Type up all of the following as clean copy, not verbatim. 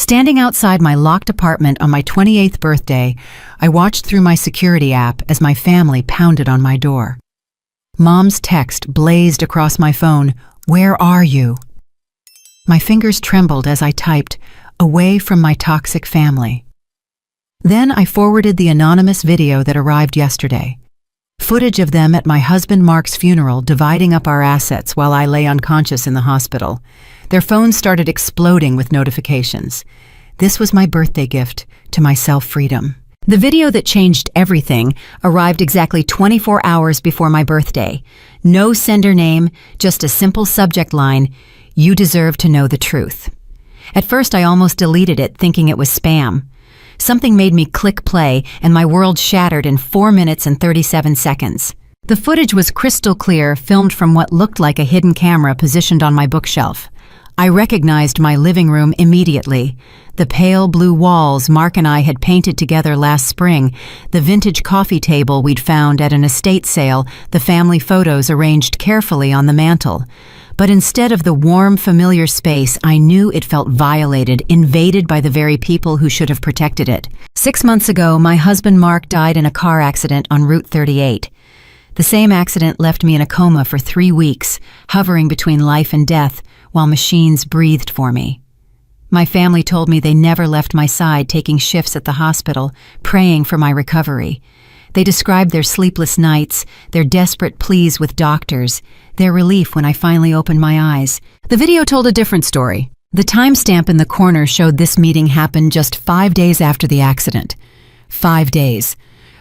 Standing outside my locked apartment on my 28th birthday, I watched through my security app as my family pounded on my door. Mom's text blazed across my phone, "Where are you?" My fingers trembled as I typed, "Away from my toxic family." Then I forwarded the anonymous video that arrived yesterday. Footage of them at my husband Mark's funeral dividing up our assets while I lay unconscious in the hospital. Their phones started exploding with notifications. This was my birthday gift to my self-freedom. The video that changed everything arrived exactly 24 hours before my birthday. No sender name, just a simple subject line, "You deserve to know the truth." At first I almost deleted it thinking it was spam. Something made me click play and my world shattered in 4 minutes and 37 seconds. The footage was crystal clear, filmed from what looked like a hidden camera positioned on my bookshelf. I recognized my living room immediately. The pale blue walls Mark and I had painted together last spring, the vintage coffee table we'd found at an estate sale, the family photos arranged carefully on the mantel. But instead of the warm, familiar space, I knew it felt violated, invaded by the very people who should have protected it. 6 months ago, my husband Mark died in a car accident on Route 38. The same accident left me in a coma for 3 weeks, hovering between life and death, while machines breathed for me. My family told me they never left my side, taking shifts at the hospital, praying for my recovery. They described their sleepless nights, their desperate pleas with doctors, their relief when I finally opened my eyes. The video told a different story. The timestamp in the corner showed this meeting happened just 5 days after the accident. 5 days.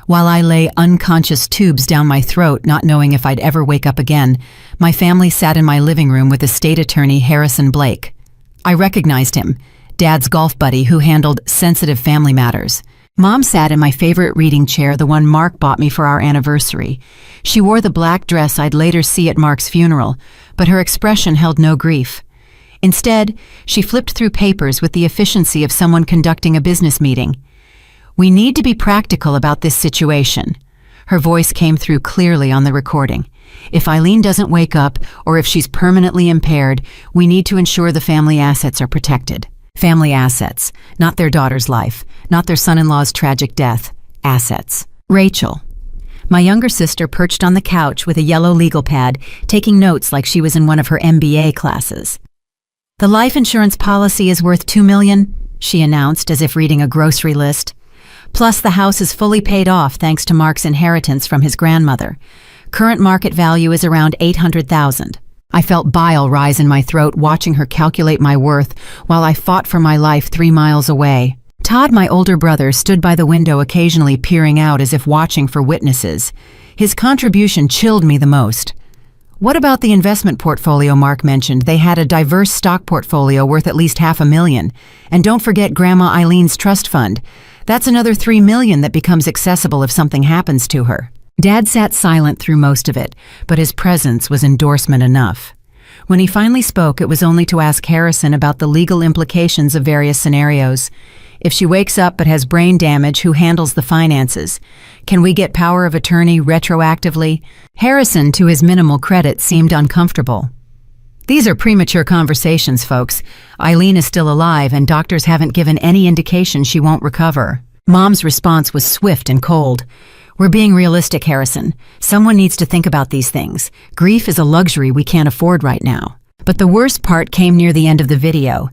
While I lay unconscious tubes down my throat, not knowing if I'd ever wake up again, my family sat in my living room with estate attorney Harrison Blake. I recognized him, Dad's golf buddy who handled sensitive family matters. Mom sat in my favorite reading chair, the one Mark bought me for our anniversary. She wore the black dress I'd later see at Mark's funeral, but her expression held no grief. Instead, she flipped through papers with the efficiency of someone conducting a business meeting. "We need to be practical about this situation." Her voice came through clearly on the recording. "If Eileen doesn't wake up, or if she's permanently impaired, we need to ensure the family assets are protected." Family assets, not their daughter's life, not their son-in-law's tragic death. Assets. Rachel. My younger sister perched on the couch with a yellow legal pad, taking notes like she was in one of her MBA classes. "The life insurance policy is worth $2 million, she announced as if reading a grocery list. Plus the house is fully paid off thanks to Mark's inheritance from his grandmother. Current market value is around $800,000. I felt bile rise in my throat watching her calculate my worth while I fought for my life 3 miles away. Todd, my older brother, stood by the window occasionally peering out as if watching for witnesses. His contribution chilled me the most. "What about the investment portfolio Mark mentioned? They had a diverse stock portfolio worth at least $500,000. And don't forget Grandma Eileen's trust fund. That's another $3 million that becomes accessible if something happens to her." Dad sat silent through most of it, but his presence was endorsement enough. When he finally spoke, it was only to ask Harrison about the legal implications of various scenarios. If she wakes up but has brain damage, who handles the finances? Can we get power of attorney retroactively? Harrison, to his minimal credit, seemed uncomfortable. "These are premature conversations, folks. Eileen is still alive and doctors haven't given any indication she won't recover." Mom's response was swift and cold. "We're being realistic, Harrison. Someone needs to think about these things. Grief is a luxury we can't afford right now." But the worst part came near the end of the video.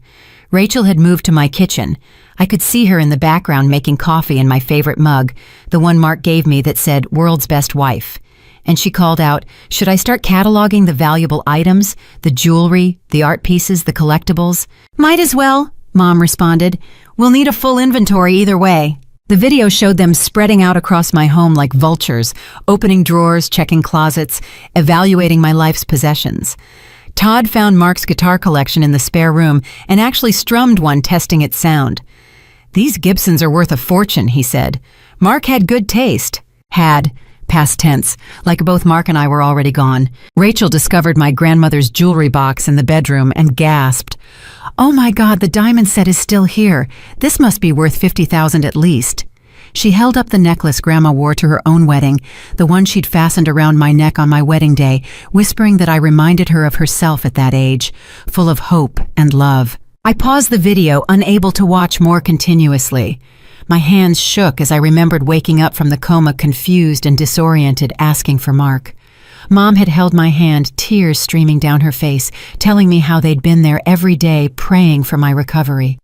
Rachel had moved to my kitchen. I could see her in the background making coffee in my favorite mug, the one Mark gave me that said, "World's Best Wife." And she called out, "Should I start cataloging the valuable items, the jewelry, the art pieces, the collectibles?" "Might as well," Mom responded. "We'll need a full inventory either way." The video showed them spreading out across my home like vultures, opening drawers, checking closets, evaluating my life's possessions. Todd found Mark's guitar collection in the spare room and actually strummed one, testing its sound. "These Gibsons are worth a fortune," he said. "Mark had good taste." Had. Past tense, like both Mark and I were already gone. Rachel discovered my grandmother's jewelry box in the bedroom and gasped. "Oh my God, the diamond set is still here. This must be worth $50,000 at least." She held up the necklace Grandma wore to her own wedding, the one she'd fastened around my neck on my wedding day, whispering that I reminded her of herself at that age, full of hope and love. I paused the video, unable to watch more continuously. My hands shook as I remembered waking up from the coma confused and disoriented, asking for Mark. Mom had held my hand, tears streaming down her face, telling me how they'd been there every day praying for my recovery.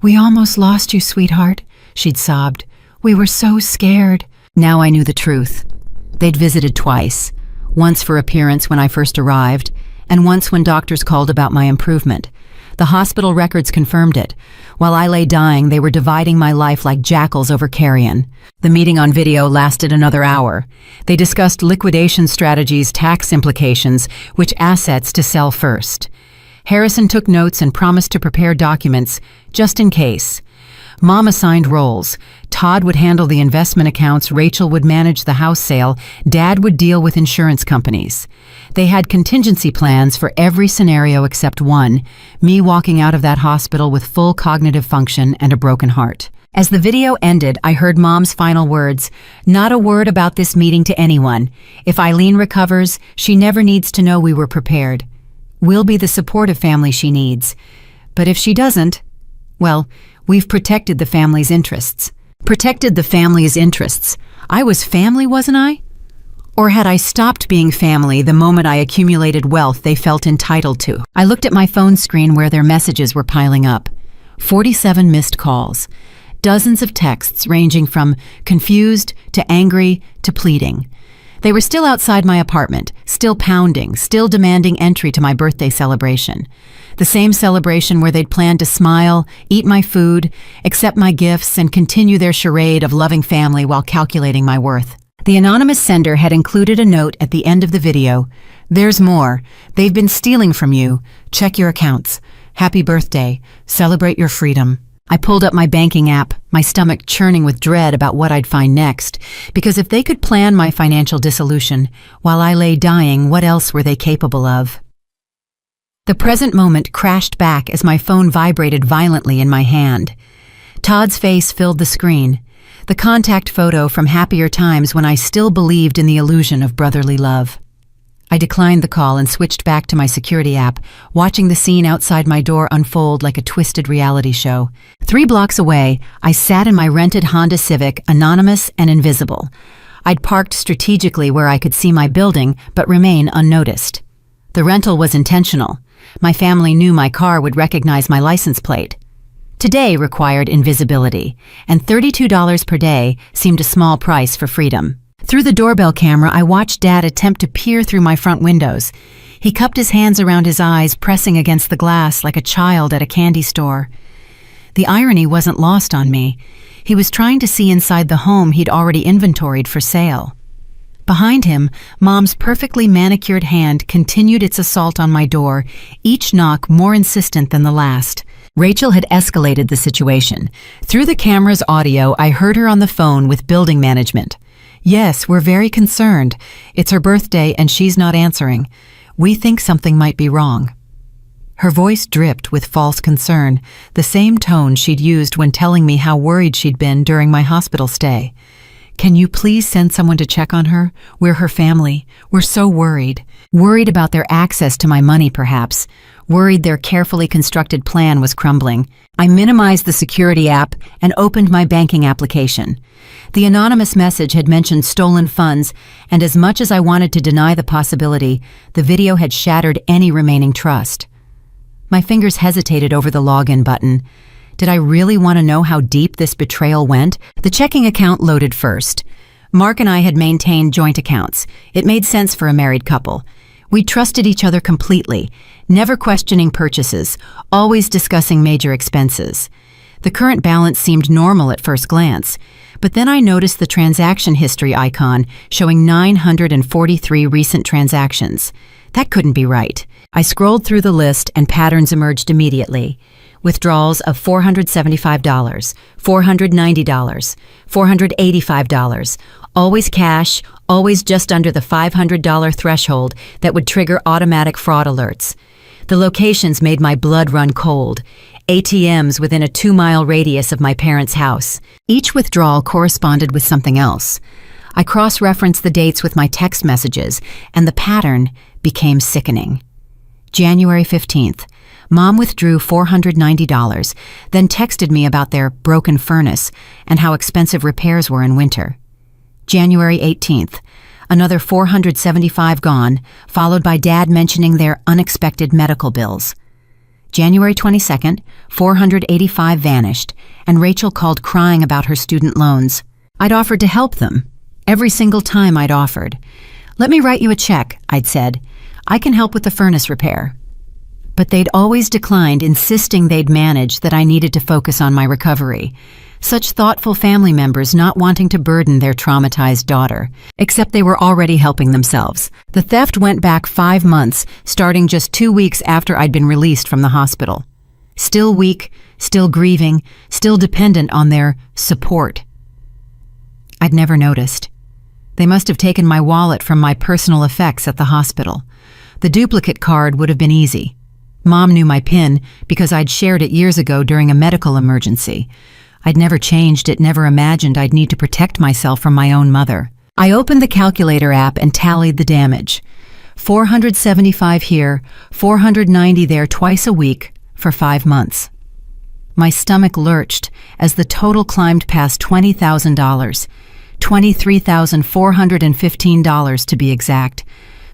"We almost lost you, sweetheart," she'd sobbed. "We were so scared." Now I knew the truth. They'd visited twice, once for appearance when I first arrived, and once when doctors called about my improvement. The hospital records confirmed it. While I lay dying, they were dividing my life like jackals over carrion. The meeting on video lasted another hour. They discussed liquidation strategies, tax implications, which assets to sell first. Harrison took notes and promised to prepare documents, just in case. Mom assigned roles. Todd would handle the investment accounts, Rachel would manage the house sale, Dad would deal with insurance companies. They had contingency plans for every scenario except one, me walking out of that hospital with full cognitive function and a broken heart. As the video ended, I heard Mom's final words, "Not a word about this meeting to anyone. If Eileen recovers, she never needs to know we were prepared. We'll be the supportive family she needs. But if she doesn't, well, we've protected the family's interests." Protected the family's interests. I was family, wasn't I? Or had I stopped being family the moment I accumulated wealth they felt entitled to? I looked at my phone screen where their messages were piling up. 47 missed calls. Dozens of texts ranging from confused to angry to pleading. They were still outside my apartment, still pounding, still demanding entry to my birthday celebration. The same celebration where they'd planned to smile, eat my food, accept my gifts, and continue their charade of loving family while calculating my worth. The anonymous sender had included a note at the end of the video. "There's more. They've been stealing from you. Check your accounts. Happy birthday. Celebrate your freedom." I pulled up my banking app, my stomach churning with dread about what I'd find next, because if they could plan my financial dissolution while I lay dying, what else were they capable of? The present moment crashed back as my phone vibrated violently in my hand. Todd's face filled the screen, the contact photo from happier times when I still believed in the illusion of brotherly love. I declined the call and switched back to my security app, watching the scene outside my door unfold like a twisted reality show. 3 blocks away, I sat in my rented Honda Civic, anonymous and invisible. I'd parked strategically where I could see my building but remain unnoticed. The rental was intentional. My family knew my car would recognize my license plate. Today required invisibility, and $32 per day seemed a small price for freedom. Through the doorbell camera, I watched Dad attempt to peer through my front windows. He cupped his hands around his eyes, pressing against the glass like a child at a candy store. The irony wasn't lost on me. He was trying to see inside the home he'd already inventoried for sale. Behind him, Mom's perfectly manicured hand continued its assault on my door, each knock more insistent than the last. Rachel had escalated the situation. Through the camera's audio, I heard her on the phone with building management. "Yes, we're very concerned. It's her birthday and she's not answering. We think something might be wrong." Her voice dripped with false concern, the same tone she'd used when telling me how worried she'd been during my hospital stay. "Can you please send someone to check on her? We're her family. We're so worried." Worried about their access to my money, perhaps. Worried their carefully constructed plan was crumbling. I minimized the security app and opened my banking application. The anonymous message had mentioned stolen funds, and as much as I wanted to deny the possibility, the video had shattered any remaining trust. My fingers hesitated over the login button. Did I really want to know how deep this betrayal went? The checking account loaded first. Mark and I had maintained joint accounts. It made sense for a married couple. We trusted each other completely, never questioning purchases, always discussing major expenses. The current balance seemed normal at first glance, but then I noticed the transaction history icon showing 943 recent transactions. That couldn't be right. I scrolled through the list and patterns emerged immediately. Withdrawals of $475, $490, $485, always cash, always just under the $500 threshold that would trigger automatic fraud alerts. The locations made my blood run cold. ATMs within a 2-mile radius of my parents' house. Each withdrawal corresponded with something else. I cross-referenced the dates with my text messages, and the pattern became sickening. January 15th. Mom withdrew $490, then texted me about their broken furnace and how expensive repairs were in winter. January 18th, another $475 gone, followed by Dad mentioning their unexpected medical bills. January 22nd, $485 vanished, and Rachel called crying about her student loans. I'd offered to help them. Every single time I'd offered. Let me write you a check, I'd said. I can help with the furnace repair. But they'd always declined, insisting they'd manage, that I needed to focus on my recovery. Such thoughtful family members not wanting to burden their traumatized daughter. Except they were already helping themselves. The theft went back 5 months, starting just 2 weeks after I'd been released from the hospital. Still weak, still grieving, still dependent on their support. I'd never noticed. They must have taken my wallet from my personal effects at the hospital. The duplicate card would have been easy. Mom knew my PIN because I'd shared it years ago during a medical emergency. I'd never changed it, never imagined I'd need to protect myself from my own mother. I opened the calculator app and tallied the damage. $475 here, $490 there twice a week for 5 months. My stomach lurched as the total climbed past $20,000, $23,415 to be exact.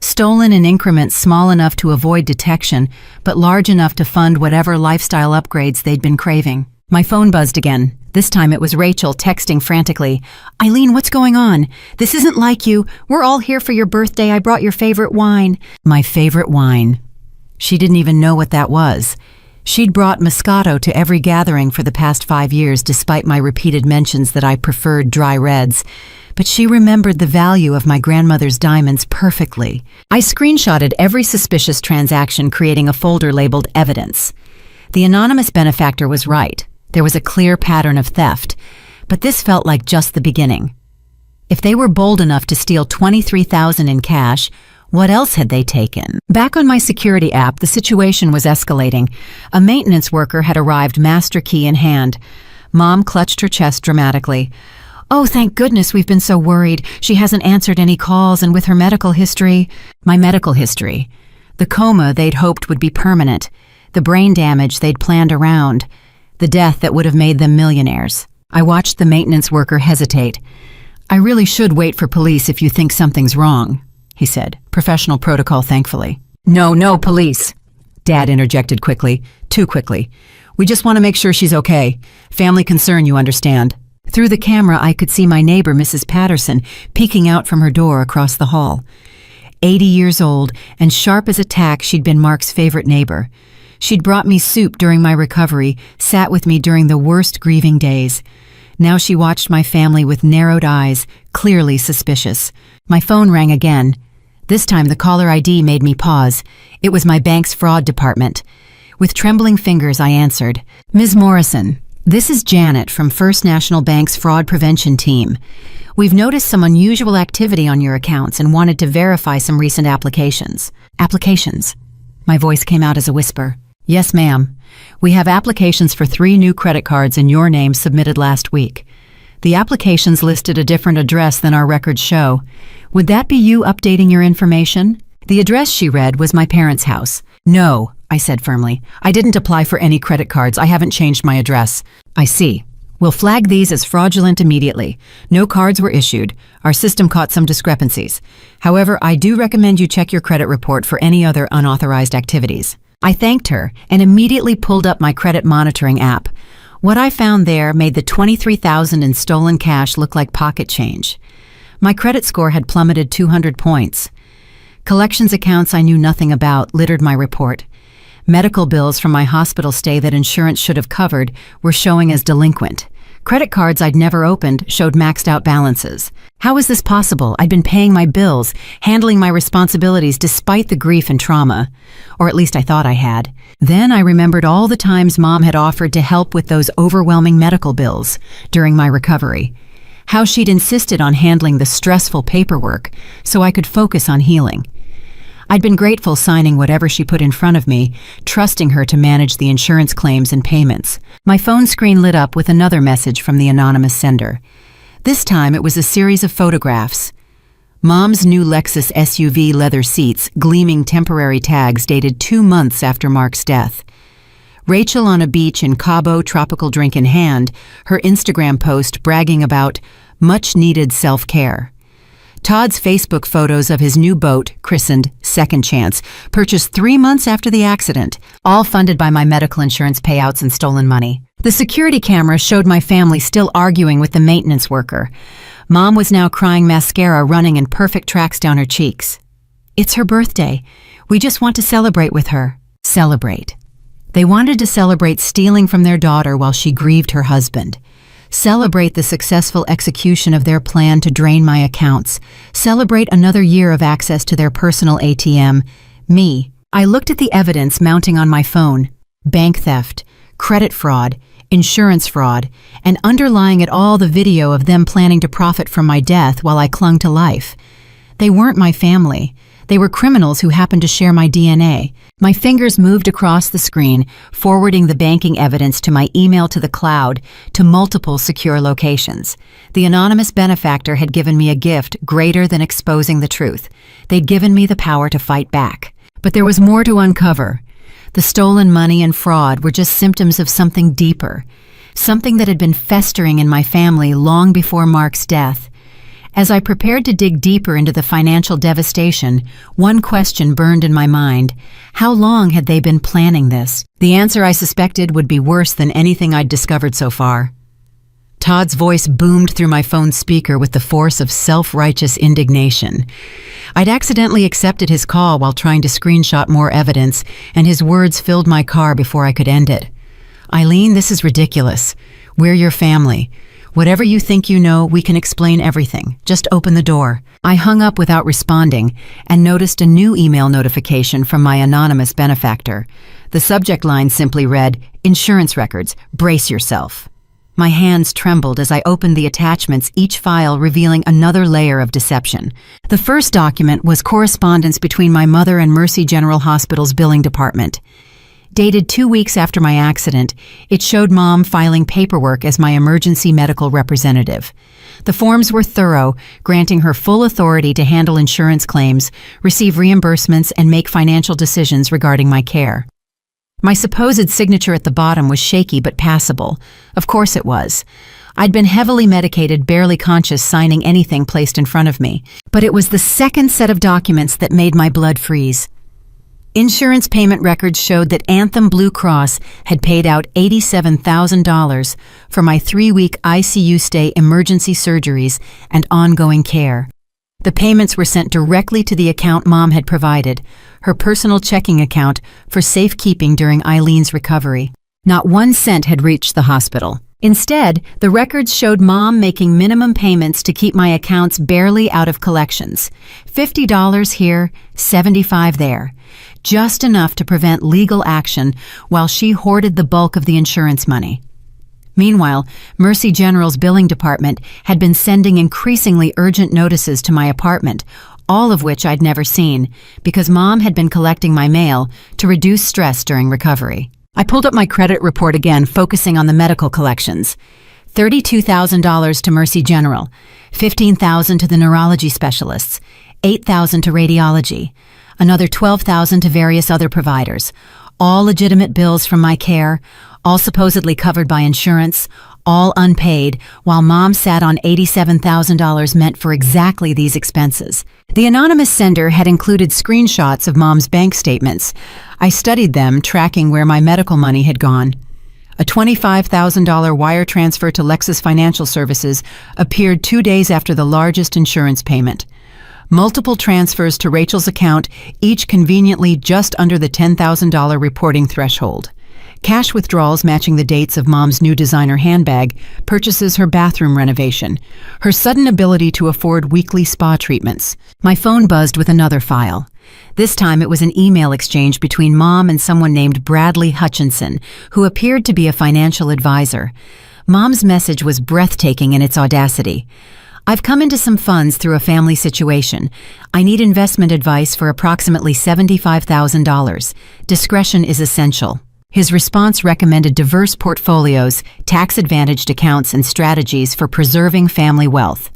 Stolen in increments small enough to avoid detection, but large enough to fund whatever lifestyle upgrades they'd been craving. My phone buzzed again. This time it was Rachel texting frantically. Eileen, what's going on? This isn't like you. We're all here for your birthday. I brought your favorite wine. My favorite wine. She didn't even know what that was. She'd brought Moscato to every gathering for the past 5 years, despite my repeated mentions that I preferred dry reds. But she remembered the value of my grandmother's diamonds perfectly. I screenshotted every suspicious transaction, creating a folder labeled Evidence. The anonymous benefactor was right. There was a clear pattern of theft, but this felt like just the beginning. If they were bold enough to steal $23,000 in cash, what else had they taken? Back on my security app, the situation was escalating. A maintenance worker had arrived, master key in hand. Mom clutched her chest dramatically. Oh, thank goodness, we've been so worried. She hasn't answered any calls, and with her medical history... My medical history. The coma they'd hoped would be permanent. The brain damage they'd planned around. The death that would have made them millionaires. I watched the maintenance worker hesitate. I really should wait for police if you think something's wrong, he said. Professional protocol, thankfully. No, police. Dad interjected quickly. Too quickly. We just want to make sure she's okay. Family concern, you understand. Through the camera, I could see my neighbor, Mrs. Patterson, peeking out from her door across the hall. 80 years old, and sharp as a tack, she'd been Mark's favorite neighbor. She'd brought me soup during my recovery, sat with me during the worst grieving days. Now she watched my family with narrowed eyes, clearly suspicious. My phone rang again. This time the caller ID made me pause. It was my bank's fraud department. With trembling fingers, I answered. Ms. Morrison, this is Janet from First National Bank's fraud prevention team. We've noticed some unusual activity on your accounts and wanted to verify some recent applications. Applications? My voice came out as a whisper. Yes, ma'am. We have applications for 3 new credit cards in your name submitted last week. The applications listed a different address than our records show. Would that be you updating your information? The address she read was my parents' house. No, I said firmly. I didn't apply for any credit cards. I haven't changed my address. I see. We'll flag these as fraudulent immediately. No cards were issued. Our system caught some discrepancies. However, I do recommend you check your credit report for any other unauthorized activities. I thanked her and immediately pulled up my credit monitoring app. What I found there made the $23,000 in stolen cash look like pocket change. My credit score had plummeted 200 points. Collections accounts I knew nothing about littered my report. Medical bills from my hospital stay that insurance should have covered were showing as delinquent. Credit cards I'd never opened showed maxed out balances. How was this possible? I'd been paying my bills, handling my responsibilities despite the grief and trauma. Or at least I thought I had. Then I remembered all the times Mom had offered to help with those overwhelming medical bills during my recovery. How she'd insisted on handling the stressful paperwork so I could focus on healing. I'd been grateful signing whatever she put in front of me, trusting her to manage the insurance claims and payments. My phone screen lit up with another message from the anonymous sender. This time it was a series of photographs. Mom's new Lexus SUV leather seats, gleaming temporary tags dated 2 months after Mark's death. Rachel on a beach in Cabo, tropical drink in hand, her Instagram post bragging about much-needed self-care. Todd's Facebook photos of his new boat, christened Second Chance, purchased 3 months after the accident, all funded by my medical insurance payouts and stolen money. The security camera showed my family still arguing with the maintenance worker. Mom was now crying mascara running in perfect tracks down her cheeks. It's her birthday. We just want to celebrate with her. Celebrate. They wanted to celebrate stealing from their daughter while she grieved her husband. Celebrate the successful execution of their plan to drain my accounts. Celebrate another year of access to their personal ATM. Me. I looked at the evidence mounting on my phone. Bank theft, credit fraud, insurance fraud, and underlying it all the video of them planning to profit from my death while I clung to life. They weren't my family. They were criminals who happened to share my DNA. My fingers moved across the screen, forwarding the banking evidence to my email to the cloud, to multiple secure locations. The anonymous benefactor had given me a gift greater than exposing the truth. They'd given me the power to fight back. But there was more to uncover. The stolen money and fraud were just symptoms of something deeper, something that had been festering in my family long before Mark's death. As I prepared to dig deeper into the financial devastation, one question burned in my mind. How long had they been planning this? The answer I suspected would be worse than anything I'd discovered so far. Todd's voice boomed through my phone's speaker with the force of self-righteous indignation. I'd accidentally accepted his call while trying to screenshot more evidence, and his words filled my car before I could end it. Eileen, this is ridiculous. We're your family. Whatever you think you know, we can explain everything. Just open the door. I hung up without responding and noticed a new email notification from my anonymous benefactor. The subject line simply read, "Insurance records, brace yourself." My hands trembled as I opened the attachments, each file revealing another layer of deception. The first document was correspondence between my mother and Mercy General Hospital's billing department. Dated 2 weeks after my accident, it showed Mom filing paperwork as my emergency medical representative. The forms were thorough, granting her full authority to handle insurance claims, receive reimbursements, and make financial decisions regarding my care. My supposed signature at the bottom was shaky but passable. Of course it was. I'd been heavily medicated, barely conscious, signing anything placed in front of me. But it was the second set of documents that made my blood freeze. Insurance payment records showed that Anthem Blue Cross had paid out $87,000 for my 3-week ICU stay, emergency surgeries, and ongoing care. The payments were sent directly to the account Mom had provided, her personal checking account for safekeeping during Eileen's recovery. Not 1 cent had reached the hospital. Instead, the records showed Mom making minimum payments to keep my accounts barely out of collections. $50 here, $75 there. Just enough to prevent legal action while she hoarded the bulk of the insurance money. Meanwhile, Mercy General's billing department had been sending increasingly urgent notices to my apartment, all of which I'd never seen, because Mom had been collecting my mail to reduce stress during recovery. I pulled up my credit report again, focusing on the medical collections. $32,000 to Mercy General, $15,000 to the neurology specialists, $8,000 to radiology, another $12,000 to various other providers, all legitimate bills from my care, all supposedly covered by insurance, all unpaid, while Mom sat on $87,000 meant for exactly these expenses. The anonymous sender had included screenshots of Mom's bank statements. I studied them, tracking where my medical money had gone. A $25,000 wire transfer to Lexus Financial Services appeared 2 days after the largest insurance payment. Multiple transfers to Rachel's account, each conveniently just under the $10,000 reporting threshold. Cash withdrawals matching the dates of Mom's new designer handbag, purchases her bathroom renovation, her sudden ability to afford weekly spa treatments. My phone buzzed with another file. This time it was an email exchange between Mom and someone named Bradley Hutchinson, who appeared to be a financial advisor. Mom's message was breathtaking in its audacity. "I've come into some funds through a family situation. I need investment advice for approximately $75,000. Discretion is essential." His response recommended diverse portfolios, tax-advantaged accounts, and strategies for preserving family wealth.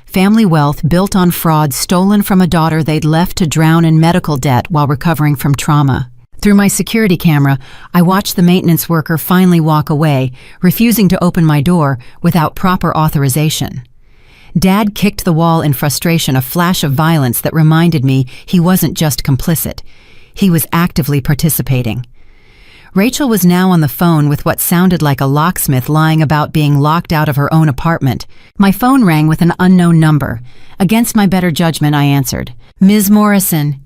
Family wealth built on fraud stolen from a daughter they'd left to drown in medical debt while recovering from trauma. Through my security camera, I watched the maintenance worker finally walk away, refusing to open my door without proper authorization. Dad kicked the wall in frustration, a flash of violence that reminded me he wasn't just complicit. He was actively participating. Rachel was now on the phone with what sounded like a locksmith lying about being locked out of her own apartment. My phone rang with an unknown number. Against my better judgment, I answered. "Ms. Morrison,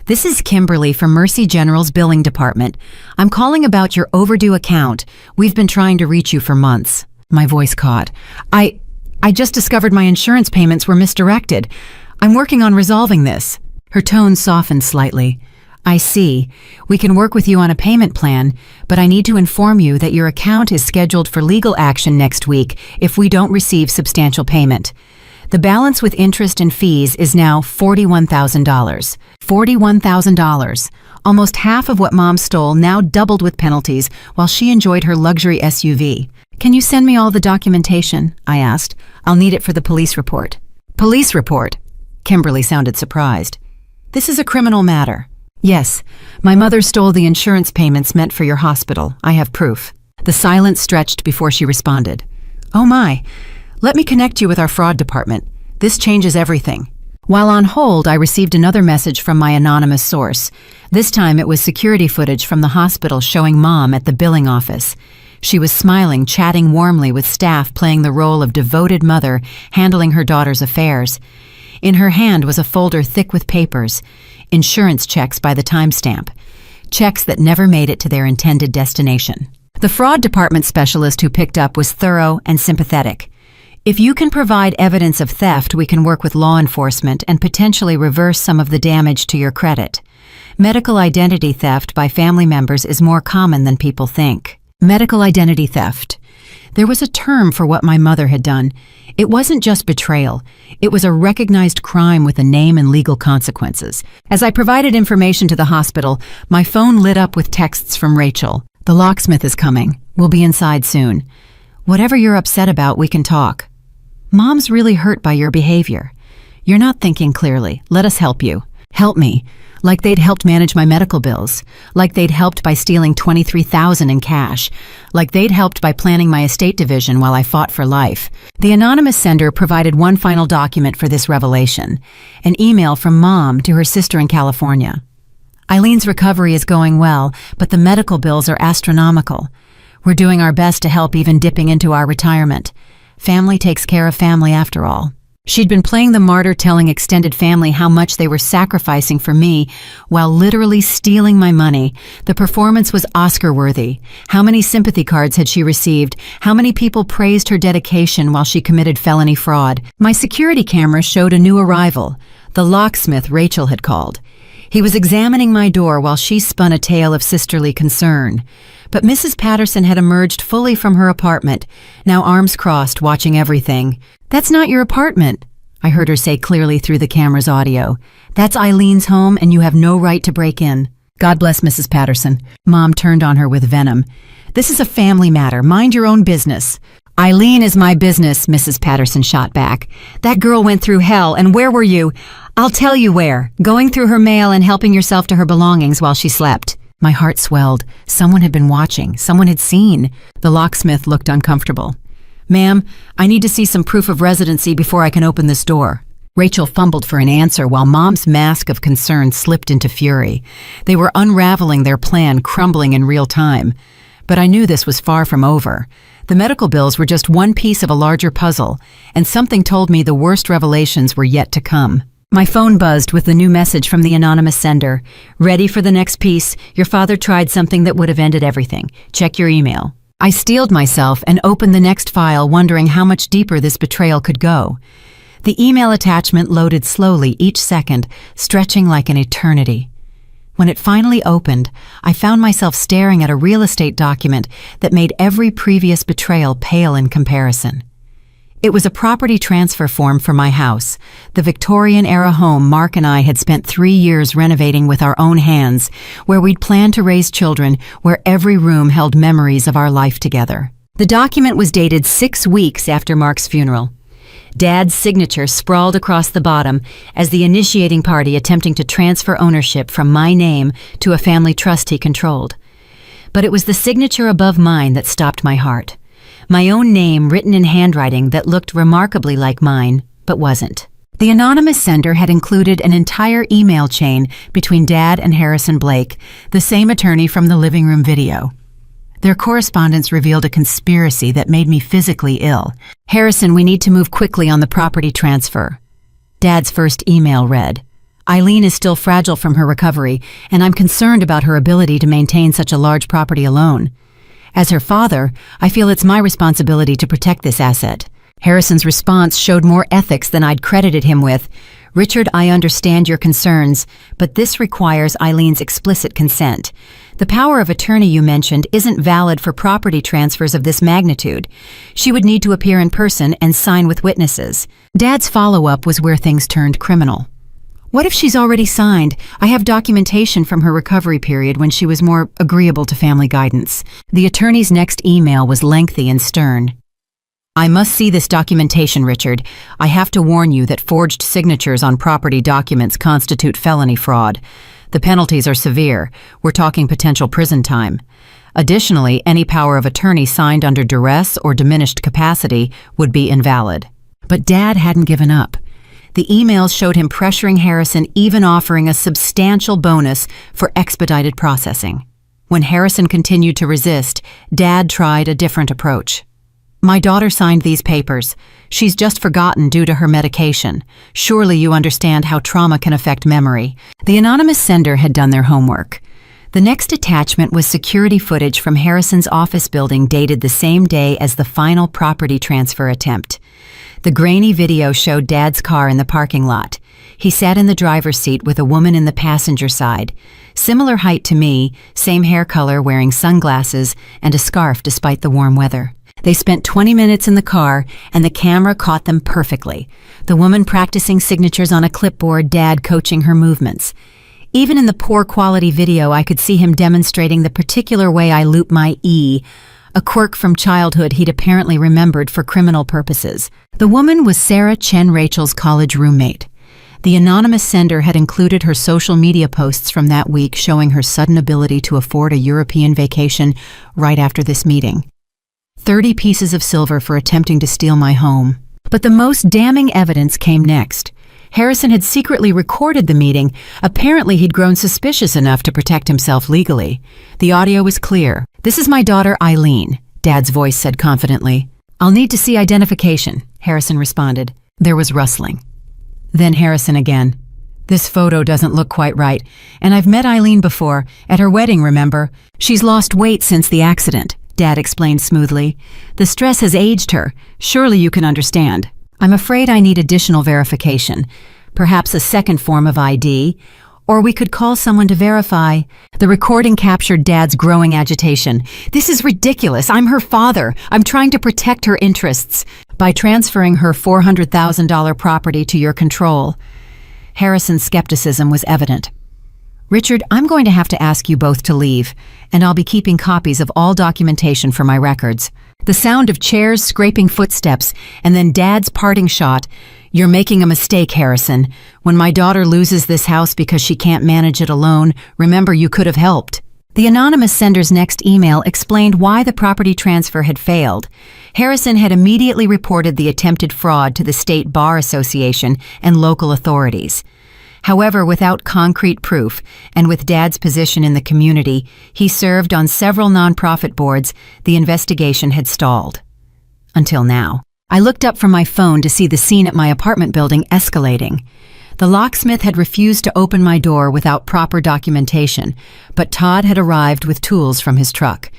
this is Kimberly from Mercy General's billing department. I'm calling about your overdue account. We've been trying to reach you for months." My voice caught. I just discovered my insurance payments were misdirected. I'm working on resolving this." Her tone softened slightly. "I see. We can work with you on a payment plan, but I need to inform you that your account is scheduled for legal action next week if we don't receive substantial payment. The balance with interest and fees is now $41,000. $41,000. Almost half of what Mom stole, now doubled with penalties, while she enjoyed her luxury SUV. Can you send me all the documentation?" I asked. "I'll need it for the police report." "Police report?" Kimberly sounded surprised. "This is a criminal matter." "Yes, my mother stole the insurance payments meant for your hospital. I have proof." The silence stretched before she responded. "Oh my, let me connect you with our fraud department. This changes everything." While on hold, I received another message from my anonymous source. This time it was security footage from the hospital showing Mom at the billing office. She was smiling, chatting warmly with staff, playing the role of devoted mother, handling her daughter's affairs. In her hand was a folder thick with papers, insurance checks by the timestamp, checks that never made it to their intended destination. The fraud department specialist who picked up was thorough and sympathetic. "If you can provide evidence of theft, we can work with law enforcement and potentially reverse some of the damage to your credit. Medical identity theft by family members is more common than people think." Medical identity theft. There was a term for what my mother had done. It wasn't just betrayal. It was a recognized crime with a name and legal consequences. As I provided information to the hospital, my phone lit up with texts from Rachel. "The locksmith is coming. We'll be inside soon. Whatever you're upset about, we can talk. Mom's really hurt by your behavior. You're not thinking clearly. Let us help you." Help me. Like they'd helped manage my medical bills. Like they'd helped by stealing $23,000 in cash. Like they'd helped by planning my estate division while I fought for life. The anonymous sender provided one final document for this revelation. An email from Mom to her sister in California. "Eileen's recovery is going well, but the medical bills are astronomical. We're doing our best to help, even dipping into our retirement. Family takes care of family after all." She'd been playing the martyr, telling extended family how much they were sacrificing for me while literally stealing my money. The performance was Oscar-worthy. How many sympathy cards had she received? How many people praised her dedication while she committed felony fraud? My security camera showed a new arrival, the locksmith Rachel had called. He was examining my door while she spun a tale of sisterly concern. But Mrs. Patterson had emerged fully from her apartment, now arms crossed, watching everything. "That's not your apartment," I heard her say clearly through the camera's audio. "That's Eileen's home, and you have no right to break in." "God bless Mrs. Patterson." Mom turned on her with venom. "This is a family matter. Mind your own business." "Eileen is my business," Mrs. Patterson shot back. "That girl went through hell, and where were you? I'll tell you where. Going through her mail and helping yourself to her belongings while she slept." My heart swelled. Someone had been watching. Someone had seen. The locksmith looked uncomfortable. "Ma'am, I need to see some proof of residency before I can open this door." Rachel fumbled for an answer while Mom's mask of concern slipped into fury. They were unraveling their plan, crumbling in real time. But I knew this was far from over. The medical bills were just one piece of a larger puzzle, and something told me the worst revelations were yet to come. My phone buzzed with the new message from the anonymous sender. "Ready for the next piece? Your father tried something that would have ended everything. Check your email." I steeled myself and opened the next file, wondering how much deeper this betrayal could go. The email attachment loaded slowly each second, stretching like an eternity. When it finally opened, I found myself staring at a real estate document that made every previous betrayal pale in comparison. It was a property transfer form for my house, the Victorian-era home Mark and I had spent 3 years renovating with our own hands, where we'd planned to raise children, where every room held memories of our life together. The document was dated 6 weeks after Mark's funeral. Dad's signature sprawled across the bottom as the initiating party attempting to transfer ownership from my name to a family trust he controlled. But it was the signature above mine that stopped my heart. My own name written in handwriting that looked remarkably like mine, but wasn't. The anonymous sender had included an entire email chain between Dad and Harrison Blake, the same attorney from the living room video. Their correspondence revealed a conspiracy that made me physically ill. "Harrison, we need to move quickly on the property transfer." Dad's first email read, "Eileen is still fragile from her recovery, and I'm concerned about her ability to maintain such a large property alone. As her father, I feel it's my responsibility to protect this asset." Harrison's response showed more ethics than I'd credited him with. "Richard, I understand your concerns, but this requires Eileen's explicit consent. The power of attorney you mentioned isn't valid for property transfers of this magnitude. She would need to appear in person and sign with witnesses." Dad's follow-up was where things turned criminal. "What if she's already signed? I have documentation from her recovery period when she was more agreeable to family guidance." The attorney's next email was lengthy and stern. "I must see this documentation, Richard. I have to warn you that forged signatures on property documents constitute felony fraud. The penalties are severe. We're talking potential prison time. Additionally, any power of attorney signed under duress or diminished capacity would be invalid." But Dad hadn't given up. The emails showed him pressuring Harrison, even offering a substantial bonus for expedited processing. When Harrison continued to resist, Dad tried a different approach. "My daughter signed these papers. She's just forgotten due to her medication. Surely you understand how trauma can affect memory." The anonymous sender had done their homework. The next attachment was security footage from Harrison's office building dated the same day as the final property transfer attempt. The grainy video showed Dad's car in the parking lot. He sat in the driver's seat with a woman in the passenger side. Similar height to me, same hair color, wearing sunglasses and a scarf despite the warm weather. They spent 20 minutes in the car, and the camera caught them perfectly. The woman practicing signatures on a clipboard, Dad coaching her movements. Even in the poor quality video, I could see him demonstrating the particular way I loop my E, a quirk from childhood he'd apparently remembered for criminal purposes. The woman was Sarah Chen, Rachel's college roommate. The anonymous sender had included her social media posts from that week showing her sudden ability to afford a European vacation right after this meeting. 30 pieces of silver for attempting to steal my home. But the most damning evidence came next. Harrison had secretly recorded the meeting. Apparently he'd grown suspicious enough to protect himself legally. The audio was clear. "This is my daughter Eileen," Dad's voice said confidently. "I'll need to see identification," Harrison responded. There was rustling. Then Harrison again. "This photo doesn't look quite right, and I've met Eileen before, at her wedding, remember? She's lost weight since the accident," Dad explained smoothly. "The stress has aged her. Surely you can understand. I'm afraid I need additional verification. Perhaps a second form of ID, or we could call someone to verify." The recording captured Dad's growing agitation. "This is ridiculous. I'm her father. I'm trying to protect her interests by transferring her $400,000 property to your control." Harrison's skepticism was evident. "Richard, I'm going to have to ask you both to leave, and I'll be keeping copies of all documentation for my records." The sound of chairs, scraping footsteps, and then Dad's parting shot. "You're making a mistake, Harrison. When my daughter loses this house because she can't manage it alone, remember you could have helped." The anonymous sender's next email explained why the property transfer had failed. Harrison had immediately reported the attempted fraud to the State Bar Association and local authorities. However, without concrete proof, and with Dad's position in the community, he served on several nonprofit boards, the investigation had stalled. Until now. I looked up from my phone to see the scene at my apartment building escalating. The locksmith had refused to open my door without proper documentation, but Todd had arrived with tools from his truck.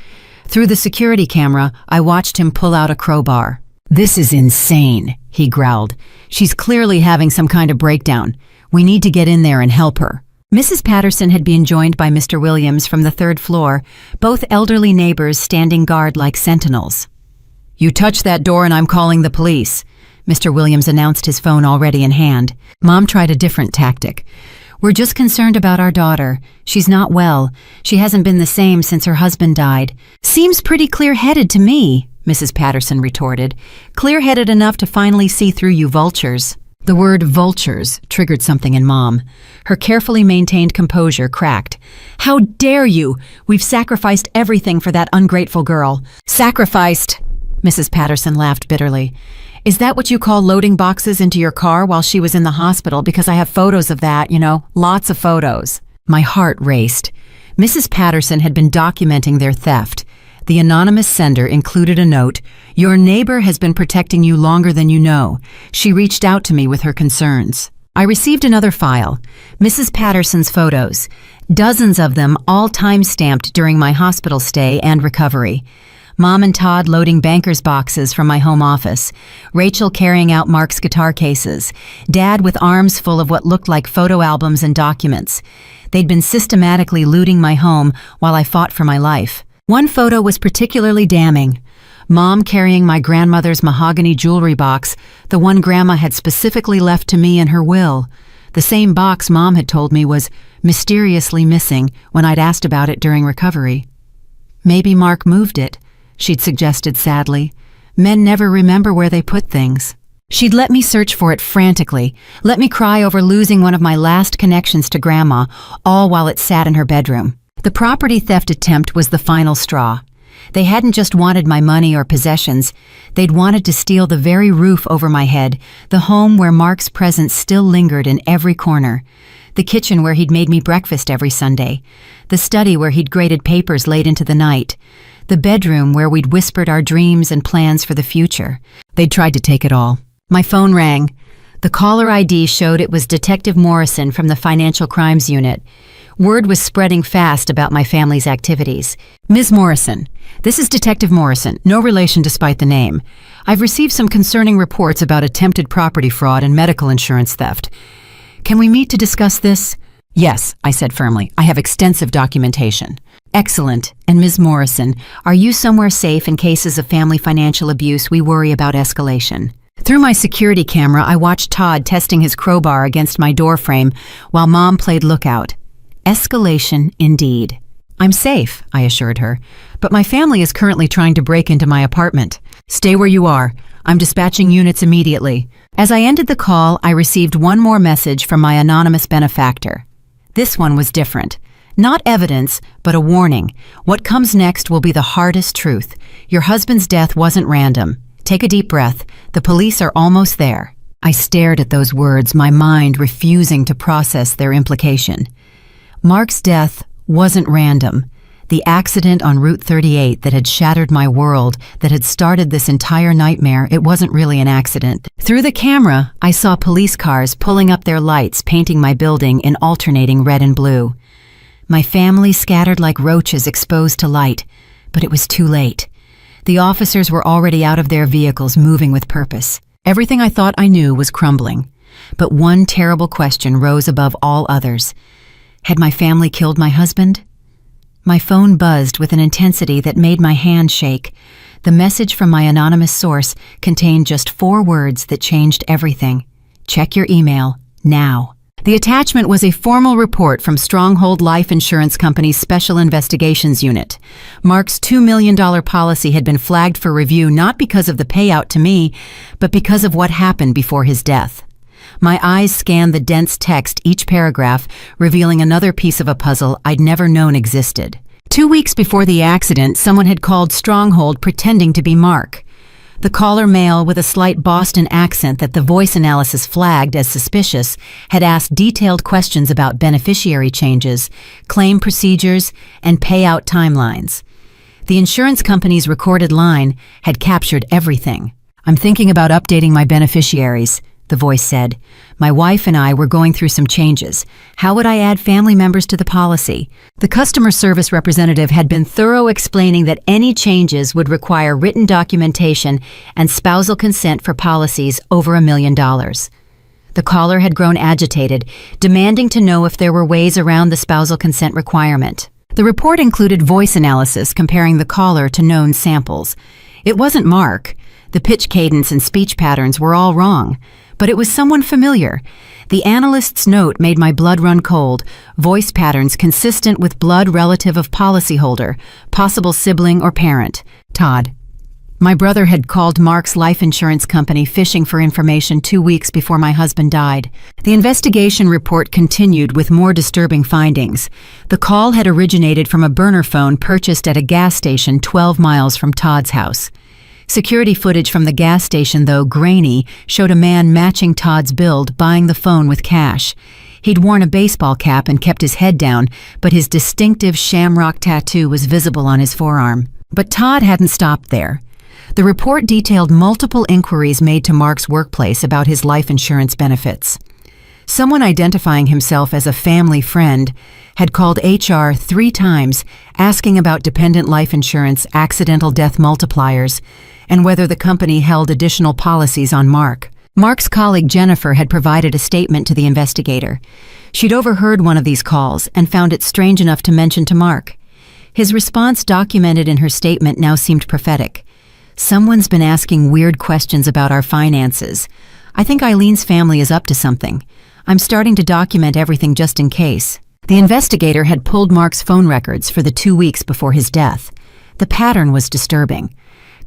Through the security camera, I watched him pull out a crowbar. "This is insane," he growled. "She's clearly having some kind of breakdown. We need to get in there and help her." Mrs. Patterson had been joined by Mr. Williams from the third floor, both elderly neighbors standing guard like sentinels. "You touch that door and I'm calling the police," Mr. Williams announced, his phone already in hand. Mom tried a different tactic. "We're just concerned about our daughter. She's not well. She hasn't been the same since her husband died." "Seems pretty clear-headed to me," Mrs. Patterson retorted, clear-headed enough to finally see through you vultures. The word vultures triggered something in Mom. Her carefully maintained composure cracked. How dare you? We've sacrificed everything for that ungrateful girl. Sacrificed? Mrs. Patterson laughed bitterly. Is that what you call loading boxes into your car while she was in the hospital? Because I have photos of that, lots of photos. My heart raced. Mrs. Patterson had been documenting their theft. The anonymous sender included a note, "Your neighbor has been protecting you longer than you know. She reached out to me with her concerns." I received another file, Mrs. Patterson's photos, dozens of them all time-stamped during my hospital stay and recovery. Mom and Todd loading banker's boxes from my home office, Rachel carrying out Mark's guitar cases, Dad with arms full of what looked like photo albums and documents. They'd been systematically looting my home while I fought for my life. One photo was particularly damning. Mom carrying my grandmother's mahogany jewelry box, the one Grandma had specifically left to me in her will. The same box Mom had told me was mysteriously missing when I'd asked about it during recovery. Maybe Mark moved it, she'd suggested sadly. Men never remember where they put things. She'd let me search for it frantically, let me cry over losing one of my last connections to Grandma, all while it sat in her bedroom. The property theft attempt was the final straw. They hadn't just wanted my money or possessions, they'd wanted to steal the very roof over my head, the home where Mark's presence still lingered in every corner, the kitchen where he'd made me breakfast every Sunday, the study where he'd graded papers late into the night, the bedroom where we'd whispered our dreams and plans for the future. They'd tried to take it all. My phone rang. The caller ID showed it was Detective Morrison from the Financial Crimes Unit. Word was spreading fast about my family's activities. Ms. Morrison, this is Detective Morrison, no relation despite the name. I've received some concerning reports about attempted property fraud and medical insurance theft. Can we meet to discuss this? Yes, I said firmly. I have extensive documentation. Excellent. And Ms. Morrison, are you somewhere safe in cases of family financial abuse we worry about escalation? Through my security camera, I watched Todd testing his crowbar against my door frame while Mom played lookout. Escalation indeed. I'm safe, I assured her, but my family is currently trying to break into my apartment. Stay where you are. I'm dispatching units immediately. As I ended the call, I received one more message from my anonymous benefactor. This one was different. Not evidence, but a warning. What comes next will be the hardest truth. Your husband's death wasn't random. Take a deep breath. The police are almost there. I stared at those words, my mind refusing to process their implication. Mark's death wasn't random. The accident on Route 38 that had shattered my world, that had started this entire nightmare, it wasn't really an accident. Through the camera, I saw police cars pulling up their lights, painting my building in alternating red and blue. My family scattered like roaches exposed to light, but it was too late. The officers were already out of their vehicles, moving with purpose. Everything I thought I knew was crumbling. But one terrible question rose above all others. Had my family killed my husband? My phone buzzed with an intensity that made my hand shake. The message from my anonymous source contained just 4 words that changed everything. Check your email, now. The attachment was a formal report from Stronghold Life Insurance Company's Special Investigations Unit. Mark's $2 million policy had been flagged for review not because of the payout to me, but because of what happened before his death. My eyes scanned the dense text, each paragraph revealing another piece of a puzzle I'd never known existed. 2 weeks before the accident, someone had called Stronghold pretending to be Mark. The caller, male with a slight Boston accent that the voice analysis flagged as suspicious, had asked detailed questions about beneficiary changes, claim procedures, and payout timelines. The insurance company's recorded line had captured everything. "I'm thinking about updating my beneficiaries," the voice said. "My wife and I were going through some changes. How would I add family members to the policy?" The customer service representative had been thorough, explaining that any changes would require written documentation and spousal consent for policies over $1 million. The caller had grown agitated, demanding to know if there were ways around the spousal consent requirement. The report included voice analysis comparing the caller to known samples. It wasn't Mark. The pitch cadence and speech patterns were all wrong. But it was someone familiar. The analyst's note made my blood run cold, voice patterns consistent with blood relative of policyholder, possible sibling or parent, Todd. My brother had called Mark's life insurance company fishing for information 2 weeks before my husband died. The investigation report continued with more disturbing findings. The call had originated from a burner phone purchased at a gas station 12 miles from Todd's house. Security footage from the gas station, though grainy, showed a man matching Todd's build buying the phone with cash. He'd worn a baseball cap and kept his head down, but his distinctive shamrock tattoo was visible on his forearm. But Todd hadn't stopped there. The report detailed multiple inquiries made to Mark's workplace about his life insurance benefits. Someone identifying himself as a family friend had called HR 3 times asking about dependent life insurance, accidental death multipliers, and whether the company held additional policies on Mark. Mark's colleague Jennifer had provided a statement to the investigator. She'd overheard one of these calls and found it strange enough to mention to Mark. His response, documented in her statement, now seemed prophetic. "Someone's been asking weird questions about our finances. I think Eileen's family is up to something. I'm starting to document everything just in case." The investigator had pulled Mark's phone records for the 2 weeks before his death. The pattern was disturbing.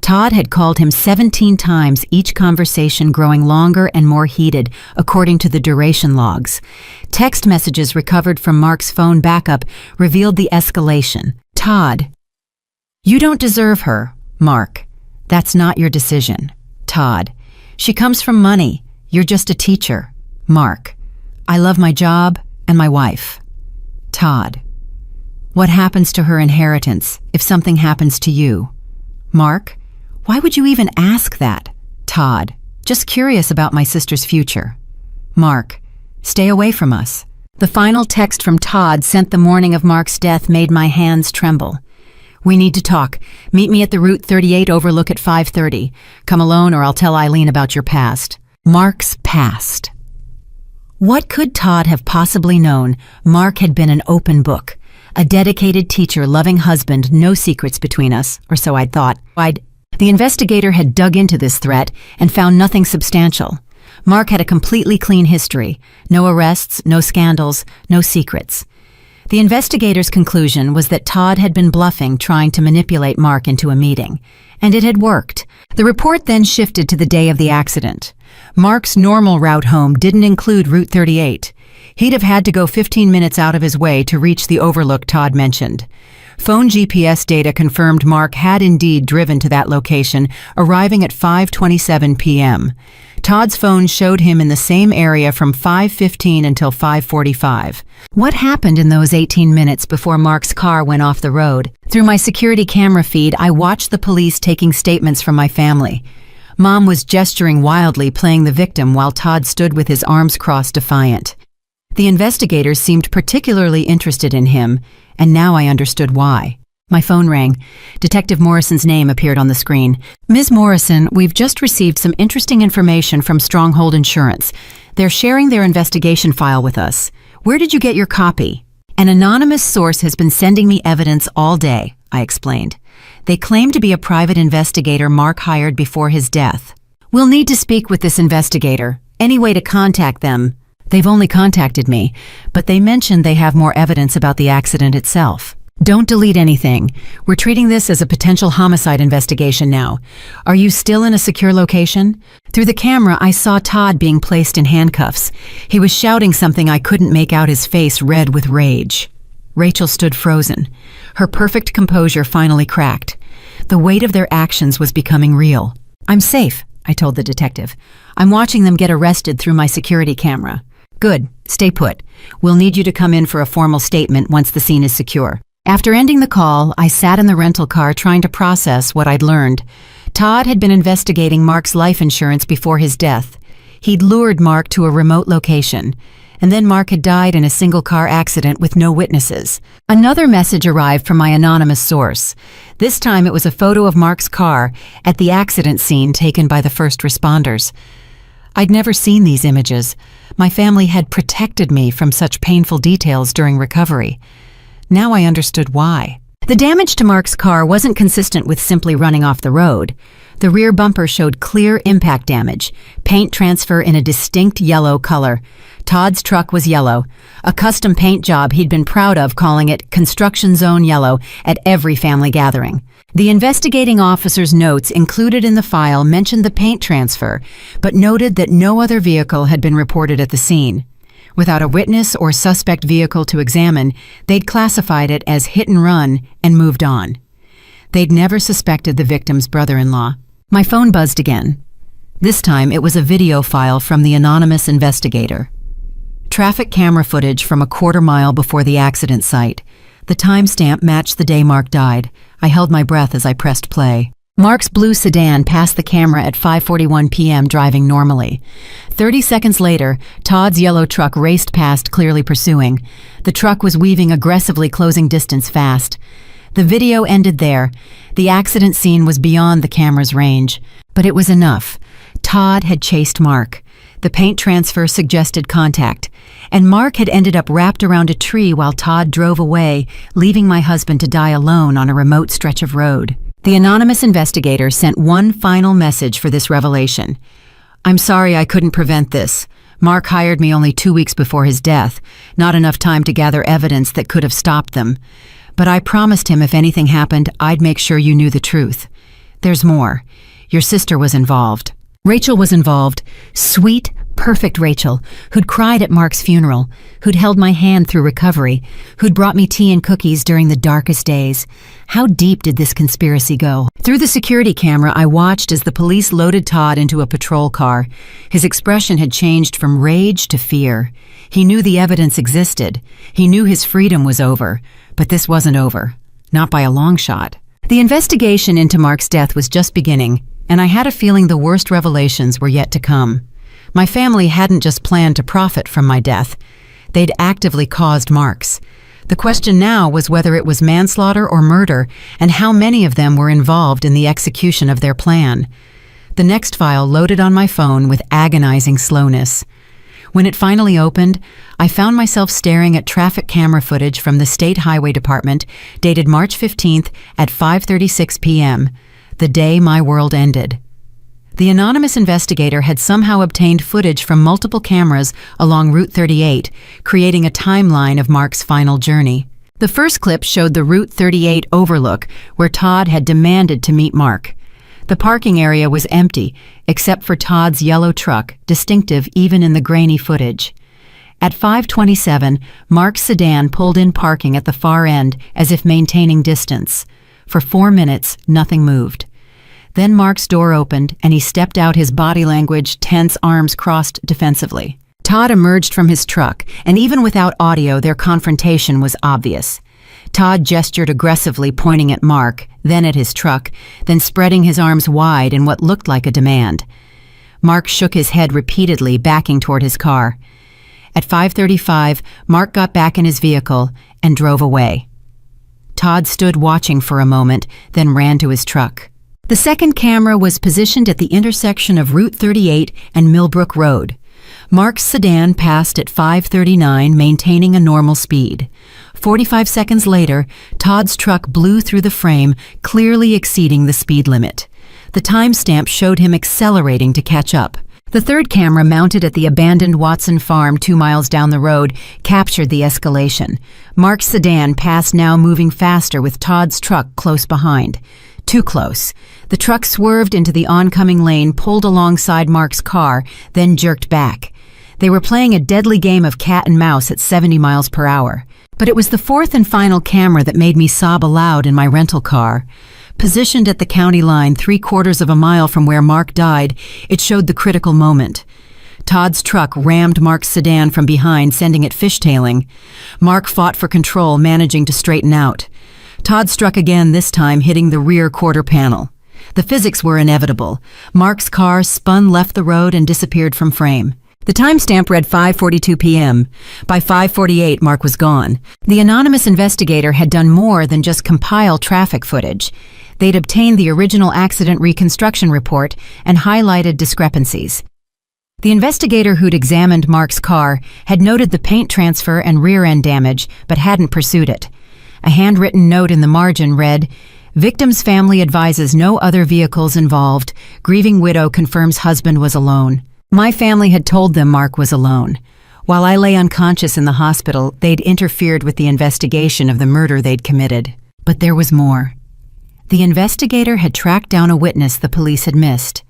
Todd had called him 17 times, each conversation growing longer and more heated, according to the duration logs. Text messages recovered from Mark's phone backup revealed the escalation. Todd: "You don't deserve her." Mark: "That's not your decision." Todd: "She comes from money. You're just a teacher." Mark: "I love my job and my wife." Todd: "What happens to her inheritance if something happens to you?" Mark: "Why would you even ask that?" Todd: "Just curious about my sister's future." Mark: "Stay away from us." The final text from Todd, sent the morning of Mark's death, made my hands tremble. "We need to talk. Meet me at the Route 38 overlook at 5:30. Come alone or I'll tell Eileen about your past." Mark's past. What could Todd have possibly known? Mark had been an open book. A dedicated teacher, loving husband, no secrets between us, or so I'd thought. The investigator had dug into this threat and found nothing substantial. Mark had a completely clean history. No arrests, no scandals, no secrets. The investigator's conclusion was that Todd had been bluffing, trying to manipulate Mark into a meeting. And it had worked. The report then shifted to the day of the accident. Mark's normal route home didn't include Route 38. He'd have had to go 15 minutes out of his way to reach the overlook Todd mentioned. Phone GPS data confirmed Mark had indeed driven to that location, arriving at 5:27 p.m. Todd's phone showed him in the same area from 5:15 until 5:45. What happened in those 18 minutes before Mark's car went off the road? Through my security camera feed, I watched the police taking statements from my family. Mom was gesturing wildly, playing the victim, while Todd stood with his arms crossed, defiant. The investigators seemed particularly interested in him, and now I understood why. My phone rang. Detective Morrison's name appeared on the screen. "Ms. Morrison, we've just received some interesting information from Stronghold Insurance. They're sharing their investigation file with us. Where did you get your copy?" "An anonymous source has been sending me evidence all day," I explained. "They claim to be a private investigator Mark hired before his death. We'll need to speak with this investigator. Any way to contact them?" "They've only contacted me, but they mentioned they have more evidence about the accident itself." "Don't delete anything. We're treating this as a potential homicide investigation now. Are you still in a secure location?" Through the camera, I saw Todd being placed in handcuffs. He was shouting something I couldn't make out, his face red with rage. Rachel stood frozen. Her perfect composure finally cracked. The weight of their actions was becoming real. "I'm safe," I told the detective. "I'm watching them get arrested through my security camera." "Good. Stay put. We'll need you to come in for a formal statement once the scene is secure." After ending the call, I sat in the rental car trying to process what I'd learned. Todd had been investigating Mark's life insurance before his death. He'd lured Mark to a remote location, and then Mark had died in a single-car accident with no witnesses. Another message arrived from my anonymous source. This time it was a photo of Mark's car at the accident scene taken by the first responders. I'd never seen these images. My family had protected me from such painful details during recovery. Now I understood why. The damage to Mark's car wasn't consistent with simply running off the road. The rear bumper showed clear impact damage, paint transfer in a distinct yellow color. Todd's truck was yellow, a custom paint job he'd been proud of, calling it Construction Zone Yellow at every family gathering. The investigating officer's notes included in the file mentioned the paint transfer, but noted that no other vehicle had been reported at the scene. Without a witness or suspect vehicle to examine, they'd classified it as hit and run and moved on. They'd never suspected the victim's brother-in-law. My phone buzzed again. This time it was a video file from the anonymous investigator. Traffic camera footage from a quarter-mile before the accident site. The timestamp matched the day Mark died. I held my breath as I pressed play. Mark's blue sedan passed the camera at 5:41 p.m. driving normally. 30 seconds later, Todd's yellow truck raced past, clearly pursuing. The truck was weaving aggressively, closing distance fast. The video ended there. The accident scene was beyond the camera's range. But it was enough. Todd had chased Mark. The paint transfer suggested contact, and Mark had ended up wrapped around a tree while Todd drove away, leaving my husband to die alone on a remote stretch of road. The anonymous investigator sent one final message for this revelation. "I'm sorry I couldn't prevent this. Mark hired me only 2 weeks before his death, not enough time to gather evidence that could have stopped them. But I promised him if anything happened, I'd make sure you knew the truth. There's more. Your sister was involved." Rachel was involved. Sweet, perfect Rachel, who'd cried at Mark's funeral, who'd held my hand through recovery, who'd brought me tea and cookies during the darkest days. How deep did this conspiracy go? Through the security camera, I watched as the police loaded Todd into a patrol car. His expression had changed from rage to fear. He knew the evidence existed. He knew his freedom was over. But this wasn't over. Not by a long shot. The investigation into Mark's death was just beginning, and I had a feeling the worst revelations were yet to come. My family hadn't just planned to profit from my death. They'd actively caused Mark's. The question now was whether it was manslaughter or murder, and how many of them were involved in the execution of their plan. The next file loaded on my phone with agonizing slowness. When it finally opened, I found myself staring at traffic camera footage from the State Highway Department, dated March 15th at 5:36 p.m., the day my world ended. The anonymous investigator had somehow obtained footage from multiple cameras along Route 38, creating a timeline of Mark's final journey. The first clip showed the Route 38 overlook, where Todd had demanded to meet Mark. The parking area was empty, except for Todd's yellow truck, distinctive even in the grainy footage. At 5:27, Mark's sedan pulled in parking at the far end as if maintaining distance. For 4 minutes, nothing moved. Then Mark's door opened and he stepped out, his body language tense, arms crossed defensively. Todd emerged from his truck, and even without audio, their confrontation was obvious. Todd gestured aggressively, pointing at Mark, then at his truck, then spreading his arms wide in what looked like a demand. Mark shook his head repeatedly, backing toward his car. At 5:35, Mark got back in his vehicle and drove away. Todd stood watching for a moment, then ran to his truck. The second camera was positioned at the intersection of Route 38 and Millbrook Road. Mark's sedan passed at 5:39, maintaining a normal speed. 45 seconds later, Todd's truck blew through the frame, clearly exceeding the speed limit. The timestamp showed him accelerating to catch up. The third camera, mounted at the abandoned Watson farm 2 miles down the road, captured the escalation. Mark's sedan passed, now moving faster, with Todd's truck close behind. Too close. The truck swerved into the oncoming lane, pulled alongside Mark's car, then jerked back. They were playing a deadly game of cat and mouse at 70 miles per hour. But it was the fourth and final camera that made me sob aloud in my rental car. Positioned at the county line 3/4 of a mile from where Mark died, it showed the critical moment. Todd's truck rammed Mark's sedan from behind, sending it fishtailing. Mark fought for control, managing to straighten out. Todd struck again, this time hitting the rear quarter panel. The physics were inevitable. Mark's car spun left the road and disappeared from frame. The timestamp read 5:42 p.m. By 5:48, Mark was gone. The anonymous investigator had done more than just compile traffic footage. They'd obtained the original accident reconstruction report and highlighted discrepancies. The investigator who'd examined Mark's car had noted the paint transfer and rear-end damage, but hadn't pursued it. A handwritten note in the margin read, "Victim's family advises no other vehicles involved. Grieving widow confirms husband was alone." My family had told them Mark was alone. While I lay unconscious in the hospital, they'd interfered with the investigation of the murder they'd committed. But there was more. The investigator had tracked down a witness the police had missed.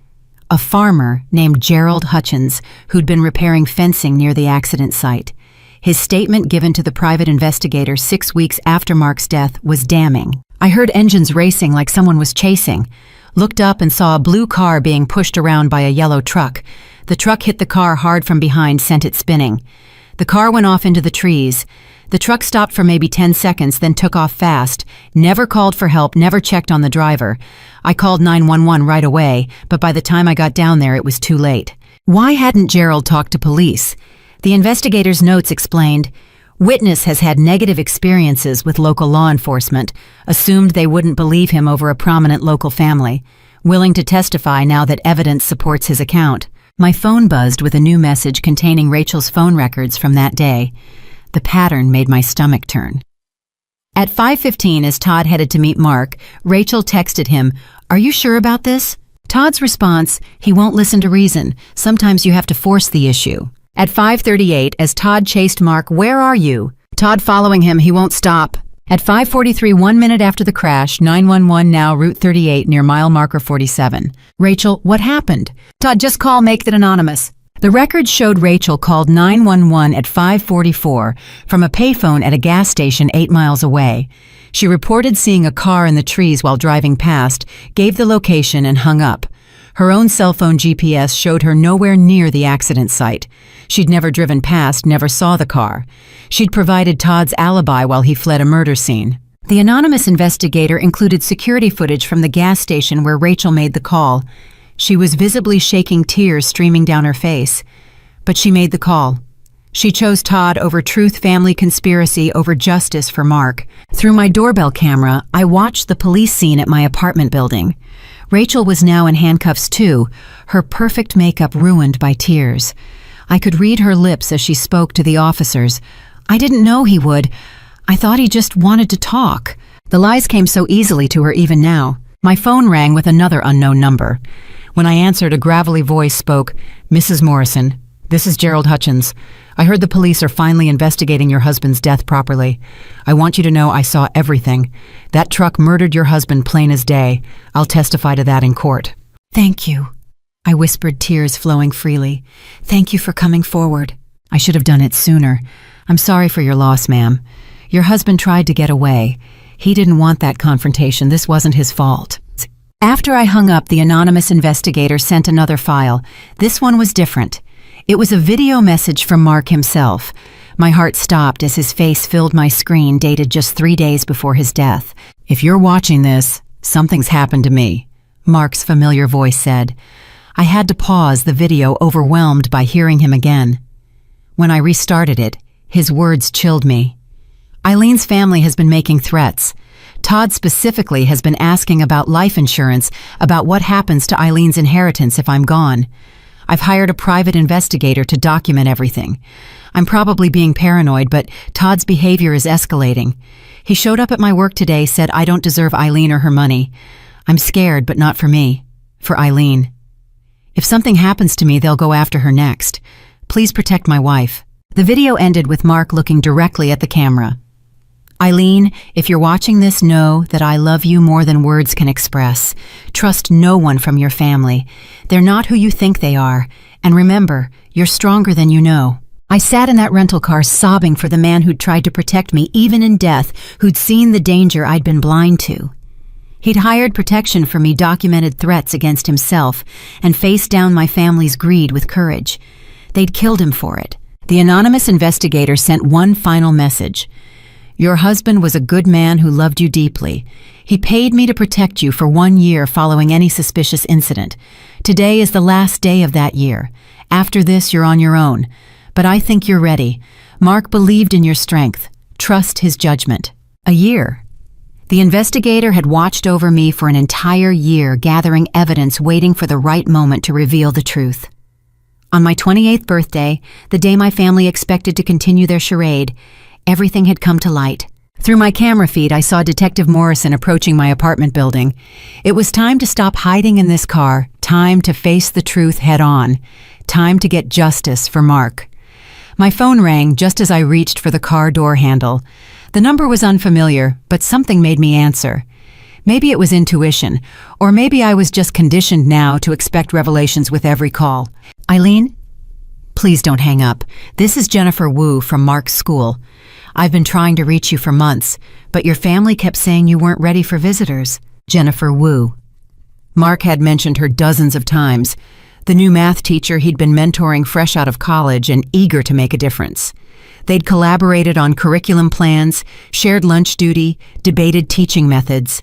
A farmer named Gerald Hutchins, who'd been repairing fencing near the accident site. His statement given to the private investigator 6 weeks after Mark's death was damning. I heard engines racing like someone was chasing. Looked up and saw a blue car being pushed around by a yellow truck. The truck hit the car hard from behind, sent it spinning. The car went off into the trees. The truck stopped for maybe 10 seconds, then took off fast. Never called for help, never checked on the driver. I called 911 right away, but by the time I got down there, it was too late. Why hadn't Gerald talked to police? The investigator's notes explained, witness has had negative experiences with local law enforcement, assumed they wouldn't believe him over a prominent local family, willing to testify now that evidence supports his account. My phone buzzed with a new message containing Rachel's phone records from that day. The pattern made my stomach turn. At 5:15, as Todd headed to meet Mark, Rachel texted him, "Are you sure about this?" Todd's response, "He won't listen to reason. Sometimes you have to force the issue." At 5:38, as Todd chased Mark, "Where are you?" Todd following him, "He won't stop." At 5:43, 1 minute after the crash, 911 now, Route 38 near mile marker 47. "Rachel, what happened?" Todd, "Just call, make it anonymous." The records showed Rachel called 911 at 5:44 from a payphone at a gas station 8 miles away. She reported seeing a car in the trees while driving past, gave the location and hung up. Her own cell phone GPS showed her nowhere near the accident site. She'd never driven past, never saw the car. She'd provided Todd's alibi while he fled a murder scene. The anonymous investigator included security footage from the gas station where Rachel made the call. She was visibly shaking, tears streaming down her face. But she made the call. She chose Todd over truth, family conspiracy, over justice for Mark. Through my doorbell camera, I watched the police scene at my apartment building. Rachel was now in handcuffs too, her perfect makeup ruined by tears. I could read her lips as she spoke to the officers. I didn't know he would. I thought he just wanted to talk. The lies came so easily to her even now. My phone rang with another unknown number. When I answered, a gravelly voice spoke, "Mrs. Morrison, this is Gerald Hutchins. I heard the police are finally investigating your husband's death properly. I want you to know I saw everything. That truck murdered your husband plain as day. I'll testify to that in court." "Thank you," I whispered, tears flowing freely. "Thank you for coming forward. I should have done it sooner. I'm sorry for your loss, ma'am. Your husband tried to get away. He didn't want that confrontation. This wasn't his fault." After I hung up, the anonymous investigator sent another file. This one was different. It was a video message from Mark himself. My heart stopped as his face filled my screen, dated just 3 days before his death. "If you're watching this, something's happened to me," Mark's familiar voice said. I had to pause the video, overwhelmed by hearing him again. When I restarted it, his words chilled me. "Eileen's family has been making threats. Todd specifically has been asking about life insurance, about what happens to Eileen's inheritance if I'm gone. I've hired a private investigator to document everything. I'm probably being paranoid, but Todd's behavior is escalating. He showed up at my work today, said I don't deserve Eileen or her money. I'm scared, but not for me. For Eileen. If something happens to me, they'll go after her next. Please protect my wife." The video ended with Mark looking directly at the camera. "Eileen, if you're watching this, know that I love you more than words can express. Trust no one from your family. They're not who you think they are. And remember, you're stronger than you know." I sat in that rental car sobbing for the man who'd tried to protect me even in death, who'd seen the danger I'd been blind to. He'd hired protection for me, documented threats against himself, and faced down my family's greed with courage. They'd killed him for it. The anonymous investigator sent one final message. "Your husband was a good man who loved you deeply. He paid me to protect you for 1 year following any suspicious incident. Today is the last day of that year. After this, you're on your own. But I think you're ready. Mark believed in your strength. Trust his judgment." A year. The investigator had watched over me for an entire year, gathering evidence, waiting for the right moment to reveal the truth. On my 28th birthday, the day my family expected to continue their charade, everything had come to light. Through my camera feed, I saw Detective Morrison approaching my apartment building. It was time to stop hiding in this car, time to face the truth head on, time to get justice for Mark. My phone rang just as I reached for the car door handle. The number was unfamiliar, but something made me answer. Maybe it was intuition, or maybe I was just conditioned now to expect revelations with every call. Eileen? Please don't hang up. This is Jennifer Wu from Mark's school. I've been trying to reach you for months, but your family kept saying you weren't ready for visitors. Jennifer Wu. Mark had mentioned her dozens of times. The new math teacher he'd been mentoring fresh out of college and eager to make a difference. They'd collaborated on curriculum plans, shared lunch duty, debated teaching methods.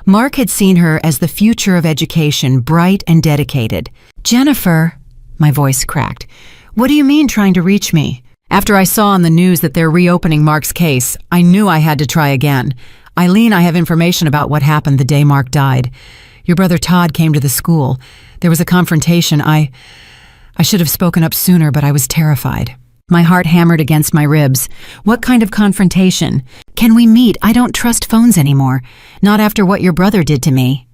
Mark had seen her as the future of education, bright and dedicated. Jennifer, my voice cracked. What do you mean trying to reach me? After I saw on the news that they're reopening Mark's case, I knew I had to try again. Eileen, I have information about what happened the day Mark died. Your brother Todd came to the school. There was a confrontation. I should have spoken up sooner, but I was terrified. My heart hammered against my ribs. What kind of confrontation? Can we meet? I don't trust phones anymore. Not after what your brother did to me.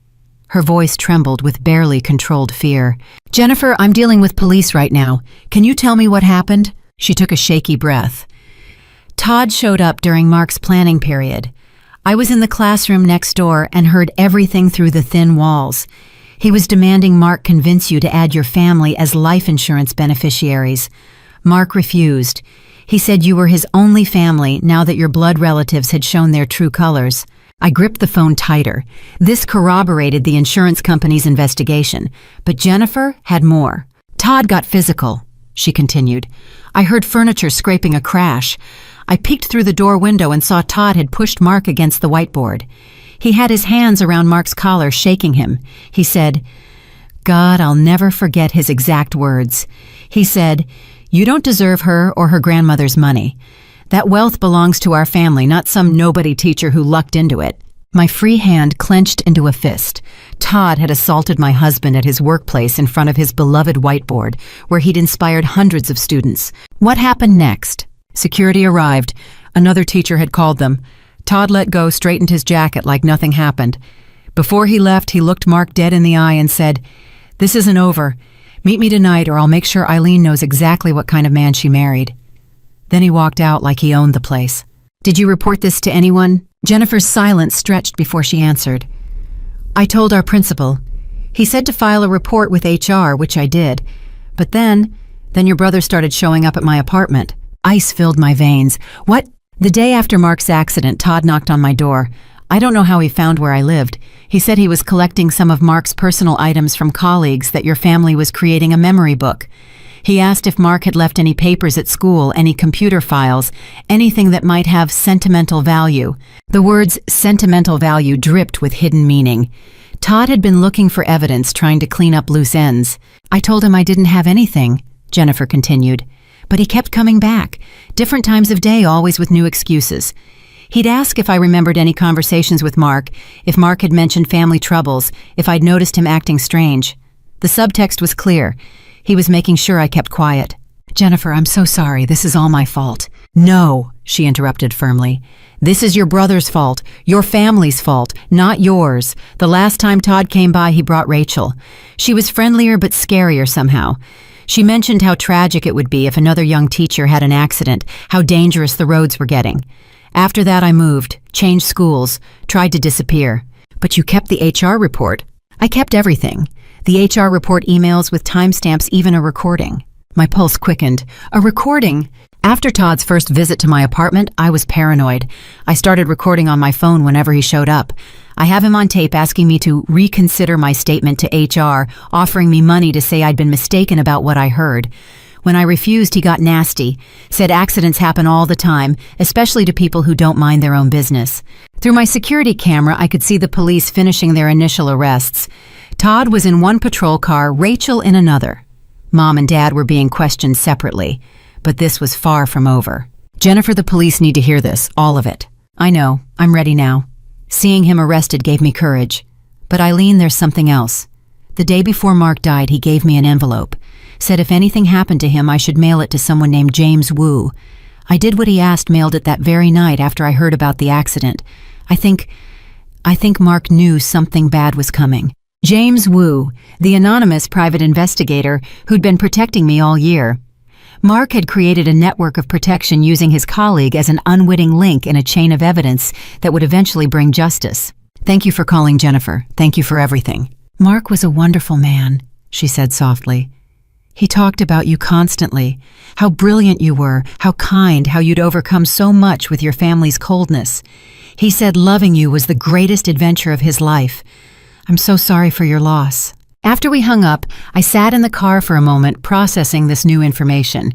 Her voice trembled with barely controlled fear. Jennifer, I'm dealing with police right now. Can you tell me what happened? She took a shaky breath. Todd showed up during Mark's planning period. I was in the classroom next door and heard everything through the thin walls. He was demanding Mark convince you to add your family as life insurance beneficiaries. Mark refused. He said you were his only family now that your blood relatives had shown their true colors. I gripped the phone tighter. This corroborated the insurance company's investigation, but Jennifer had more. Todd got physical, she continued. I heard furniture scraping a crash. I peeked through the door window and saw Todd had pushed Mark against the whiteboard. He had his hands around Mark's collar, shaking him. He said, God, I'll never forget his exact words. He said, you don't deserve her or her grandmother's money. That wealth belongs to our family, not some nobody teacher who lucked into it. My free hand clenched into a fist. Todd had assaulted my husband at his workplace in front of his beloved whiteboard, where he'd inspired hundreds of students. What happened next? Security arrived. Another teacher had called them. Todd let go, straightened his jacket like nothing happened. Before he left, he looked Mark dead in the eye and said, This isn't over. Meet me tonight or I'll make sure Eileen knows exactly what kind of man she married. Then he walked out like he owned the place. Did you report this to anyone? Jennifer's silence stretched before she answered. I told our principal. He said to file a report with HR, which I did. But then your brother started showing up at my apartment. Ice filled my veins. What? The day after Mark's accident, Todd knocked on my door. I don't know how he found where I lived. He said he was collecting some of Mark's personal items from colleagues that your family was creating a memory book. He asked if Mark had left any papers at school, any computer files, anything that might have sentimental value. The words sentimental value dripped with hidden meaning. Todd had been looking for evidence, trying to clean up loose ends. I told him I didn't have anything, Jennifer continued. But he kept coming back, different times of day, always with new excuses. He'd ask if I remembered any conversations with Mark, if Mark had mentioned family troubles, if I'd noticed him acting strange. The subtext was clear. He was making sure I kept quiet. Jennifer, I'm so sorry. This is all my fault. No, she interrupted firmly. This is your brother's fault, your family's fault, not yours. The last time Todd came by, he brought Rachel. She was friendlier but scarier somehow. She mentioned how tragic it would be if another young teacher had an accident, how dangerous the roads were getting. After that, I moved, changed schools, tried to disappear. But you kept the HR report. I kept everything. The HR report emails with timestamps, even a recording. My pulse quickened. A recording? After Todd's first visit to my apartment, I was paranoid. I started recording on my phone whenever he showed up. I have him on tape asking me to reconsider my statement to HR, offering me money to say I'd been mistaken about what I heard. When I refused, he got nasty, said accidents happen all the time, especially to people who don't mind their own business. Through my security camera, I could see the police finishing their initial arrests. Todd was in one patrol car, Rachel in another. Mom and Dad were being questioned separately, but this was far from over. Jennifer, the police need to hear this, all of it. I know, I'm ready now. Seeing him arrested gave me courage. But Eileen, there's something else. The day before Mark died, he gave me an envelope. Said if anything happened to him, I should mail it to someone named James Wu. I did what he asked, mailed it that very night after I heard about the accident. I think Mark knew something bad was coming. James Wu, the anonymous private investigator who'd been protecting me all year. Mark had created a network of protection using his colleague as an unwitting link in a chain of evidence that would eventually bring justice. Thank you for calling, Jennifer. Thank you for everything. Mark was a wonderful man, she said softly. He talked about you constantly, how brilliant you were, how kind, how you'd overcome so much with your family's coldness. He said loving you was the greatest adventure of his life. I'm so sorry for your loss. After we hung up, I sat in the car for a moment processing this new information.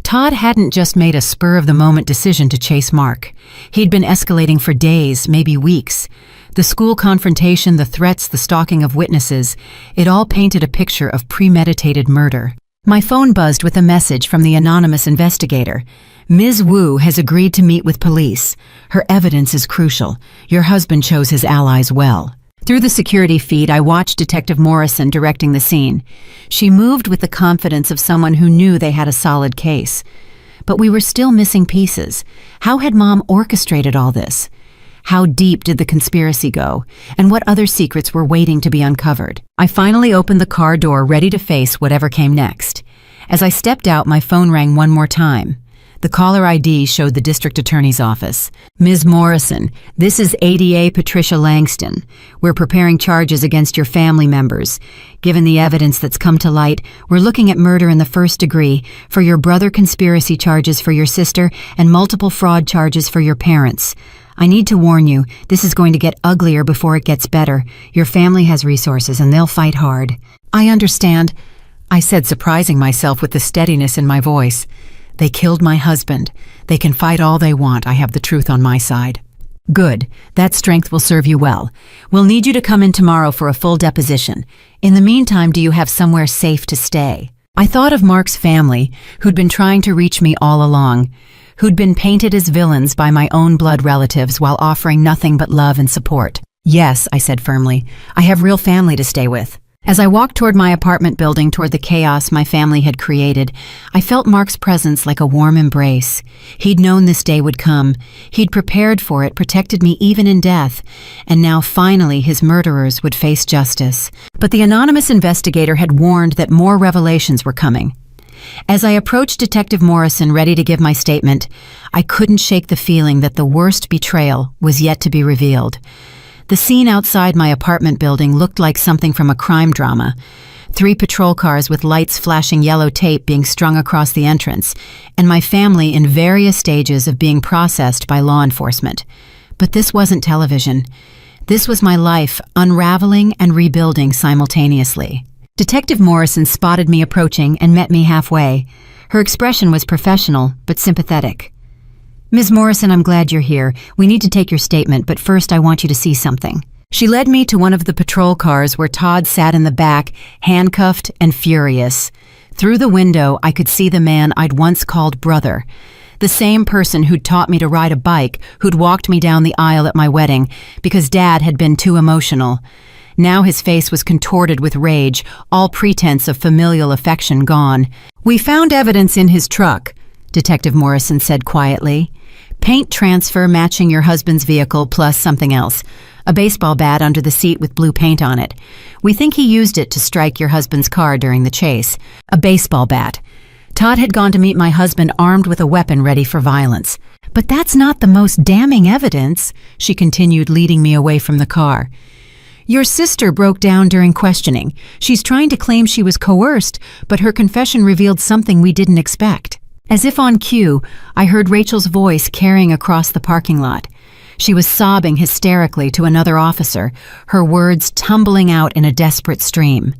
Todd hadn't just made a spur-of-the-moment decision to chase Mark. He'd been escalating for days, maybe weeks. The school confrontation, the threats, the stalking of witnesses, it all painted a picture of premeditated murder. My phone buzzed with a message from the anonymous investigator. Ms. Wu has agreed to meet with police. Her evidence is crucial. Your husband chose his allies well. Through the security feed, I watched Detective Morrison directing the scene. She moved with the confidence of someone who knew they had a solid case. But we were still missing pieces. How had Mom orchestrated all this? How deep did the conspiracy go? And what other secrets were waiting to be uncovered? I finally opened the car door, ready to face whatever came next. As I stepped out, my phone rang one more time. The caller ID showed the district attorney's office. Ms. Morrison, this is ADA Patricia Langston. We're preparing charges against your family members. Given the evidence that's come to light, we're looking at murder in the first degree, for your brother, conspiracy charges for your sister, and multiple fraud charges for your parents. I need to warn you, this is going to get uglier before it gets better. Your family has resources and they'll fight hard. I understand, I said, surprising myself with the steadiness in my voice. They killed my husband. They can fight all they want. I have the truth on my side. Good. That strength will serve you well. We'll need you to come in tomorrow for a full deposition. In the meantime, do you have somewhere safe to stay? I thought of Mark's family, who'd been trying to reach me all along, who'd been painted as villains by my own blood relatives while offering nothing but love and support. Yes, I said firmly. I have real family to stay with. As I walked toward my apartment building, toward the chaos my family had created, I felt Mark's presence like a warm embrace. He'd known this day would come. He'd prepared for it, protected me even in death. And now finally his murderers would face justice. But the anonymous investigator had warned that more revelations were coming. As I approached Detective Morrison, ready to give my statement, I couldn't shake the feeling that the worst betrayal was yet to be revealed. The scene outside my apartment building looked like something from a crime drama. 3 patrol cars with lights flashing yellow tape being strung across the entrance, and my family in various stages of being processed by law enforcement. But this wasn't television. This was my life, unraveling and rebuilding simultaneously. Detective Morrison spotted me approaching and met me halfway. Her expression was professional, but sympathetic. Ms. Morrison, I'm glad you're here. We need to take your statement, but first I want you to see something. She led me to one of the patrol cars where Todd sat in the back, handcuffed and furious. Through the window, I could see the man I'd once called brother. The same person who'd taught me to ride a bike, who'd walked me down the aisle at my wedding, because Dad had been too emotional. Now his face was contorted with rage, all pretense of familial affection gone. We found evidence in his truck, Detective Morrison said quietly. Paint transfer matching your husband's vehicle plus something else. A baseball bat under the seat with blue paint on it. We think he used it to strike your husband's car during the chase. A baseball bat. Todd had gone to meet my husband armed with a weapon ready for violence. But that's not the most damning evidence, she continued, leading me away from the car. Your sister broke down during questioning. She's trying to claim she was coerced, but her confession revealed something we didn't expect. As if on cue, I heard Rachel's voice carrying across the parking lot. She was sobbing hysterically to another officer, her words tumbling out in a desperate stream.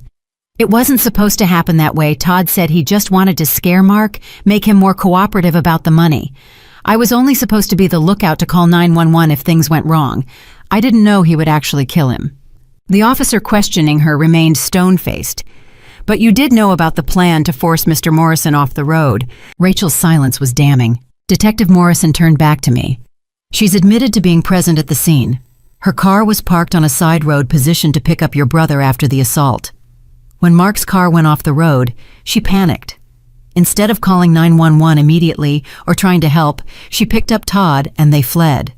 It wasn't supposed to happen that way. Todd said he just wanted to scare Mark, make him more cooperative about the money. I was only supposed to be the lookout to call 911 if things went wrong. I didn't know he would actually kill him. The officer questioning her remained stone-faced. But you did know about the plan to force Mr. Morrison off the road. Rachel's silence was damning. Detective Morrison turned back to me. She's admitted to being present at the scene. Her car was parked on a side road positioned to pick up your brother after the assault. When Mark's car went off the road, she panicked. Instead of calling 911 immediately or trying to help, she picked up Todd and they fled.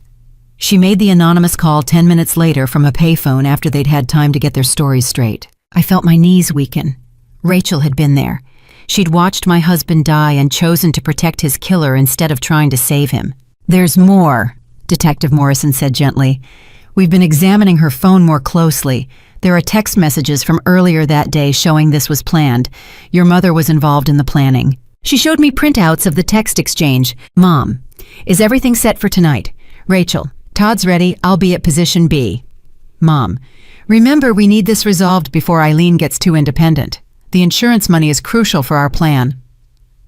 She made the anonymous call 10 minutes later from a payphone after they'd had time to get their stories straight. I felt my knees weaken. Rachel had been there. She'd watched my husband die and chosen to protect his killer instead of trying to save him. There's more, Detective Morrison said gently. We've been examining her phone more closely. There are text messages from earlier that day showing this was planned. Your mother was involved in the planning. She showed me printouts of the text exchange. Mom, is everything set for tonight? Rachel, Todd's ready. I'll be at position B. Mom, remember we need this resolved before Eileen gets too independent. The insurance money is crucial for our plan.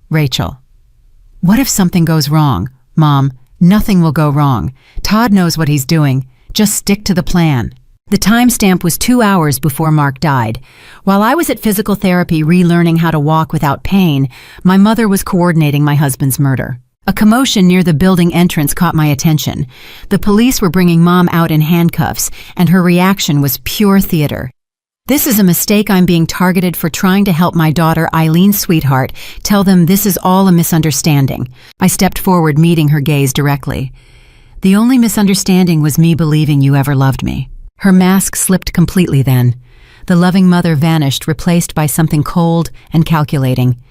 Rachel, what if something goes wrong? Mom, nothing will go wrong. Todd knows what he's doing. Just stick to the plan. The timestamp was 2 hours before Mark died. While I was at physical therapy relearning how to walk without pain, my mother was coordinating my husband's murder. A commotion near the building entrance caught my attention. The police were bringing Mom out in handcuffs, and her reaction was pure theater. This is a mistake. I'm being targeted for trying to help my daughter, Eileen Sweetheart, tell them this is all a misunderstanding. I stepped forward, meeting her gaze directly. The only misunderstanding was me believing you ever loved me. Her mask slipped completely then. The loving mother vanished, replaced by something cold and calculating.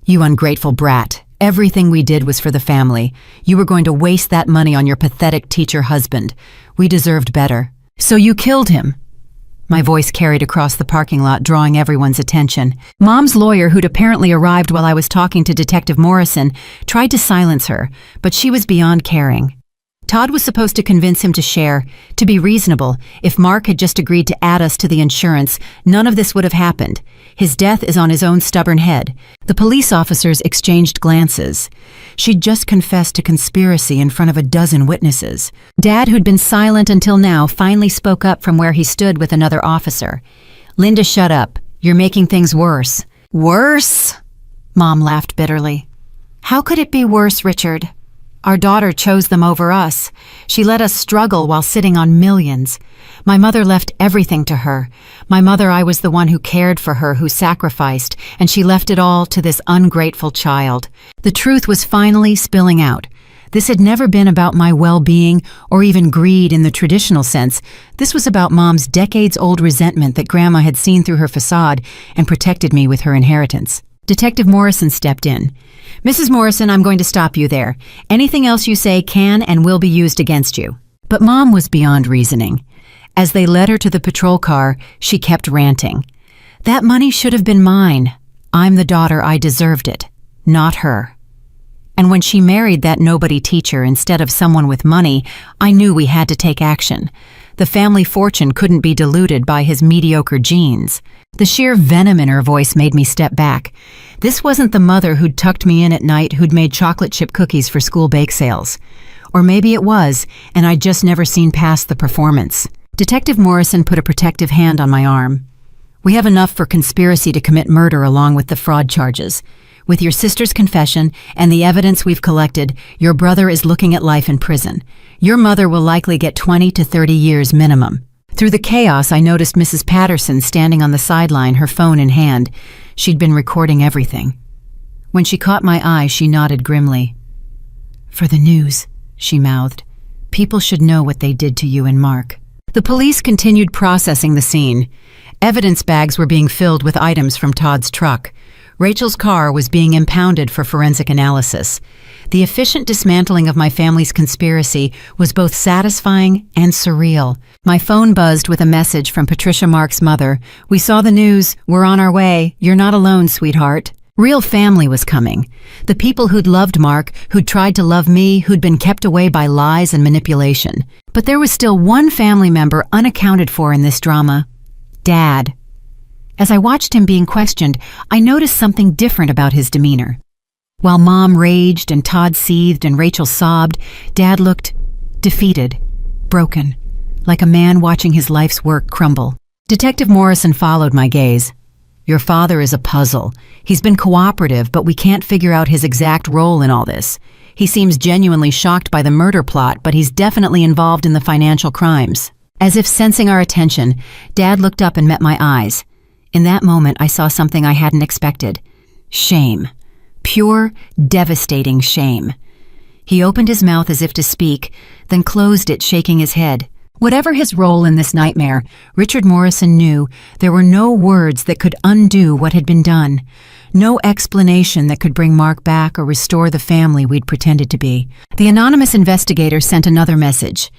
You ungrateful brat. Everything we did was for the family. You were going to waste that money on your pathetic teacher husband. We deserved better. So you killed him. My voice carried across the parking lot, drawing everyone's attention. Mom's lawyer, who'd apparently arrived while I was talking to Detective Morrison, tried to silence her, but she was beyond caring. Todd was supposed to convince him to share, to be reasonable. If Mark had just agreed to add us to the insurance, none of this would have happened. His death is on his own stubborn head. The police officers exchanged glances. She'd just confessed to conspiracy in front of a dozen witnesses. Dad, who'd been silent until now, finally spoke up from where he stood with another officer. Linda, shut up. You're making things worse. Worse? Mom laughed bitterly. How could it be worse, Richard? Our daughter chose them over us. She let us struggle while sitting on millions. My mother left everything to her. My mother, I was the one who cared for her, who sacrificed, and she left it all to this ungrateful child. The truth was finally spilling out. This had never been about my well-being or even greed in the traditional sense. This was about Mom's decades-old resentment that Grandma had seen through her facade and protected me with her inheritance. Detective Morrison stepped in. Mrs. Morrison, I'm going to stop you there. Anything else you say can and will be used against you. But Mom was beyond reasoning. As they led her to the patrol car, she kept ranting. That money should have been mine. I'm the daughter. I deserved it, not her. And when she married that nobody teacher instead of someone with money, I knew we had to take action. The family fortune couldn't be diluted by his mediocre genes. The sheer venom in her voice made me step back. This wasn't the mother who'd tucked me in at night, who'd made chocolate chip cookies for school bake sales. Or maybe it was, and I'd just never seen past the performance. Detective Morrison put a protective hand on my arm. We have enough for conspiracy to commit murder along with the fraud charges. With your sister's confession and the evidence we've collected, your brother is looking at life in prison. Your mother will likely get 20 to 30 years minimum. Through the chaos, I noticed Mrs. Patterson standing on the sideline, her phone in hand. She'd been recording everything. When she caught my eye, she nodded grimly. For the news, she mouthed. People should know what they did to you and Mark. The police continued processing the scene. Evidence bags were being filled with items from Todd's truck. Rachel's car was being impounded for forensic analysis. The efficient dismantling of my family's conspiracy was both satisfying and surreal. My phone buzzed with a message from Patricia Mark's mother. We saw the news. We're on our way. You're not alone, sweetheart. Real family was coming. The people who'd loved Mark, who'd tried to love me, who'd been kept away by lies and manipulation. But there was still one family member unaccounted for in this drama. Dad. As I watched him being questioned, I noticed something different about his demeanor. While Mom raged and Todd seethed and Rachel sobbed, Dad looked defeated, broken, like a man watching his life's work crumble. Detective Morrison followed my gaze. Your father is a puzzle. He's been cooperative, but we can't figure out his exact role in all this. He seems genuinely shocked by the murder plot, but he's definitely involved in the financial crimes. As if sensing our attention, Dad looked up and met my eyes. In that moment, I saw something I hadn't expected. Shame. Pure, devastating shame. He opened his mouth as if to speak, then closed it, shaking his head. Whatever his role in this nightmare, Richard Morrison knew there were no words that could undo what had been done. No explanation that could bring Mark back or restore the family we'd pretended to be. The anonymous investigator sent another message.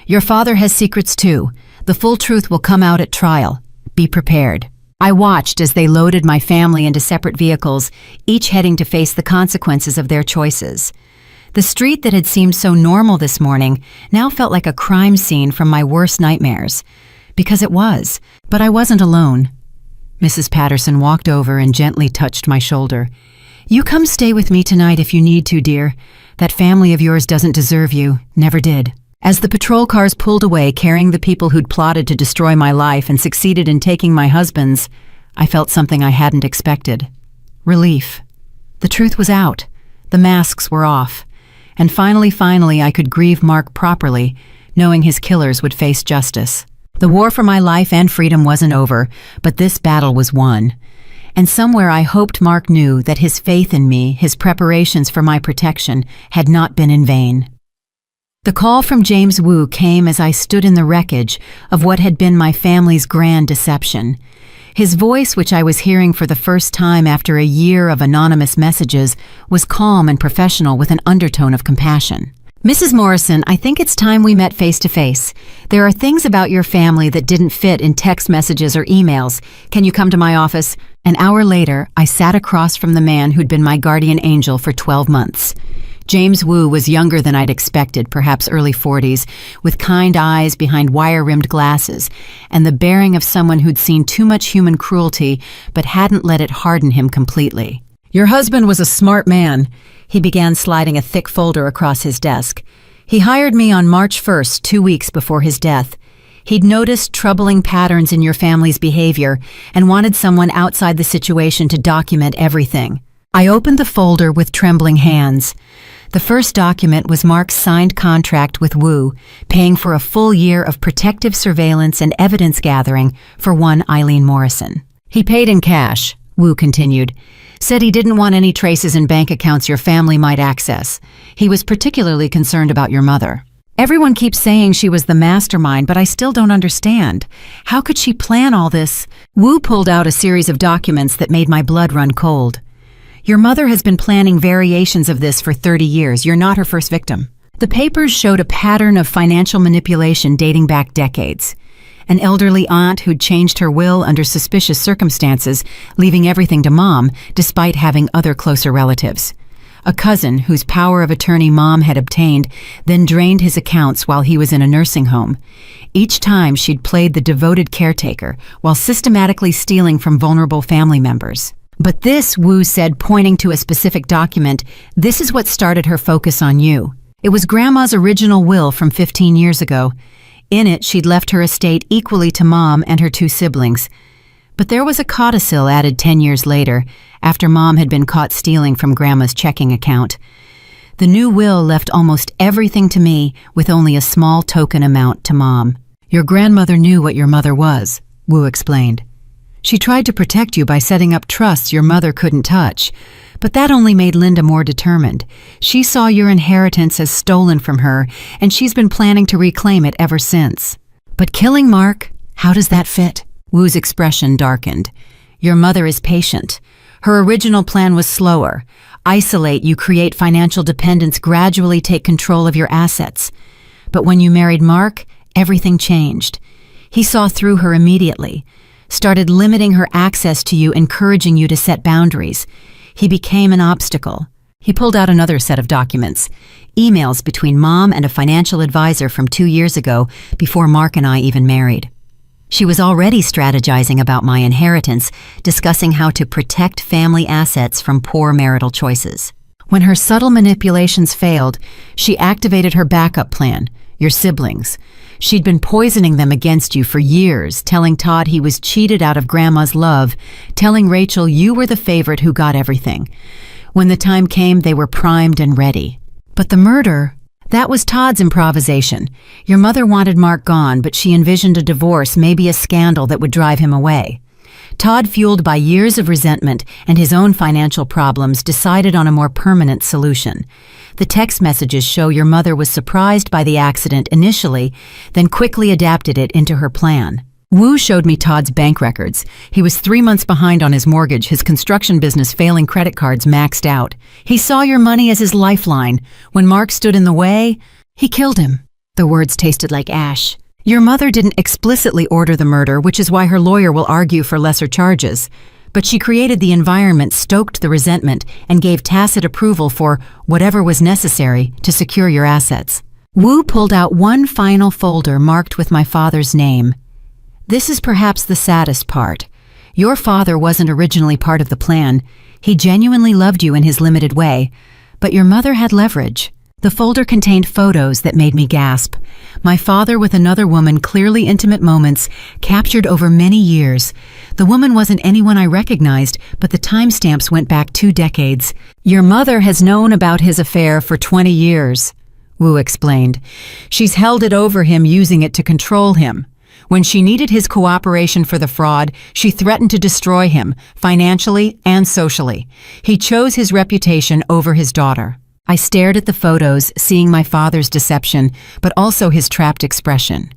Your father has secrets too. The full truth will come out at trial. Be prepared." I watched as they loaded my family into separate vehicles, each heading to face the consequences of their choices. The street that had seemed so normal this morning now felt like a crime scene from my worst nightmares. Because it was, but I wasn't alone. Mrs. Patterson walked over and gently touched my shoulder. "You come stay with me tonight if you need to, dear. That family of yours doesn't deserve you, never did." As the patrol cars pulled away carrying the people who'd plotted to destroy my life and succeeded in taking my husband's, I felt something I hadn't expected. Relief. The truth was out. The masks were off. And finally, I could grieve Mark properly, knowing his killers would face justice. The war for my life and freedom wasn't over, but this battle was won. And somewhere I hoped Mark knew that his faith in me, his preparations for my protection, had not been in vain. The call from James Wu came as I stood in the wreckage of what had been my family's grand deception. His voice, which I was hearing for the first time after a year of anonymous messages, was calm and professional with an undertone of compassion. "Mrs. Morrison, I think it's time we met face to face. There are things about your family that didn't fit in text messages or emails. Can you come to my office?" An hour later, I sat across from the man who'd been my guardian angel for 12 months. James Wu was younger than I'd expected, perhaps early 40s, with kind eyes behind wire-rimmed glasses, and the bearing of someone who'd seen too much human cruelty but hadn't let it harden him completely. "Your husband was a smart man." He began sliding a thick folder across his desk. "He hired me on March 1st, 2 weeks before his death. He'd noticed troubling patterns in your family's behavior and wanted someone outside the situation to document everything." I opened the folder with trembling hands. The first document was Mark's signed contract with Wu, paying for a full year of protective surveillance and evidence gathering for one Eileen Morrison. "He paid in cash," Wu continued. "Said he didn't want any traces in bank accounts your family might access. He was particularly concerned about your mother. Everyone keeps saying she was the mastermind, but I still don't understand. How could she plan all this?" Wu pulled out a series of documents that made my blood run cold. "Your mother has been planning variations of this for 30 years. You're not her first victim." The papers showed a pattern of financial manipulation dating back decades. An elderly aunt who'd changed her will under suspicious circumstances, leaving everything to Mom, despite having other closer relatives. A cousin whose power of attorney Mom had obtained, then drained his accounts while he was in a nursing home. Each time she'd played the devoted caretaker, while systematically stealing from vulnerable family members. "But this," Wu said, pointing to a specific document, "this is what started her focus on you. It was Grandma's original will from 15 years ago. In it, she'd left her estate equally to Mom and her 2 siblings. But there was a codicil added 10 years later, after Mom had been caught stealing from Grandma's checking account. The new will left almost everything to me, with only a small token amount to Mom. Your grandmother knew what your mother was," Wu explained. "She tried to protect you by setting up trusts your mother couldn't touch. But that only made Linda more determined. She saw your inheritance as stolen from her, and she's been planning to reclaim it ever since." "But killing Mark, how does that fit?" Wu's expression darkened. "Your mother is patient. Her original plan was slower. Isolate you, create financial dependence, gradually take control of your assets. But when you married Mark, everything changed. He saw through her immediately. Started limiting her access to you, encouraging you to set boundaries. He became an obstacle." He pulled out another set of documents, emails between Mom and a financial advisor from 2 years ago, before Mark and I even married. She was already strategizing about my inheritance, discussing how to protect family assets from poor marital choices. When her subtle manipulations failed, she activated her backup plan, your siblings. She'd been poisoning them against you for years, telling Todd he was cheated out of Grandma's love, telling Rachel you were the favorite who got everything. When the time came, they were primed and ready. But the murder, that was Todd's improvisation. Your mother wanted Mark gone, but she envisioned a divorce, maybe a scandal that would drive him away. Todd, fueled by years of resentment and his own financial problems, decided on a more permanent solution. The text messages show your mother was surprised by the accident initially, then quickly adapted it into her plan. Wu showed me Todd's bank records. He was 3 months behind on his mortgage, his construction business failing, credit cards maxed out. He saw your money as his lifeline. When Mark stood in the way, he killed him. The words tasted like ash. Your mother didn't explicitly order the murder, which is why her lawyer will argue for lesser charges. But she created the environment, stoked the resentment, and gave tacit approval for whatever was necessary to secure your assets. Wu pulled out one final folder marked with my father's name. This is perhaps the saddest part. Your father wasn't originally part of the plan. He genuinely loved you in his limited way. But your mother had leverage. The folder contained photos that made me gasp. My father with another woman, clearly intimate moments, captured over many years. The woman wasn't anyone I recognized, but the timestamps went back 2 decades. Your mother has known about his affair for 20 years, Wu explained. She's held it over him, using it to control him. When she needed his cooperation for the fraud, she threatened to destroy him, financially and socially. He chose his reputation over his daughter. I stared at the photos, seeing my father's deception, but also his trapped expression.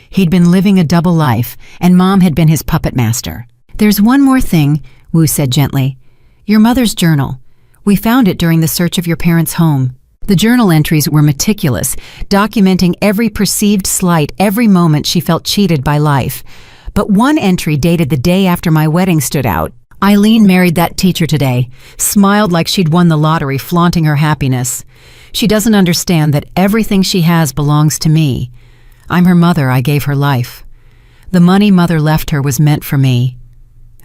He'd been living a double life, and Mom had been his puppet master. There's one more thing, Wu said gently. Your mother's journal. We found it during the search of your parents' home. The journal entries were meticulous, documenting every perceived slight, every moment she felt cheated by life. But one entry dated the day after my wedding stood out. Eileen married that teacher today, smiled like she'd won the lottery, flaunting her happiness. She doesn't understand that everything she has belongs to me. I'm her mother, I gave her life. The money Mother left her was meant for me.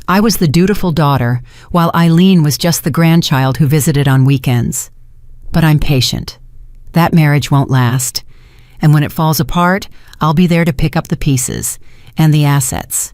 I was the dutiful daughter, while Eileen was just the grandchild who visited on weekends. But I'm patient. That marriage won't last. And when it falls apart, I'll be there to pick up the pieces and the assets.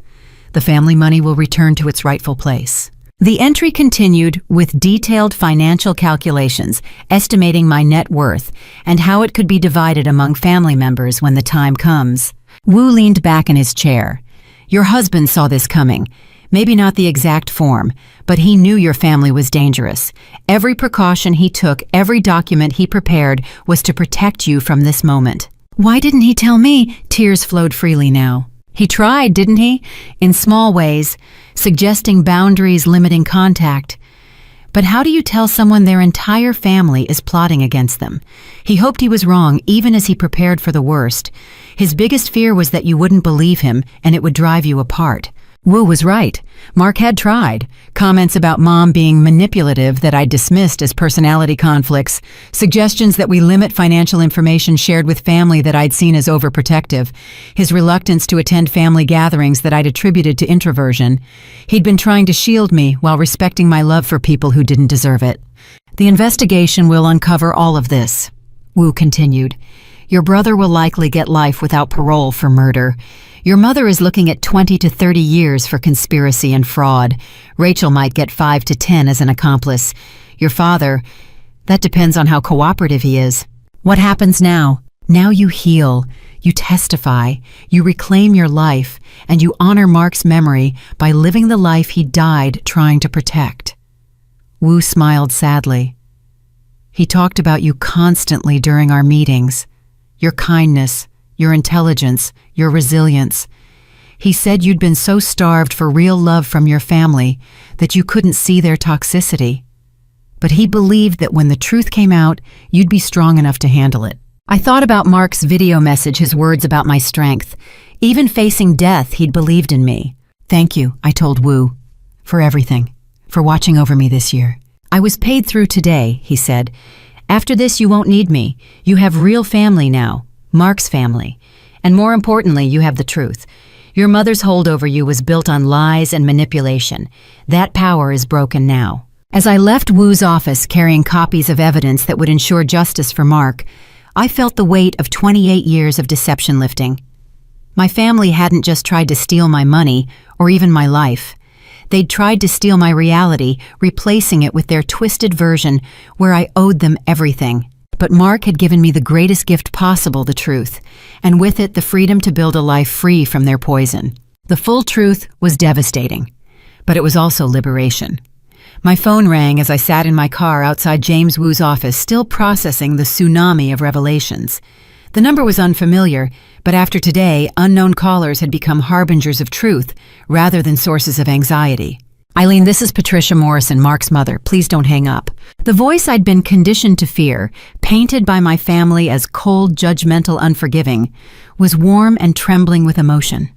The family money will return to its rightful place. The entry continued with detailed financial calculations, estimating my net worth and how it could be divided among family members when the time comes. Wu leaned back in his chair. Your husband saw this coming. Maybe not the exact form, but he knew your family was dangerous. Every precaution he took, every document he prepared was to protect you from this moment. Why didn't he tell me? Tears flowed freely now. He tried, didn't he? In small ways, suggesting boundaries, limiting contact. But how do you tell someone their entire family is plotting against them? He hoped he was wrong, even as he prepared for the worst. His biggest fear was that you wouldn't believe him and it would drive you apart. Wu was right. Mark had tried. Comments about Mom being manipulative that I dismissed as personality conflicts. Suggestions that we limit financial information shared with family that I'd seen as overprotective. His reluctance to attend family gatherings that I'd attributed to introversion. He'd been trying to shield me while respecting my love for people who didn't deserve it. The investigation will uncover all of this, Wu continued. Your brother will likely get life without parole for murder. Your mother is looking at 20 to 30 years for conspiracy and fraud. Rachel might get 5 to 10 as an accomplice. Your father, that depends on how cooperative he is. What happens now? Now you heal, you testify, you reclaim your life, and you honor Mark's memory by living the life he died trying to protect. Wu smiled sadly. He talked about you constantly during our meetings. Your kindness, your intelligence, your resilience. He said you'd been so starved for real love from your family that you couldn't see their toxicity. But he believed that when the truth came out, you'd be strong enough to handle it. I thought about Mark's video message, his words about my strength. Even facing death, he'd believed in me. Thank you, I told Wu, for everything, for watching over me this year. I was paid through today, he said. After this, you won't need me. You have real family now. Mark's family. And more importantly, you have the truth. Your mother's hold over you was built on lies and manipulation. That power is broken now. As I left Wu's office carrying copies of evidence that would ensure justice for Mark, I felt the weight of 28 years of deception lifting. My family hadn't just tried to steal my money or even my life. They'd tried to steal my reality, replacing it with their twisted version where I owed them everything. But Mark had given me the greatest gift possible, the truth, and with it the freedom to build a life free from their poison. The full truth was devastating, but it was also liberation. My phone rang as I sat in my car outside James Wu's office, still processing the tsunami of revelations. The number was unfamiliar, but after today, unknown callers had become harbingers of truth rather than sources of anxiety. Eileen, this is Patricia Morrison, Mark's mother. Please don't hang up. The voice I'd been conditioned to fear, painted by my family as cold, judgmental, unforgiving, was warm and trembling with emotion.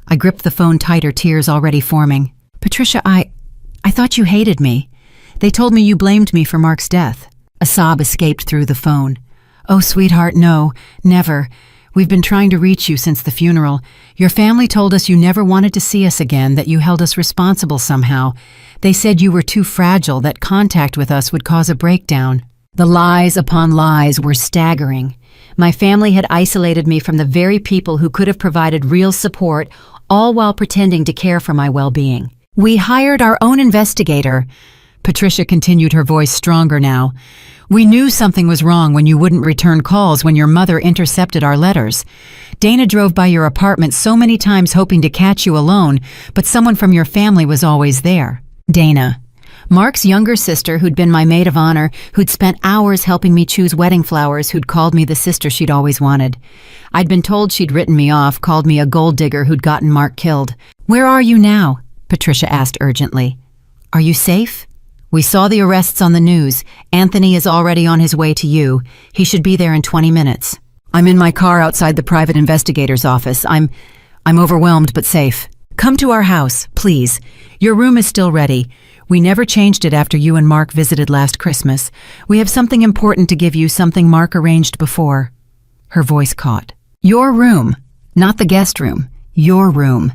I gripped the phone tighter, tears already forming. Patricia, I thought you hated me. They told me you blamed me for Mark's death. A sob escaped through the phone. Oh, sweetheart, no, never. We've been trying to reach you since the funeral. Your family told us you never wanted to see us again, that you held us responsible somehow. They said you were too fragile, that contact with us would cause a breakdown. The lies upon lies were staggering. My family had isolated me from the very people who could have provided real support, all while pretending to care for my well-being. We hired our own investigator. Patricia continued, her voice stronger now. We knew something was wrong when you wouldn't return calls when your mother intercepted our letters. Dana drove by your apartment so many times hoping to catch you alone, but someone from your family was always there. Dana, Mark's younger sister, who'd been my maid of honor, who'd spent hours helping me choose wedding flowers, who'd called me the sister she'd always wanted. I'd been told she'd written me off, called me a gold digger who'd gotten Mark killed. Where are you now? Patricia asked urgently. Are you safe? We saw the arrests on the news. Anthony is already on his way to you. He should be there in 20 minutes. I'm in my car outside the private investigator's office. I'm overwhelmed but safe. Come to our house, please. Your room is still ready. We never changed it after you and Mark visited last Christmas. We have something important to give you, something Mark arranged before. Her voice caught. Your room, not the guest room. Your room.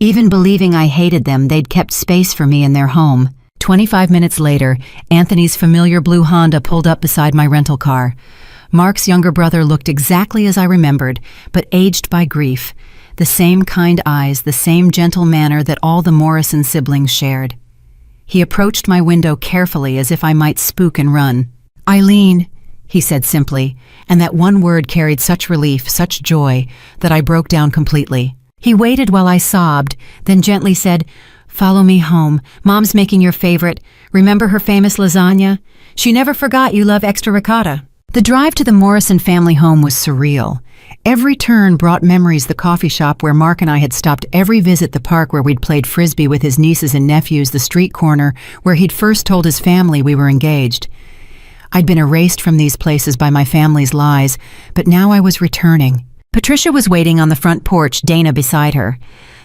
Even believing I hated them, they'd kept space for me in their home. 25 minutes later, Anthony's familiar blue Honda pulled up beside my rental car. Mark's younger brother looked exactly as I remembered, but aged by grief. The same kind eyes, the same gentle manner that all the Morrison siblings shared. He approached my window carefully as if I might spook and run. Eileen, he said simply, and that one word carried such relief, such joy, that I broke down completely. He waited while I sobbed, then gently said, Follow me home. Mom's making your favorite. Remember her famous lasagna? She never forgot you love extra ricotta. The drive to the Morrison family home was surreal. Every turn brought memories: the coffee shop where Mark and I had stopped every visit, the park where we'd played frisbee with his nieces and nephews, the street corner where he'd first told his family we were engaged. I'd been erased from these places by my family's lies, but now I was returning. Patricia was waiting on the front porch, Dana beside her.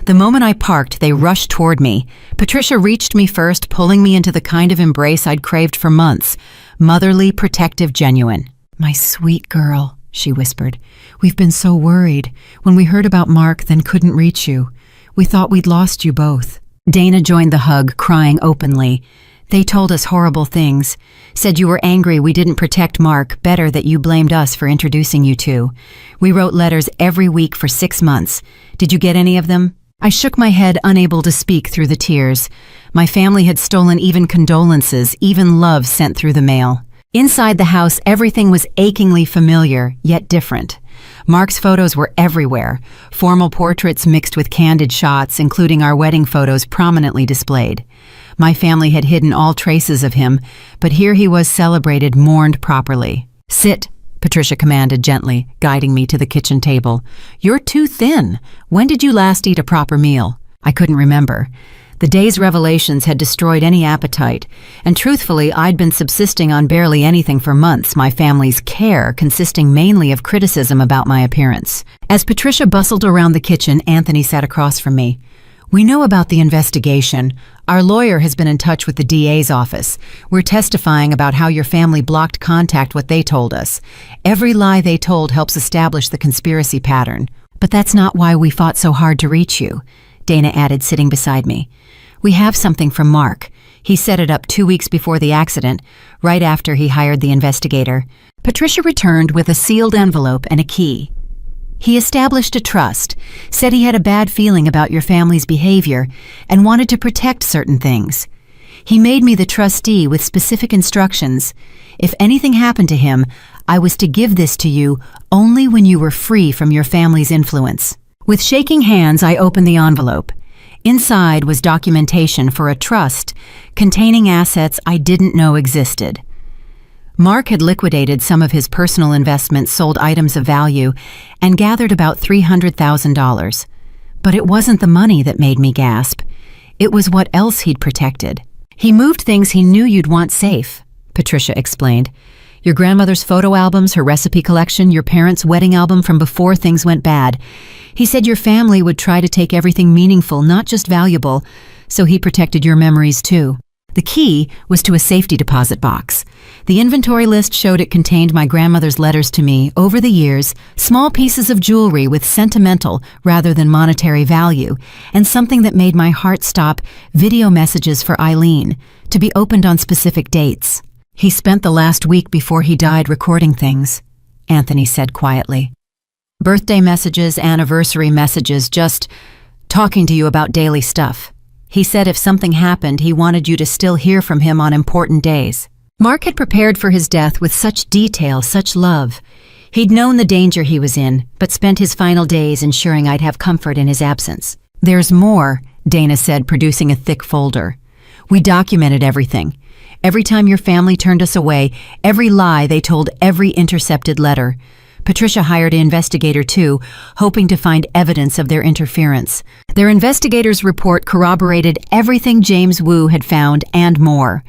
The moment I parked, they rushed toward me. Patricia reached me first, pulling me into the kind of embrace I'd craved for months. Motherly, protective, genuine. My sweet girl, she whispered. We've been so worried. When we heard about Mark, then couldn't reach you. We thought we'd lost you both. Dana joined the hug, crying openly. They told us horrible things. Said you were angry we didn't protect Mark, better that you blamed us for introducing you two. We wrote letters every week for 6 months. Did you get any of them? I shook my head, unable to speak through the tears. My family had stolen even condolences, even love sent through the mail. Inside the house, everything was achingly familiar, yet different. Mark's photos were everywhere, formal portraits mixed with candid shots, including our wedding photos prominently displayed. My family had hidden all traces of him, but here he was, celebrated, mourned properly. Sit, Patricia commanded gently, guiding me to the kitchen table. You're too thin. When did you last eat a proper meal? I couldn't remember. The day's revelations had destroyed any appetite, and truthfully, I'd been subsisting on barely anything for months, my family's care consisting mainly of criticism about my appearance. As Patricia bustled around the kitchen, Anthony sat across from me. We know about the investigation. Our lawyer has been in touch with the DA's office. We're testifying about how your family blocked contact, what they told us. Every lie they told helps establish the conspiracy pattern. But that's not why we fought so hard to reach you, Dana added, sitting beside me. We have something from Mark. He set it up 2 weeks before the accident, right after he hired the investigator. Patricia returned with a sealed envelope and a key. He established a trust, said he had a bad feeling about your family's behavior, and wanted to protect certain things. He made me the trustee with specific instructions. If anything happened to him, I was to give this to you only when you were free from your family's influence. With shaking hands, I opened the envelope. Inside was documentation for a trust containing assets I didn't know existed. Mark had liquidated some of his personal investments, sold items of value, and gathered about $300,000. But it wasn't the money that made me gasp. It was what else he'd protected. He moved things he knew you'd want safe, Patricia explained. Your grandmother's photo albums, her recipe collection, your parents' wedding album from before things went bad. He said your family would try to take everything meaningful, not just valuable, so he protected your memories too. The key was to a safety deposit box. The inventory list showed it contained my grandmother's letters to me over the years, small pieces of jewelry with sentimental rather than monetary value, and something that made my heart stop, video messages for Eileen, to be opened on specific dates. He spent the last week before he died recording things, Anthony said quietly. Birthday messages, anniversary messages, just talking to you about daily stuff. He said if something happened, he wanted you to still hear from him on important days. Mark had prepared for his death with such detail, such love. He'd known the danger he was in, but spent his final days ensuring I'd have comfort in his absence. There's more, Dana said, producing a thick folder. We documented everything. Every time your family turned us away, every lie they told, every intercepted letter. Patricia hired an investigator too, hoping to find evidence of their interference. Their investigator's report corroborated everything James Wu had found and more.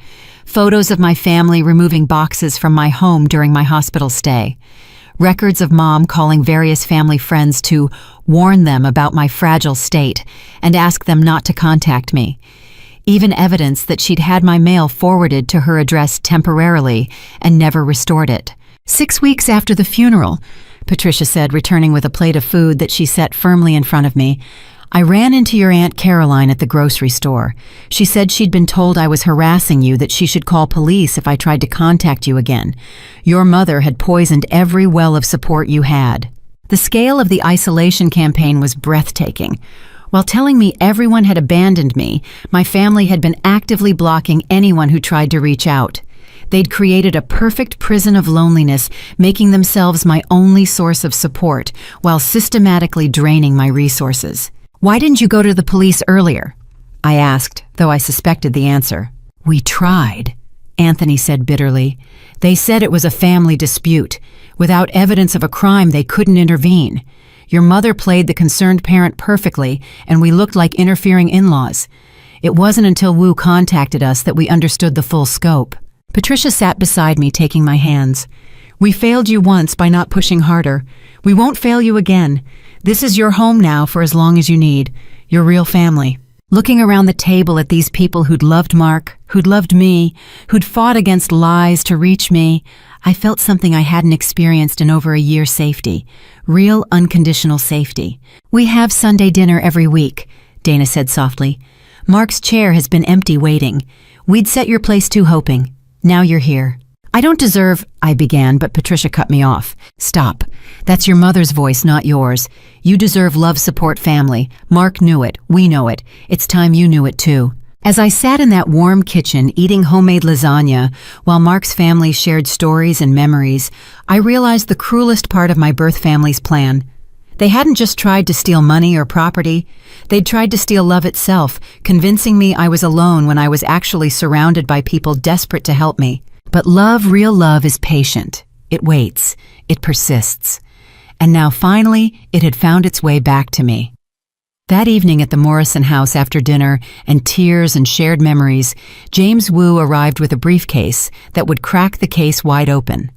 Photos of my family removing boxes from my home during my hospital stay. Records of Mom calling various family friends to warn them about my fragile state and ask them not to contact me. Even evidence that she'd had my mail forwarded to her address temporarily and never restored it. 6 weeks after the funeral, Patricia said, returning with a plate of food that she set firmly in front of me, I ran into your Aunt Caroline at the grocery store. She said she'd been told I was harassing you, that she should call police if I tried to contact you again. Your mother had poisoned every well of support you had. The scale of the isolation campaign was breathtaking. While telling me everyone had abandoned me, my family had been actively blocking anyone who tried to reach out. They'd created a perfect prison of loneliness, making themselves my only source of support, while systematically draining my resources. Why didn't you go to the police earlier? I asked, though I suspected the answer. We tried, Anthony said bitterly. They said it was a family dispute. Without evidence of a crime, they couldn't intervene. Your mother played the concerned parent perfectly, and we looked like interfering in-laws. It wasn't until Wu contacted us that we understood the full scope. Patricia sat beside me, taking my hands. We failed you once by not pushing harder. We won't fail you again. This is your home now for as long as you need. Your real family. Looking around the table at these people who'd loved Mark, who'd loved me, who'd fought against lies to reach me, I felt something I hadn't experienced in over a year: safety. Real, unconditional safety. We have Sunday dinner every week, Dana said softly. Mark's chair has been empty waiting. We'd set your place too, hoping. Now you're here. I don't deserve, I began, but Patricia cut me off. Stop. That's your mother's voice, not yours. You deserve love, support, family. Mark knew it. We know it. It's time you knew it too. As I sat in that warm kitchen eating homemade lasagna while Mark's family shared stories and memories, I realized the cruelest part of my birth family's plan. They hadn't just tried to steal money or property. They'd tried to steal love itself, convincing me I was alone when I was actually surrounded by people desperate to help me. But love, real love, is patient. It waits. It persists. And now finally, it had found its way back to me. That evening at the Morrison house after dinner and tears and shared memories, James Wu arrived with a briefcase that would crack the case wide open.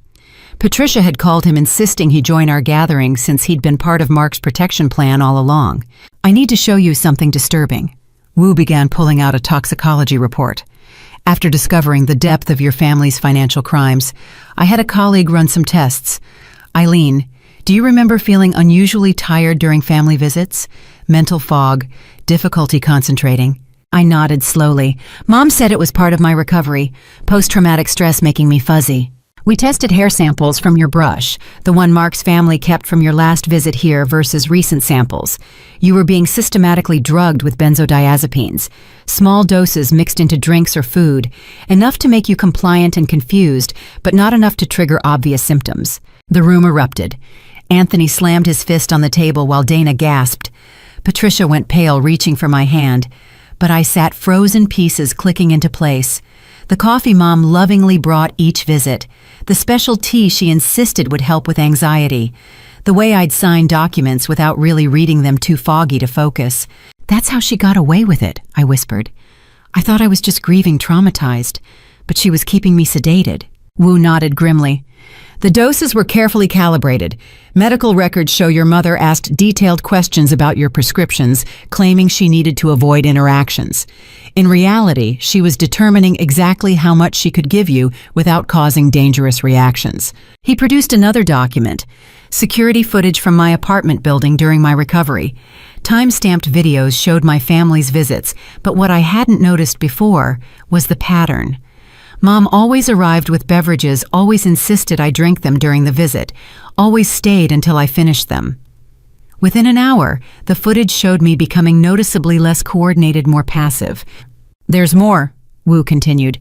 Patricia had called him, insisting he join our gathering since he'd been part of Mark's protection plan all along. I need to show you something disturbing. Wu began pulling out a toxicology report. After discovering the depth of your family's financial crimes, I had a colleague run some tests. Eileen, do you remember feeling unusually tired during family visits? Mental fog, difficulty concentrating? I nodded slowly. Mom said it was part of my recovery, post-traumatic stress making me fuzzy. We tested hair samples from your brush, the one Mark's family kept from your last visit here versus recent samples. You were being systematically drugged with benzodiazepines, small doses mixed into drinks or food, enough to make you compliant and confused, but not enough to trigger obvious symptoms. The room erupted. Anthony slammed his fist on the table while Dana gasped. Patricia went pale, reaching for my hand, but I sat frozen pieces clicking into place. The coffee Mom lovingly brought each visit, the special tea she insisted would help with anxiety, the way I'd sign documents without really reading them, too foggy to focus. That's how she got away with it, I whispered. I thought I was just grieving traumatized, but she was keeping me sedated. Wu nodded grimly. The doses were carefully calibrated. Medical records show your mother asked detailed questions about your prescriptions, claiming she needed to avoid interactions. In reality, she was determining exactly how much she could give you without causing dangerous reactions. He produced another document, security footage from my apartment building during my recovery. Time-stamped videos showed my family's visits, but what I hadn't noticed before was the pattern. Mom always arrived with beverages, always insisted I drink them during the visit, always stayed until I finished them. Within an hour, the footage showed me becoming noticeably less coordinated, more passive. There's more, Wu continued.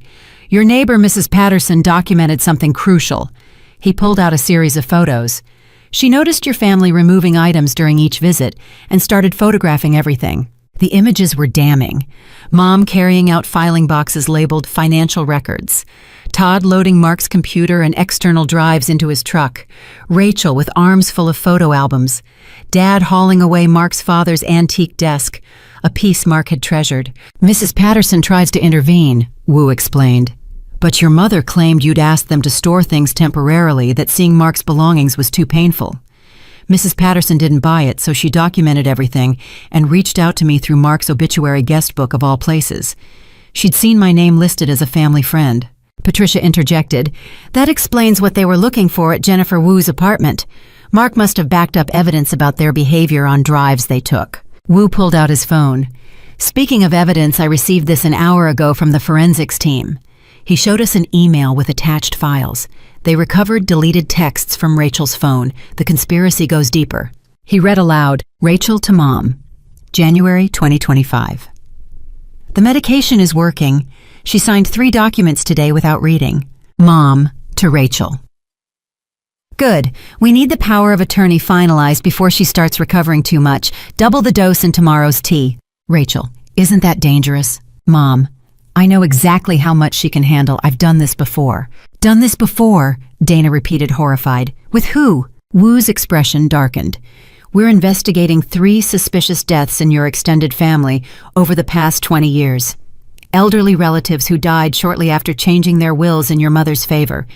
Your neighbor, Mrs. Patterson, documented something crucial. He pulled out a series of photos. She noticed your family removing items during each visit and started photographing everything. The images were damning. Mom carrying out filing boxes labeled financial records. Todd loading Mark's computer and external drives into his truck. Rachel with arms full of photo albums. Dad hauling away Mark's father's antique desk, a piece Mark had treasured. Mrs. Patterson tries to intervene, Wu explained. But your mother claimed you'd asked them to store things temporarily, that seeing Mark's belongings was too painful. Mrs. Patterson didn't buy it, so she documented everything and reached out to me through Mark's obituary guest book of all places. She'd seen my name listed as a family friend. Patricia interjected. That explains what they were looking for at Jennifer Wu's apartment. Mark must have backed up evidence about their behavior on drives they took. Wu pulled out his phone. Speaking of evidence, I received this an hour ago from the forensics team. He showed us an email with attached files. They recovered deleted texts from Rachel's phone. The conspiracy goes deeper. He read aloud, Rachel to Mom, January 2025. The medication is working. She signed 3 documents today without reading. Mom to Rachel. Good. We need the power of attorney finalized before she starts recovering too much. Double the dose in tomorrow's tea. Rachel, isn't that dangerous? Mom, I know exactly how much she can handle. I've done this before. Done this before, Dana repeated, horrified. With who? Wu's expression darkened. We're investigating 3 suspicious deaths in your extended family over the past 20 years. Elderly relatives who died shortly after changing their wills in your mother's favor.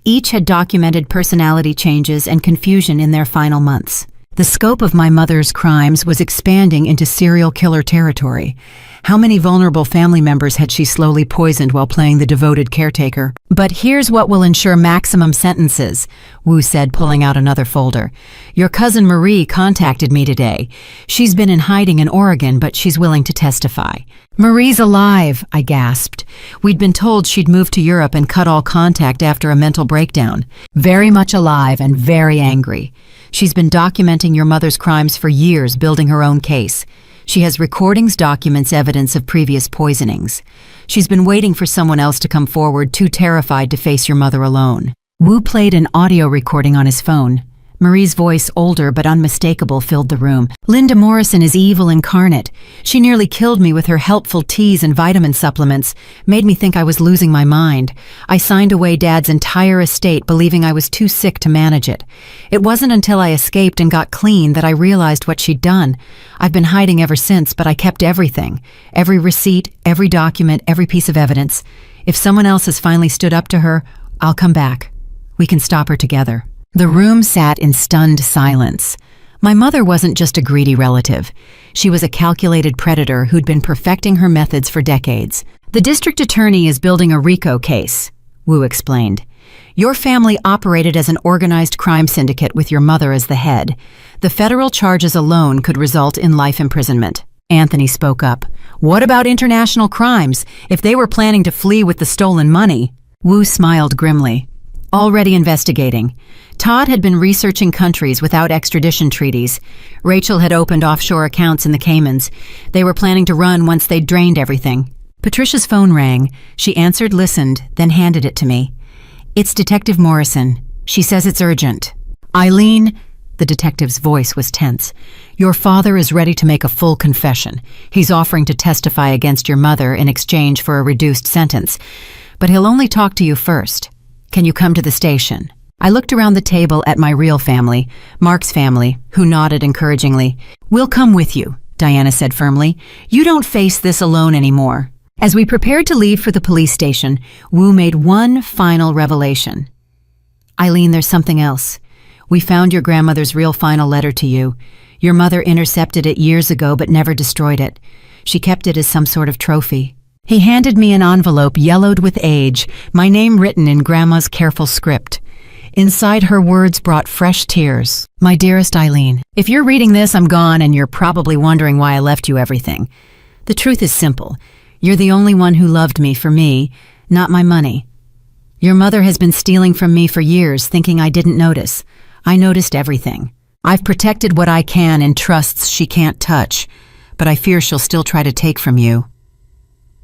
Each had documented personality changes and confusion in their final months. The scope of my mother's crimes was expanding into serial killer territory. How many vulnerable family members had she slowly poisoned while playing the devoted caretaker? But here's what will ensure maximum sentences, Wu said, pulling out another folder. Your cousin Marie contacted me today. She's been in hiding in Oregon, but she's willing to testify. Marie's alive, I gasped. We'd been told she'd moved to Europe and cut all contact after a mental breakdown. Very much alive and very angry. She's been documenting your mother's crimes for years, building her own case. She has recordings, documents, evidence of previous poisonings. She's been waiting for someone else to come forward, too terrified to face your mother alone. Wu played an audio recording on his phone. Marie's voice, older but unmistakable, filled the room. Linda Morrison is evil incarnate. She nearly killed me with her helpful teas and vitamin supplements, made me think I was losing my mind. I signed away Dad's entire estate, believing I was too sick to manage it. It wasn't until I escaped and got clean that I realized what she'd done. I've been hiding ever since, but I kept everything. Every receipt, every document, every piece of evidence. If someone else has finally stood up to her, I'll come back. We can stop her together. The room sat in stunned silence. My mother wasn't just a greedy relative. She was a calculated predator who'd been perfecting her methods for decades. The district attorney is building a RICO case, Wu explained. Your family operated as an organized crime syndicate with your mother as the head. The federal charges alone could result in life imprisonment. Anthony spoke up. What about international crimes? If they were planning to flee with the stolen money? Wu smiled grimly. Already investigating. Todd had been researching countries without extradition treaties. Rachel had opened offshore accounts in the Caymans. They were planning to run once they'd drained everything. Patricia's phone rang. She answered, listened, then handed it to me. It's Detective Morrison. She says it's urgent. Eileen, the detective's voice was tense. Your father is ready to make a full confession. He's offering to testify against your mother in exchange for a reduced sentence. But he'll only talk to you first. Can you come to the station? I looked around the table at my real family, Mark's family, who nodded encouragingly. We'll come with you, Diana said firmly. You don't face this alone anymore. As we prepared to leave for the police station, Wu made one final revelation. Eileen, there's something else. We found your grandmother's real final letter to you. Your mother intercepted it years ago but never destroyed it. She kept it as some sort of trophy. He handed me an envelope yellowed with age, my name written in Grandma's careful script. Inside, her words brought fresh tears. My dearest Eileen, if you're reading this, I'm gone and you're probably wondering why I left you everything. The truth is simple. You're the only one who loved me for me, not my money. Your mother has been stealing from me for years, thinking I didn't notice. I noticed everything. I've protected what I can in trusts she can't touch, but I fear she'll still try to take from you.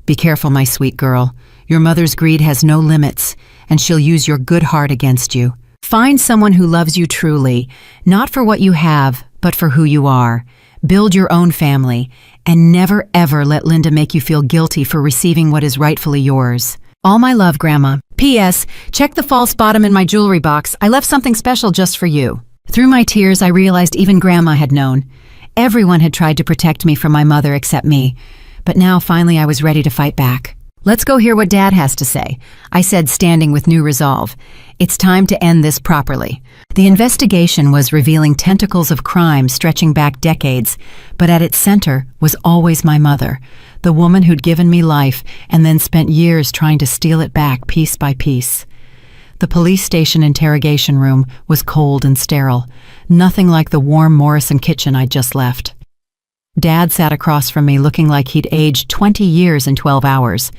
Be careful, my sweet girl. Your mother's greed has no limits, and she'll use your good heart against you. Find someone who loves you truly, not for what you have, but for who you are. Build your own family, and never ever let Linda make you feel guilty for receiving what is rightfully yours. All my love, Grandma. P.S. Check the false bottom in my jewelry box. I left something special just for you. Through my tears, I realized even Grandma had known. Everyone had tried to protect me from my mother except me. But now, finally, I was ready to fight back. Let's go hear what Dad has to say, I said, standing with new resolve. It's time to end this properly. The investigation was revealing tentacles of crime stretching back decades, but at its center was always my mother, the woman who'd given me life and then spent years trying to steal it back piece by piece. The police station interrogation room was cold and sterile, nothing like the warm Morrison kitchen I'd just left. Dad sat across from me looking like he'd aged 20 years in 12 hours.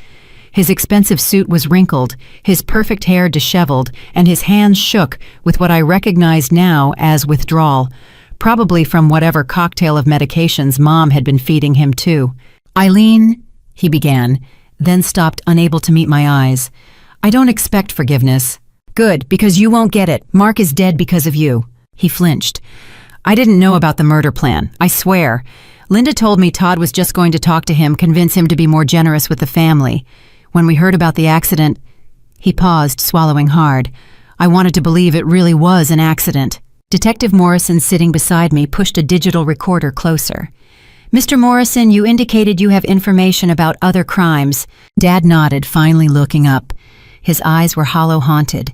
His expensive suit was wrinkled, his perfect hair disheveled, and his hands shook with what I recognized now as withdrawal, probably from whatever cocktail of medications Mom had been feeding him too. Eileen, he began, then stopped, unable to meet my eyes. I don't expect forgiveness. Good, because you won't get it. Mark is dead because of you. He flinched. I didn't know about the murder plan, I swear. Linda told me Todd was just going to talk to him, convince him to be more generous with the family. When we heard about the accident, he paused, swallowing hard. I wanted to believe it really was an accident. Detective Morrison, sitting beside me, pushed a digital recorder closer. Mr. Morrison, you indicated you have information about other crimes. Dad nodded, finally looking up. His eyes were hollow-haunted.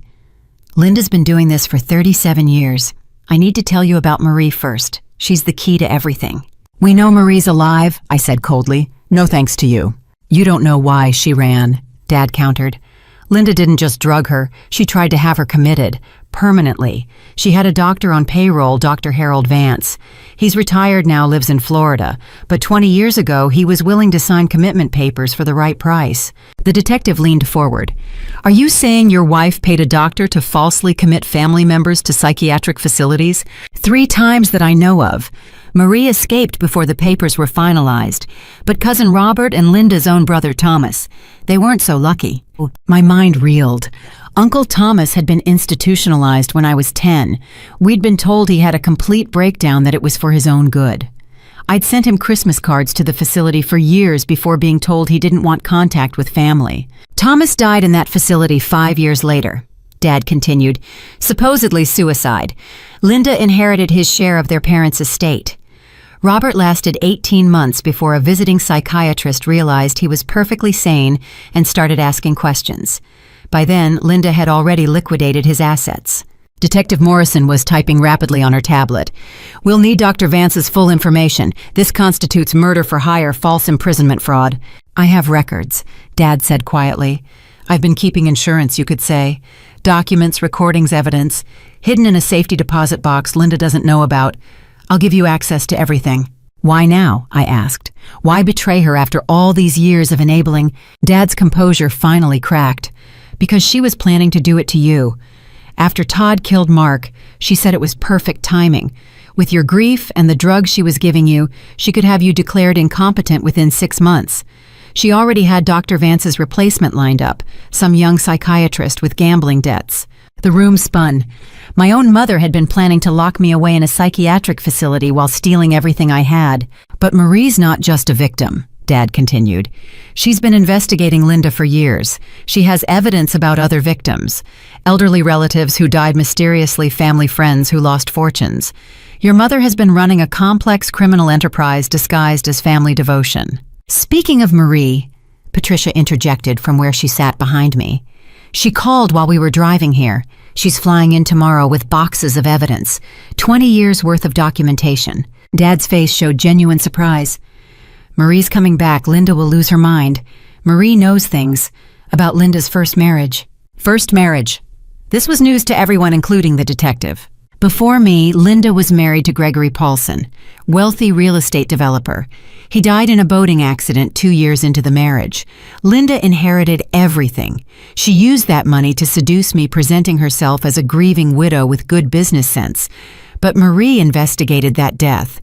Linda's been doing this for 37 years. I need to tell you about Marie first. She's the key to everything. We know Marie's alive, I said coldly. No thanks to you. You don't know why she ran, Dad countered. Linda didn't just drug her, she tried to have her committed, permanently. She had a doctor on payroll, Dr. Harold Vance. He's retired now, lives in Florida, but 20 years ago he was willing to sign commitment papers for the right price. The detective leaned forward. Are you saying your wife paid a doctor to falsely commit family members to psychiatric facilities? 3 times that I know of. Marie escaped before the papers were finalized, but cousin Robert and Linda's own brother Thomas, they weren't so lucky. My mind reeled. Uncle Thomas had been institutionalized when I was 10. We'd been told he had a complete breakdown, that it was for his own good. I'd sent him Christmas cards to the facility for years before being told he didn't want contact with family. Thomas died in that facility 5 years later. Dad continued, supposedly suicide. Linda inherited his share of their parents' estate. Robert lasted 18 months before a visiting psychiatrist realized he was perfectly sane and started asking questions. By then, Linda had already liquidated his assets. Detective Morrison was typing rapidly on her tablet. We'll need Dr. Vance's full information. This constitutes murder for hire, false imprisonment fraud. I have records, Dad said quietly. I've been keeping insurance, you could say. Documents, recordings, evidence, hidden in a safety deposit box Linda doesn't know about. I'll give you access to everything. Why now? I asked. Why betray her after all these years of enabling? Dad's composure finally cracked. Because she was planning to do it to you. After Todd killed Mark, she said it was perfect timing. With your grief and the drugs she was giving you, she could have you declared incompetent within 6 months. She already had Dr. Vance's replacement lined up, some young psychiatrist with gambling debts. The room spun. My own mother had been planning to lock me away in a psychiatric facility while stealing everything I had. But Marie's not just a victim, Dad continued. She's been investigating Linda for years. She has evidence about other victims. Elderly relatives who died mysteriously, family friends who lost fortunes. Your mother has been running a complex criminal enterprise disguised as family devotion. Speaking of Marie, Patricia interjected from where she sat behind me. She called while we were driving here. She's flying in tomorrow with boxes of evidence. 20 years worth of documentation. Dad's face showed genuine surprise. Marie's coming back. Linda will lose her mind. Marie knows things about Linda's first marriage. First marriage. This was news to everyone, including the detective. Before me, Linda was married to Gregory Paulson, wealthy real estate developer. He died in a boating accident 2 years into the marriage. Linda inherited everything. She used that money to seduce me, presenting herself as a grieving widow with good business sense. But Marie investigated that death.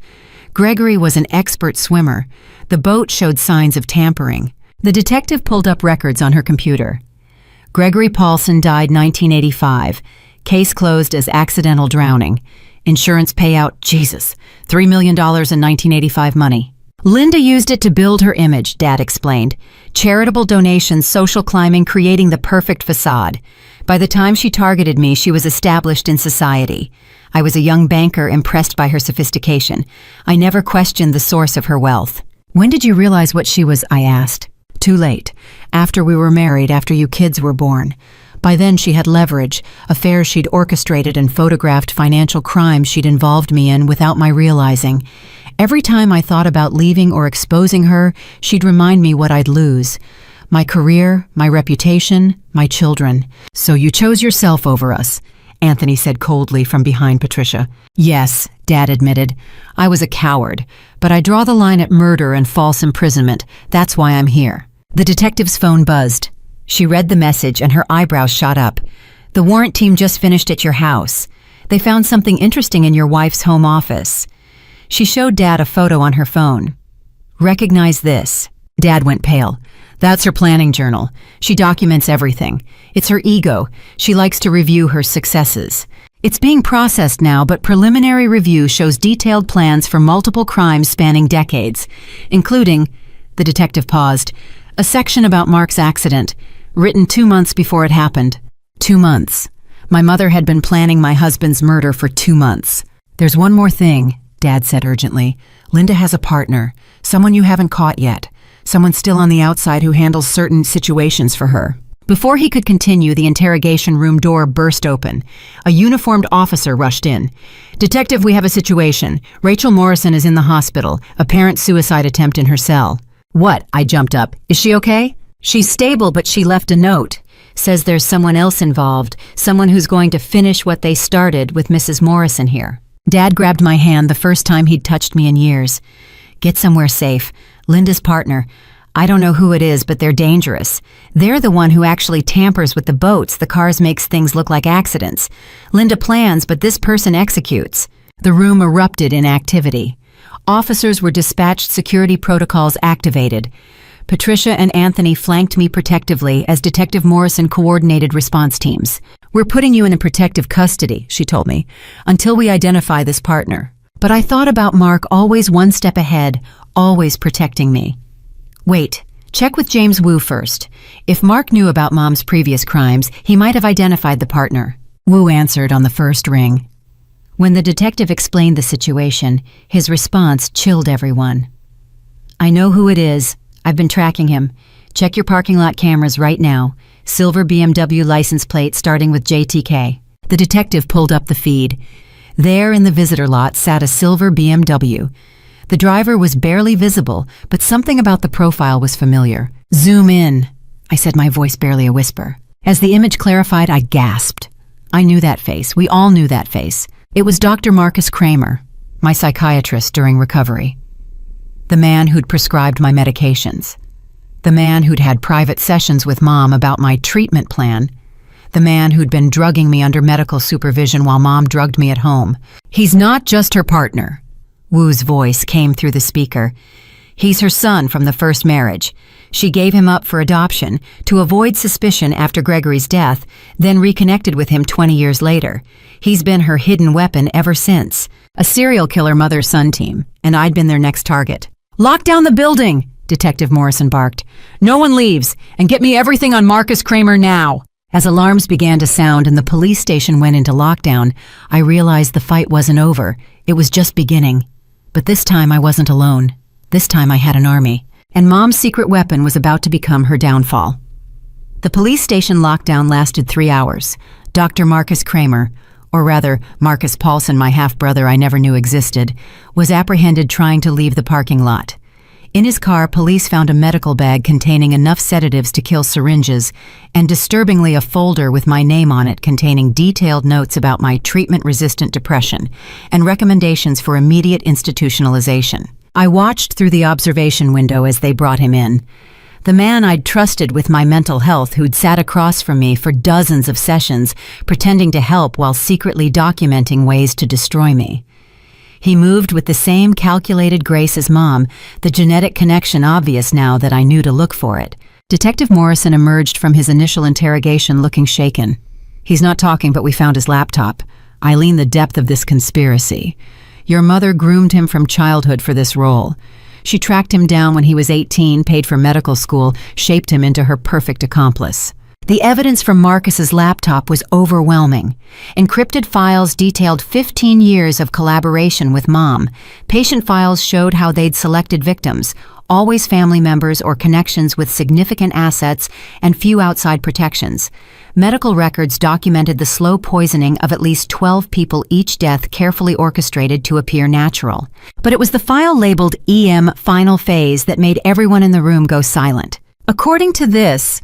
Gregory was an expert swimmer. The boat showed signs of tampering. The detective pulled up records on her computer. Gregory Paulson died 1985. Case closed as accidental drowning. Insurance payout, Jesus, $3 million in 1985 money. Linda used it to build her image, Dad explained. Charitable donations, social climbing, creating the perfect facade. By the time she targeted me, she was established in society. I was a young banker impressed by her sophistication. I never questioned the source of her wealth. When did you realize what she was? I asked. Too late. After we were married, after you kids were born. By then she had leverage, affairs she'd orchestrated and photographed, financial crimes she'd involved me in without my realizing. Every time I thought about leaving or exposing her, she'd remind me what I'd lose. My career, my reputation, my children. So you chose yourself over us, Anthony said coldly from behind Patricia. Yes, Dad admitted. I was a coward, but I draw the line at murder and false imprisonment. That's why I'm here. The detective's phone buzzed. She read the message and her eyebrows shot up. The warrant team just finished at your house. They found something interesting in your wife's home office. She showed Dad a photo on her phone. Recognize this. Dad went pale. That's her planning journal. She documents everything. It's her ego. She likes to review her successes. It's being processed now, but preliminary review shows detailed plans for multiple crimes spanning decades, including, the detective paused, a section about Mark's accident, written 2 months before it happened. 2 months. My mother had been planning my husband's murder for 2 months. There's one more thing, Dad said urgently. Linda has a partner, someone you haven't caught yet, someone still on the outside who handles certain situations for her. Before he could continue, the interrogation room door burst open. A uniformed officer rushed in. Detective, we have a situation. Rachel Morrison is in the hospital, apparent suicide attempt in her cell. What? I jumped up. Is she okay? She's stable, but she left a note. Says there's someone else involved, someone who's going to finish what they started with Mrs. Morrison here. Dad grabbed my hand the first time he'd touched me in years. Get somewhere safe. Linda's partner. I don't know who it is, but they're dangerous. They're the one who actually tampers with the boats. The cars makes things look like accidents. Linda plans, but this person executes. The room erupted in activity. Officers were dispatched, security protocols activated. Patricia and Anthony flanked me protectively as Detective Morrison coordinated response teams. We're putting you in protective custody, she told me, until we identify this partner. But I thought about Mark, always one step ahead, always protecting me. Wait, check with James Wu first. If Mark knew about Mom's previous crimes, he might have identified the partner. Wu answered on the first ring. When the detective explained the situation, his response chilled everyone. I know who it is. I've been tracking him. Check your parking lot cameras right now. Silver BMW license plate starting with JTK. The detective pulled up the feed. There in the visitor lot sat a silver BMW. The driver was barely visible, but something about the profile was familiar. Zoom in, I said, my voice barely a whisper. As the image clarified, I gasped. I knew that face. We all knew that face. It was Dr. Marcus Kramer, my psychiatrist during recovery. The man who'd prescribed my medications. The man who'd had private sessions with Mom about my treatment plan. The man who'd been drugging me under medical supervision while Mom drugged me at home. He's not just her partner. Wu's voice came through the speaker. He's her son from the first marriage. She gave him up for adoption to avoid suspicion after Gregory's death, then reconnected with him 20 years later. He's been her hidden weapon ever since. A serial killer mother-son team, and I'd been their next target. Lock down the building, Detective Morrison barked. "No one leaves, and get me everything on Marcus Kramer now." As alarms began to sound and the police station went into lockdown, I realized the fight wasn't over. It was just beginning. But this time I wasn't alone. This time I had an army. And Mom's secret weapon was about to become her downfall. The police station lockdown lasted 3 hours. Dr. Marcus Kramer, or rather Marcus Paulson, my half-brother I never knew existed, was apprehended trying to leave the parking lot. In his car, police found a medical bag containing enough sedatives to kill syringes, and disturbingly a folder with my name on it containing detailed notes about my treatment-resistant depression and recommendations for immediate institutionalization. I watched through the observation window as they brought him in. The man I'd trusted with my mental health, who'd sat across from me for dozens of sessions, pretending to help while secretly documenting ways to destroy me. He moved with the same calculated grace as Mom, the genetic connection obvious now that I knew to look for it. Detective Morrison emerged from his initial interrogation looking shaken. "He's not talking, but we found his laptop. Eileen, the depth of this conspiracy. Your mother groomed him from childhood for this role. She tracked him down when he was 18, paid for medical school, shaped him into her perfect accomplice." The evidence from Marcus's laptop was overwhelming. Encrypted files detailed 15 years of collaboration with Mom. Patient files showed how they'd selected victims, always family members or connections with significant assets and few outside protections. Medical records documented the slow poisoning of at least 12 people, each death carefully orchestrated to appear natural. But it was the file labeled EM Final Phase that made everyone in the room go silent. "According to this,"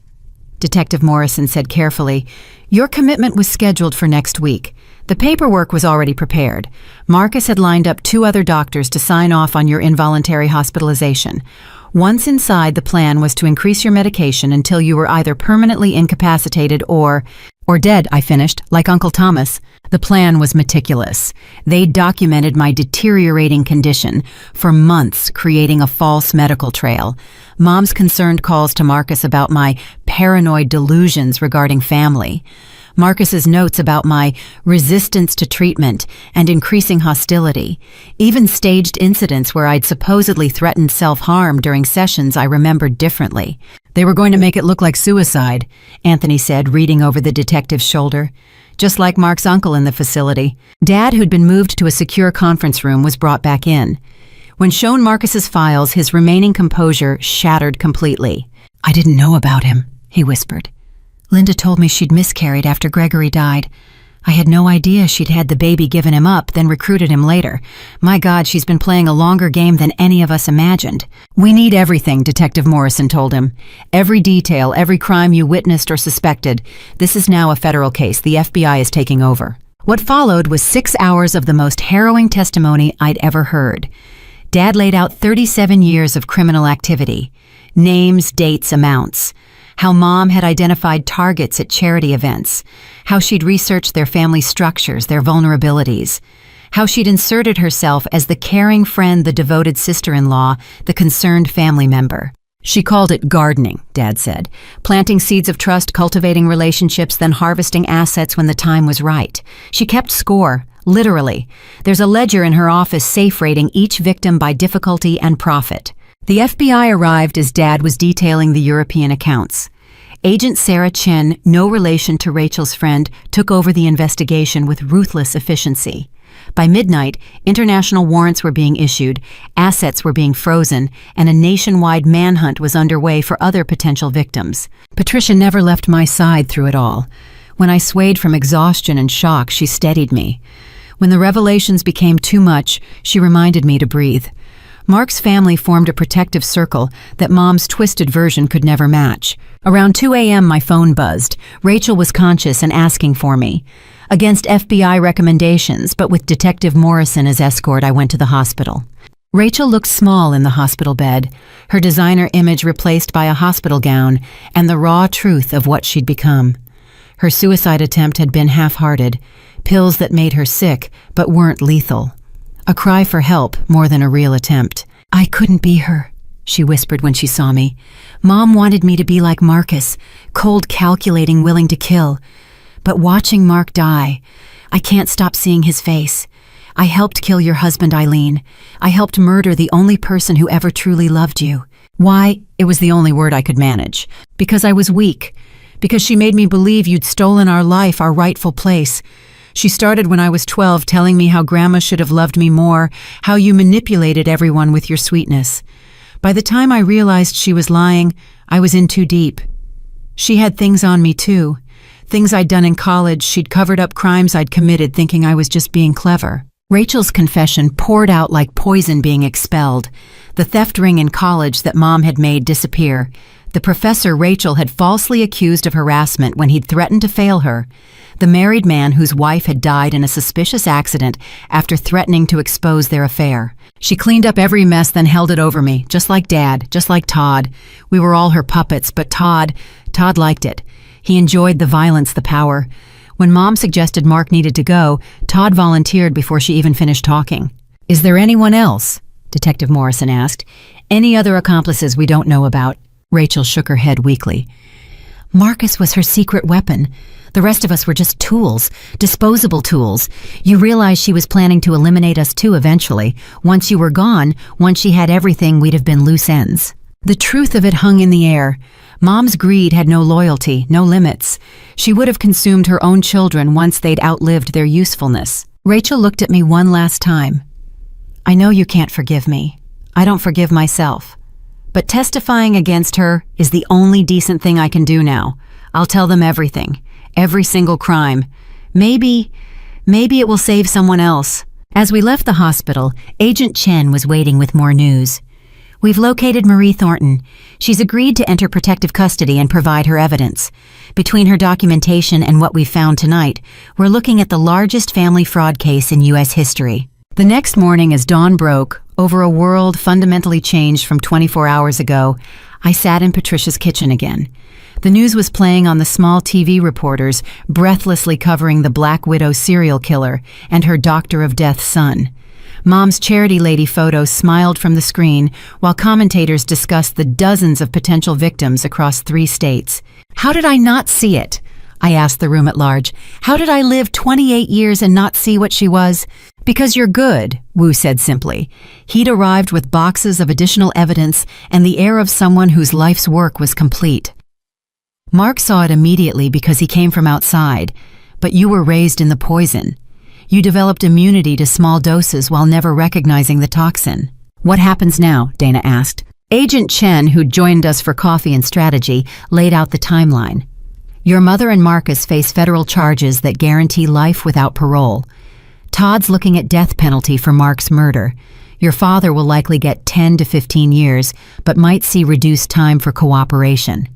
Detective Morrison said carefully, "your commitment was scheduled for next week. The paperwork was already prepared. Marcus had lined up 2 other doctors to sign off on your involuntary hospitalization. Once inside, the plan was to increase your medication until you were either permanently incapacitated or dead," I finished, "like Uncle Thomas." The plan was meticulous. They documented my deteriorating condition for months, creating a false medical trail. Mom's concerned calls to Marcus about my paranoid delusions regarding family. Marcus's notes about my resistance to treatment and increasing hostility. Even staged incidents where I'd supposedly threatened self-harm during sessions I remembered differently. "They were going to make it look like suicide," Anthony said, reading over the detective's shoulder. "Just like Mark's uncle in the facility." Dad, who'd been moved to a secure conference room, was brought back in. When shown Marcus's files, his remaining composure shattered completely. "I didn't know about him," he whispered. "Linda told me she'd miscarried after Gregory died. I had no idea she'd had the baby given him up, then recruited him later. My God, she's been playing a longer game than any of us imagined." "We need everything," Detective Morrison told him. "Every detail, every crime you witnessed or suspected. This is now a federal case. The FBI is taking over." What followed was 6 hours of the most harrowing testimony I'd ever heard. Dad laid out 37 years of criminal activity. Names, dates, amounts. How Mom had identified targets at charity events. How she'd researched their family structures, their vulnerabilities. How she'd inserted herself as the caring friend, the devoted sister-in-law, the concerned family member. She called it gardening, Dad said. Planting seeds of trust, cultivating relationships, then harvesting assets when the time was right. She kept score, literally. There's a ledger in her office safe rating each victim by difficulty and profit. The FBI arrived as Dad was detailing the European accounts. Agent Sarah Chen, no relation to Rachel's friend, took over the investigation with ruthless efficiency. By midnight, international warrants were being issued, assets were being frozen, and a nationwide manhunt was underway for other potential victims. Patricia never left my side through it all. When I swayed from exhaustion and shock, she steadied me. When the revelations became too much, she reminded me to breathe. Mark's family formed a protective circle that Mom's twisted version could never match. Around 2 a.m. my phone buzzed. Rachel was conscious and asking for me. Against FBI recommendations, but with Detective Morrison as escort, I went to the hospital. Rachel looked small in the hospital bed, her designer image replaced by a hospital gown, and the raw truth of what she'd become. Her suicide attempt had been half-hearted, pills that made her sick but weren't lethal. A cry for help more than a real attempt. "I couldn't be her," she whispered when she saw me. "Mom wanted me to be like Marcus, cold, calculating, willing to kill. But watching Mark die, I can't stop seeing his face. I helped kill your husband, Eileen. I helped murder the only person who ever truly loved you. Why? It was the only word I could manage. Because I was weak. Because she made me believe you'd stolen our life, our rightful place. She started when I was 12, telling me how Grandma should have loved me more, how you manipulated everyone with your sweetness. By the time I realized she was lying, I was in too deep. She had things on me too. Things I'd done in college. She'd covered up crimes I'd committed, thinking I was just being clever. Rachel's confession poured out like poison being expelled. The theft ring in college that Mom had made disappear. The professor Rachel had falsely accused of harassment when he'd threatened to fail her. The married man whose wife had died in a suspicious accident after threatening to expose their affair. She cleaned up every mess, then held it over me, just like Dad, just like Todd. We were all her puppets, but Todd liked it. He enjoyed the violence, the power. When Mom suggested Mark needed to go, Todd volunteered before she even finished talking. "Is there anyone else?" Detective Morrison asked. "Any other accomplices we don't know about?" Rachel shook her head weakly. "Marcus was her secret weapon. The rest of us were just tools, disposable tools. You realize she was planning to eliminate us too eventually. Once you were gone, once she had everything, we'd have been loose ends." The truth of it hung in the air. Mom's greed had no loyalty, no limits. She would have consumed her own children once they'd outlived their usefulness. Rachel looked at me one last time. "I know you can't forgive me. I don't forgive myself. But testifying against her is the only decent thing I can do now. I'll tell them everything, every single crime. Maybe it will save someone else." As we left the hospital, Agent Chen was waiting with more news. "We've located Marie Thornton. She's agreed to enter protective custody and provide her evidence. Between her documentation and what we've found tonight, we're looking at the largest family fraud case in U.S. history." The next morning, as dawn broke, over a world fundamentally changed from 24 hours ago, I sat in Patricia's kitchen again. The news was playing on the small TV reporters, breathlessly covering the Black Widow serial killer and her Doctor of Death's son. Mom's charity lady photo smiled from the screen while commentators discussed the dozens of potential victims across 3 states. How did I not see it? I asked the room at large. How did I live 28 years and not see what she was? "Because you're good," Wu said simply. He'd arrived with boxes of additional evidence and the air of someone whose life's work was complete. "Mark saw it immediately because he came from outside, but you were raised in the poison. You developed immunity to small doses while never recognizing the toxin." "What happens now?" Dana asked. Agent Chen, who'd joined us for coffee and strategy, laid out the timeline. "Your mother and Marcus face federal charges that guarantee life without parole. Todd's looking at death penalty for Mark's murder. Your father will likely get 10 to 15 years, but might see reduced time for cooperation.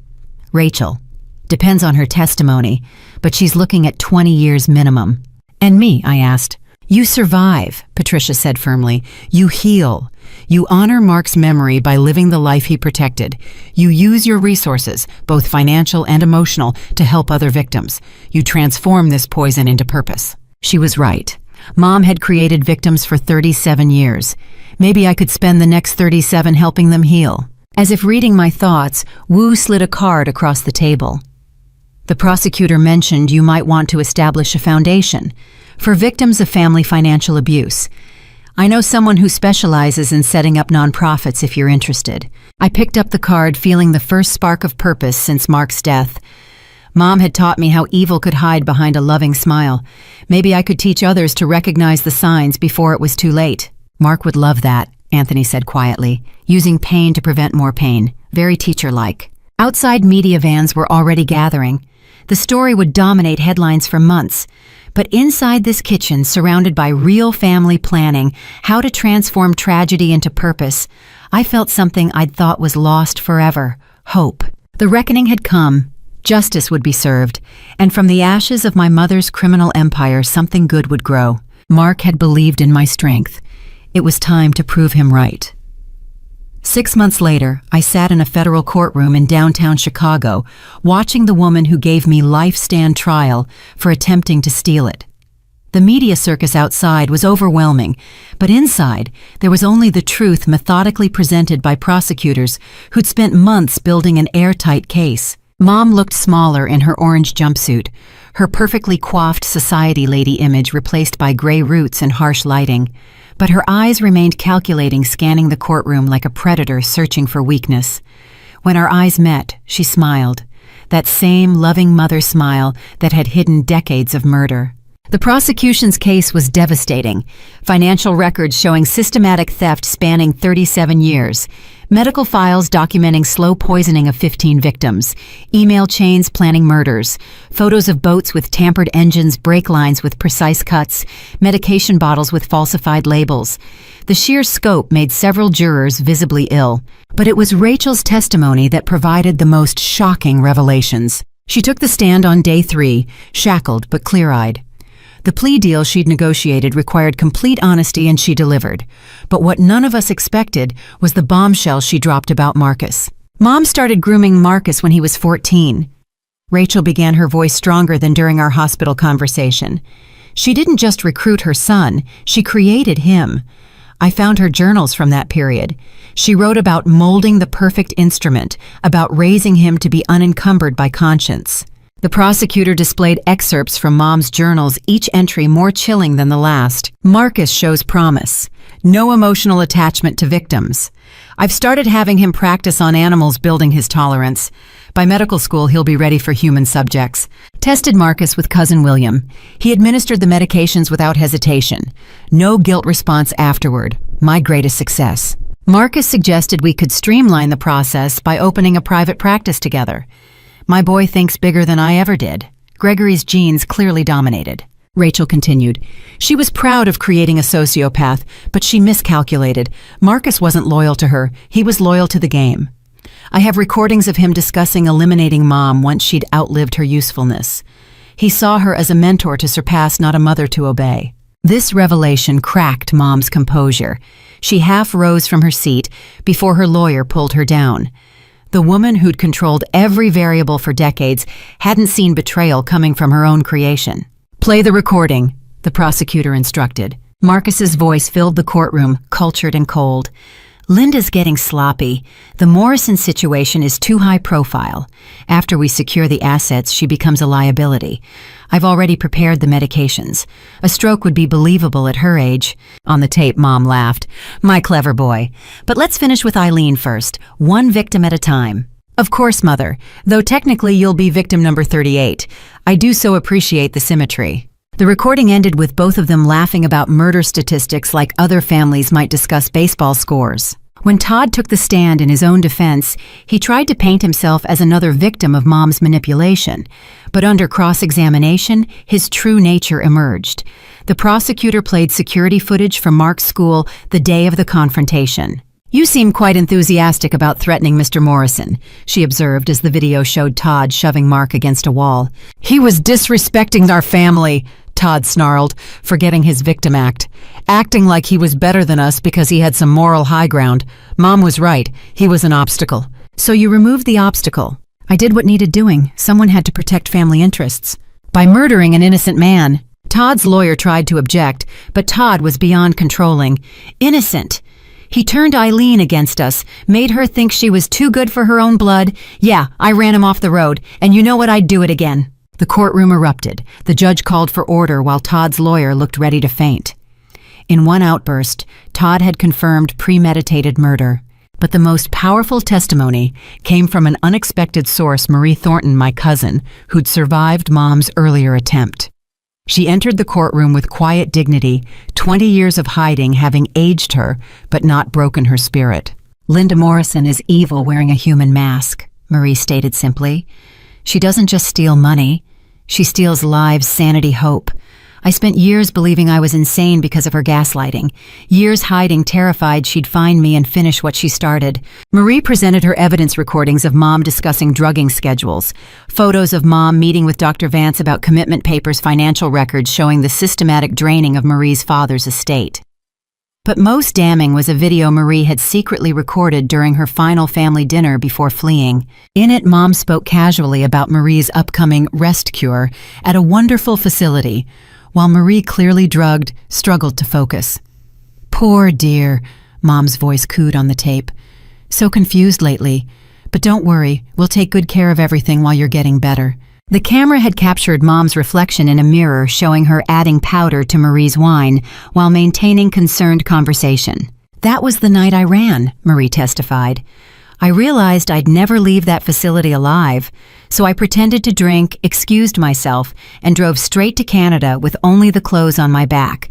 Rachel, depends on her testimony, but she's looking at 20 years minimum." "And me?" I asked. "You survive," Patricia said firmly. "You heal. You honor Mark's memory by living the life he protected. You use your resources, both financial and emotional, to help other victims. You transform this poison into purpose." She was right. Mom had created victims for 37 years. Maybe I could spend the next 37 helping them heal. As if reading my thoughts, Wu slid a card across the table. "The prosecutor mentioned you might want to establish a foundation for victims of family financial abuse. I know someone who specializes in setting up nonprofits if you're interested." I picked up the card, feeling the first spark of purpose since Mark's death. Mom had taught me how evil could hide behind a loving smile. Maybe I could teach others to recognize the signs before it was too late. "Mark would love that," Anthony said quietly, using pain to prevent more pain. Very teacher-like. Outside media vans were already gathering. The story would dominate headlines for months. But inside this kitchen, surrounded by real family planning, how to transform tragedy into purpose, I felt something I'd thought was lost forever: hope. The reckoning had come. Justice would be served, and from the ashes of my mother's criminal empire, something good would grow. Mark had believed in my strength. It was time to prove him right. 6 months later, I sat in a federal courtroom in downtown Chicago, watching the woman who gave me life stand trial for attempting to steal it. The media circus outside was overwhelming, but inside, there was only the truth methodically presented by prosecutors who'd spent months building an airtight case. Mom looked smaller in her orange jumpsuit. her perfectly coiffed society lady image replaced by gray roots and harsh lighting. But her eyes remained calculating, scanning the courtroom like a predator searching for weakness. When our eyes met, she smiled, that same loving mother smile that had hidden decades of murder. The prosecution's case was devastating. Financial records showing systematic theft spanning 37 years. Medical files documenting slow poisoning of 15 victims. Email chains planning murders. Photos of boats with tampered engines, brake lines with precise cuts. Medication bottles with falsified labels. The sheer scope made several jurors visibly ill. But it was Rachel's testimony that provided the most shocking revelations. She took the stand on day 3, shackled but clear-eyed. The plea deal she'd negotiated required complete honesty, and she delivered. But what none of us expected was the bombshell she dropped about Marcus. Mom started grooming Marcus when he was 14. Rachel began, her voice stronger than during our hospital conversation. She didn't just recruit her son, she created him. I found her journals from that period. She wrote about molding the perfect instrument, about raising him to be unencumbered by conscience. The prosecutor displayed excerpts from Mom's journals, each entry more chilling than the last. Marcus shows promise. No emotional attachment to victims. I've started having him practice on animals, building his tolerance. By medical school, he'll be ready for human subjects. Tested Marcus with cousin William. He administered the medications without hesitation. No guilt response afterward. My greatest success. Marcus suggested we could streamline the process by opening a private practice together. My boy thinks bigger than I ever did. Gregory's genes clearly dominated. Rachel continued. She was proud of creating a sociopath, but she miscalculated. Marcus wasn't loyal to her. He was loyal to the game. I have recordings of him discussing eliminating Mom once she'd outlived her usefulness. He saw her as a mentor to surpass, not a mother to obey. This revelation cracked Mom's composure. She half rose from her seat before her lawyer pulled her down. The woman who'd controlled every variable for decades hadn't seen betrayal coming from her own creation. "Play the recording," the prosecutor instructed. Marcus's voice filled the courtroom, cultured and cold. "Linda's getting sloppy. The Morrison situation is too high profile. After we secure the assets, she becomes a liability. I've already prepared the medications. A stroke would be believable at her age." On the tape, Mom laughed. "My clever boy. But let's finish with Eileen first, one victim at a time." "Of course, Mother, though technically you'll be victim number 38. I do so appreciate the symmetry." The recording ended with both of them laughing about murder statistics like other families might discuss baseball scores. When Todd took the stand in his own defense, he tried to paint himself as another victim of Mom's manipulation. But under cross-examination, his true nature emerged. The prosecutor played security footage from Mark's school the day of the confrontation. "You seem quite enthusiastic about threatening Mr. Morrison," she observed as the video showed Todd shoving Mark against a wall. "He was disrespecting our family," Todd snarled, forgetting his victim act. "Acting like he was better than us because he had some moral high ground. Mom was right. He was an obstacle." "So you removed the obstacle." "I did what needed doing. Someone had to protect family interests." "By murdering an innocent man." Todd's lawyer tried to object, but Todd was beyond controlling. "Innocent. He turned Eileen against us, made her think she was too good for her own blood. Yeah, I ran him off the road, and you know what? I'd do it again." The courtroom erupted. The judge called for order while Todd's lawyer looked ready to faint. In one outburst, Todd had confirmed premeditated murder. But the most powerful testimony came from an unexpected source, Marie Thornton, my cousin, who'd survived Mom's earlier attempt. She entered the courtroom with quiet dignity, 20 years of hiding having aged her, but not broken her spirit. "Linda Morrison is evil wearing a human mask," Marie stated simply. "She doesn't just steal money. She steals lives, sanity, hope. I spent years believing I was insane because of her gaslighting, years hiding, terrified she'd find me and finish what she started." Marie presented her evidence recordings of Mom discussing drugging schedules, photos of Mom meeting with Dr. Vance about commitment papers, financial records showing the systematic draining of Marie's father's estate. But most damning was a video Marie had secretly recorded during her final family dinner before fleeing. In it, Mom spoke casually about Marie's upcoming rest cure at a wonderful facility, while Marie, clearly drugged, struggled to focus. "Poor dear," Mom's voice cooed on the tape. "So confused lately. But don't worry, we'll take good care of everything while you're getting better." The camera had captured Mom's reflection in a mirror, showing her adding powder to Marie's wine while maintaining concerned conversation. "That was the night I ran," Marie testified. "I realized I'd never leave that facility alive, so I pretended to drink, excused myself, and drove straight to Canada with only the clothes on my back.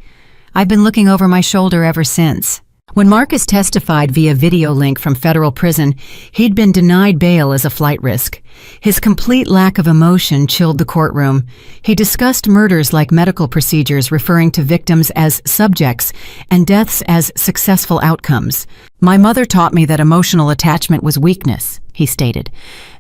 I've been looking over my shoulder ever since." When Marcus testified via video link from federal prison, he'd been denied bail as a flight risk. His complete lack of emotion chilled the courtroom. He discussed murders like medical procedures, referring to victims as subjects and deaths as successful outcomes. "My mother taught me that emotional attachment was weakness," he stated.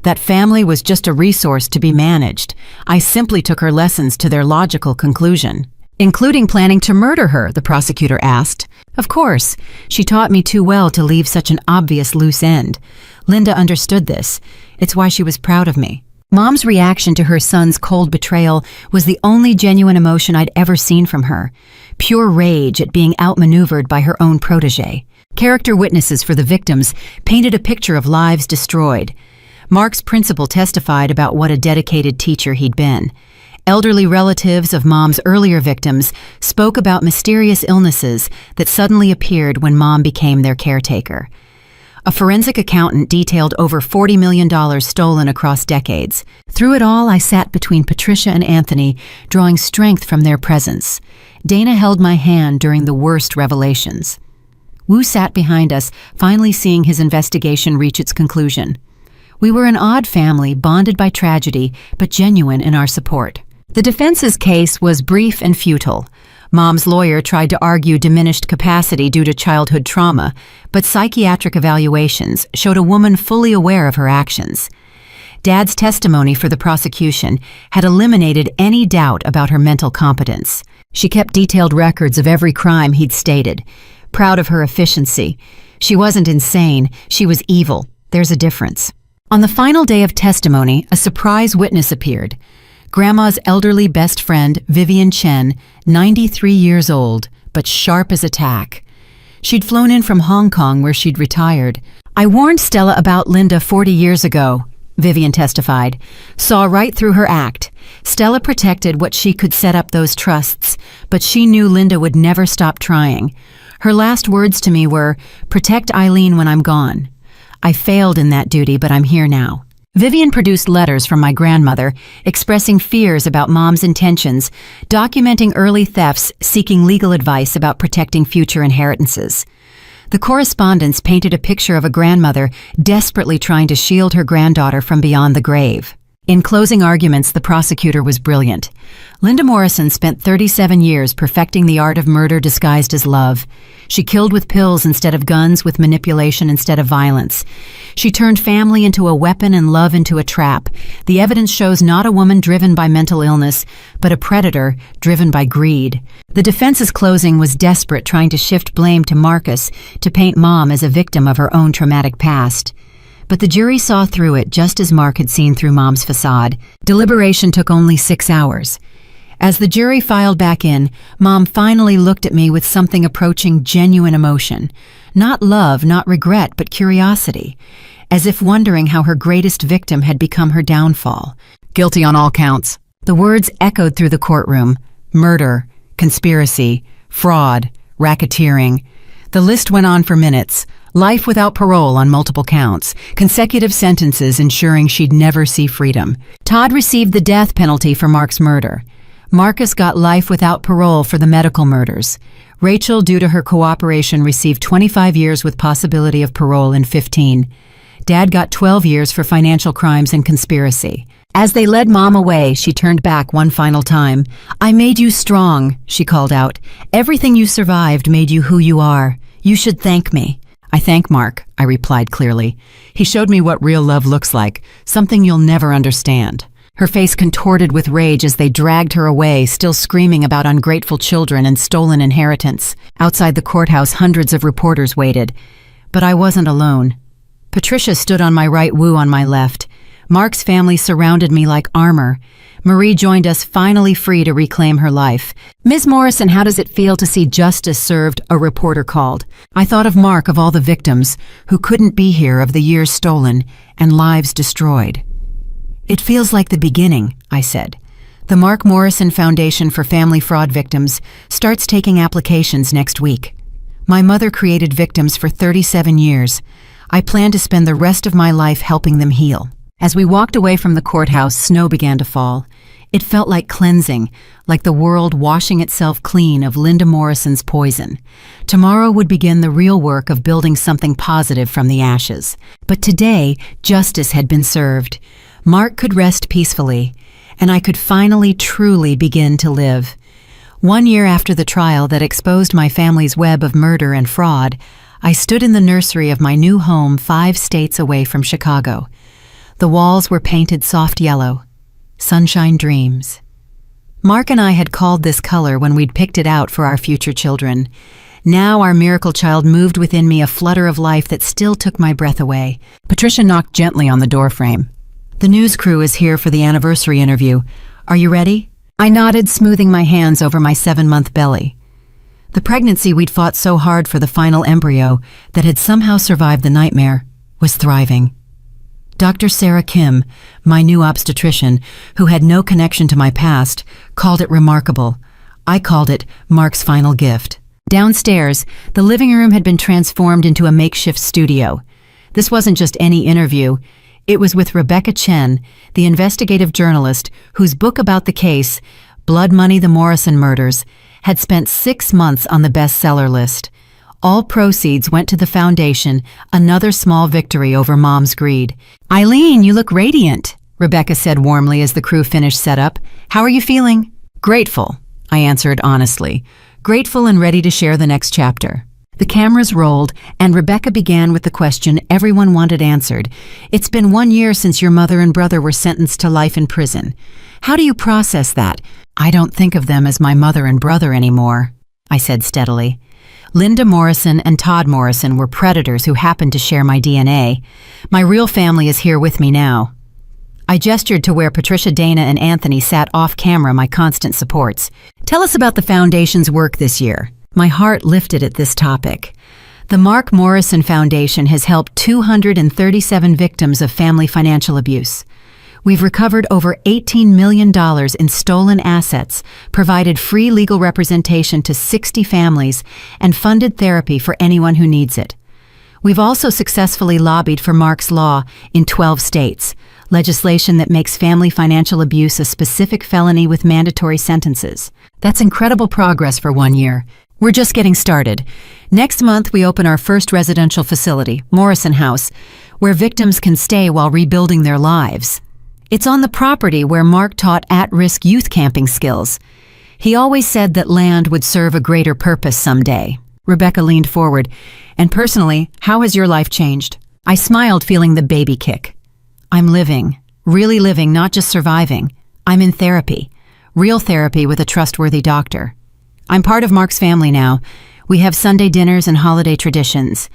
"That family was just a resource to be managed. I simply took her lessons to their logical conclusion." "Including planning to murder her?" the prosecutor asked. "Of course. She taught me too well to leave such an obvious loose end. Linda understood this. It's why she was proud of me." Mom's reaction to her son's cold betrayal was the only genuine emotion I'd ever seen from her. Pure rage at being outmaneuvered by her own protege. Character witnesses for the victims painted a picture of lives destroyed. Mark's principal testified about what a dedicated teacher he'd been. Elderly relatives of Mom's earlier victims spoke about mysterious illnesses that suddenly appeared when Mom became their caretaker. A forensic accountant detailed over $40 million stolen across decades. "Through it all, I sat between Patricia and Anthony, drawing strength from their presence. Dana held my hand during the worst revelations." Wu sat behind us, finally seeing his investigation reach its conclusion. "We were an odd family, bonded by tragedy, but genuine in our support." The defense's case was brief and futile. Mom's lawyer tried to argue diminished capacity due to childhood trauma, but psychiatric evaluations showed a woman fully aware of her actions. Dad's testimony for the prosecution had eliminated any doubt about her mental competence. She kept detailed records of every crime he'd stated, proud of her efficiency. She wasn't insane, she was evil. There's a difference. On the final day of testimony, a surprise witness appeared. Grandma's elderly best friend, Vivian Chen, 93 years old, but sharp as a tack. She'd flown in from Hong Kong where she'd retired. "I warned Stella about Linda 40 years ago," Vivian testified. "Saw right through her act. Stella protected what she could set up those trusts, but she knew Linda would never stop trying. Her last words to me were, 'Protect Eileen when I'm gone.' I failed in that duty, but I'm here now." Vivian produced letters from my grandmother expressing fears about Mom's intentions, documenting early thefts, seeking legal advice about protecting future inheritances. The correspondence painted a picture of a grandmother desperately trying to shield her granddaughter from beyond the grave. In closing arguments, the prosecutor was brilliant. Linda Morrison spent 37 years perfecting the art of murder disguised as love. She killed with pills instead of guns, with manipulation instead of violence. She turned family into a weapon and love into a trap. The evidence shows not a woman driven by mental illness, but a predator driven by greed. The defense's closing was desperate, trying to shift blame to Marcus to paint Mom as a victim of her own traumatic past. But the jury saw through it just as Mark had seen through Mom's facade. Deliberation took only 6 hours. As the jury filed back in, Mom finally looked at me with something approaching genuine emotion. Not love, not regret, but curiosity. As if wondering how her greatest victim had become her downfall. "Guilty on all counts." The words echoed through the courtroom. Murder, conspiracy, fraud, racketeering. The list went on for minutes. Life without parole on multiple counts, consecutive sentences ensuring she'd never see freedom. Todd received the death penalty for Mark's murder. Marcus got life without parole for the medical murders. Rachel, due to her cooperation, received 25 years with possibility of parole in 15. Dad got 12 years for financial crimes and conspiracy. As they led Mom away, she turned back one final time. "I made you strong," she called out. "Everything you survived made you who you are. You should thank me." "I thank Mark," I replied clearly. "He showed me what real love looks like, something you'll never understand." Her face contorted with rage as they dragged her away, still screaming about ungrateful children and stolen inheritance. Outside the courthouse, hundreds of reporters waited. But I wasn't alone. Patricia stood on my right, Wu on my left. Mark's family surrounded me like armor. Marie joined us, finally free to reclaim her life. "Ms. Morrison, how does it feel to see justice served?" a reporter called. I thought of Mark, of all the victims who couldn't be here, of the years stolen and lives destroyed. It feels like the beginning, I said. The Mark Morrison Foundation for Family Fraud Victims starts taking applications next week. My mother created victims for 37 years. I plan to spend the rest of my life helping them heal. As we walked away from the courthouse, snow began to fall. It felt like cleansing, like the world washing itself clean of Linda Morrison's poison. Tomorrow would begin the real work of building something positive from the ashes. But today, justice had been served. Mark could rest peacefully, and I could finally truly begin to live. 1 year after the trial that exposed my family's web of murder and fraud, I stood in the nursery of my new home 5 states away from Chicago. The walls were painted soft yellow. Sunshine Dreams. Mark and I had called this color when we'd picked it out for our future children. Now our miracle child moved within me, a flutter of life that still took my breath away. Patricia knocked gently on the doorframe. "The news crew is here for the anniversary interview. Are you ready?" I nodded, smoothing my hands over my 7-month belly. The pregnancy we'd fought so hard for, the final embryo that had somehow survived the nightmare, was thriving. Dr. Sarah Kim, my new obstetrician, who had no connection to my past, called it remarkable. I called it Mark's final gift. Downstairs, the living room had been transformed into a makeshift studio. This wasn't just any interview. It was with Rebecca Chen, the investigative journalist whose book about the case, Blood Money: The Morrison Murders, had spent 6 months on the bestseller list. All proceeds went to the foundation, another small victory over Mom's greed. "Eileen, you look radiant," Rebecca said warmly as the crew finished setup. "How are you feeling?" "Grateful," I answered honestly. Grateful and ready to share the next chapter. The cameras rolled, and Rebecca began with the question everyone wanted answered. "It's been 1 year since your mother and brother were sentenced to life in prison. How do you process that?" "I don't think of them as my mother and brother anymore," I said steadily. Linda Morrison and Todd Morrison were predators who happened to share my DNA. My real family is here with me now. I gestured to where Patricia, Dana, and Anthony sat off camera, my constant supports. "Tell us about the Foundation's work this year." My heart lifted at this topic. The Mark Morrison Foundation has helped 237 victims of family financial abuse. We've recovered over $18 million in stolen assets, provided free legal representation to 60 families, and funded therapy for anyone who needs it. We've also successfully lobbied for Mark's Law in 12 states, legislation that makes family financial abuse a specific felony with mandatory sentences. That's incredible progress for 1 year. We're just getting started. Next month, we open our first residential facility, Morrison House, where victims can stay while rebuilding their lives. It's on the property where Mark taught at-risk youth camping skills. He always said that land would serve a greater purpose someday. Rebecca leaned forward. "And personally, how has your life changed?" I smiled, feeling the baby kick. "I'm living, really living, not just surviving. I'm in therapy, real therapy with a trustworthy doctor. I'm part of Mark's family now. We have Sunday dinners and holiday traditions.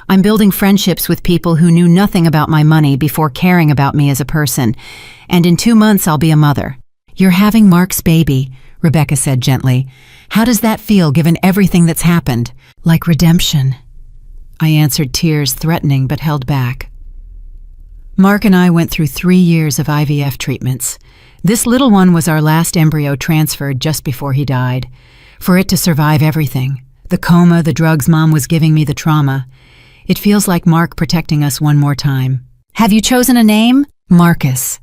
I'm building friendships with people who knew nothing about my money before caring about me as a person. And in 2 months, I'll be a mother." "You're having Mark's baby," Rebecca said gently. "How does that feel, given everything that's happened?" "Like redemption," I answered, tears threatening but held back. Mark and I went through 3 years of IVF treatments. This little one was our last embryo transferred just before he died. For it to survive everything, the coma, the drugs Mom was giving me, the trauma, it feels like Mark protecting us one more time. "Have you chosen a name?" "Marcus."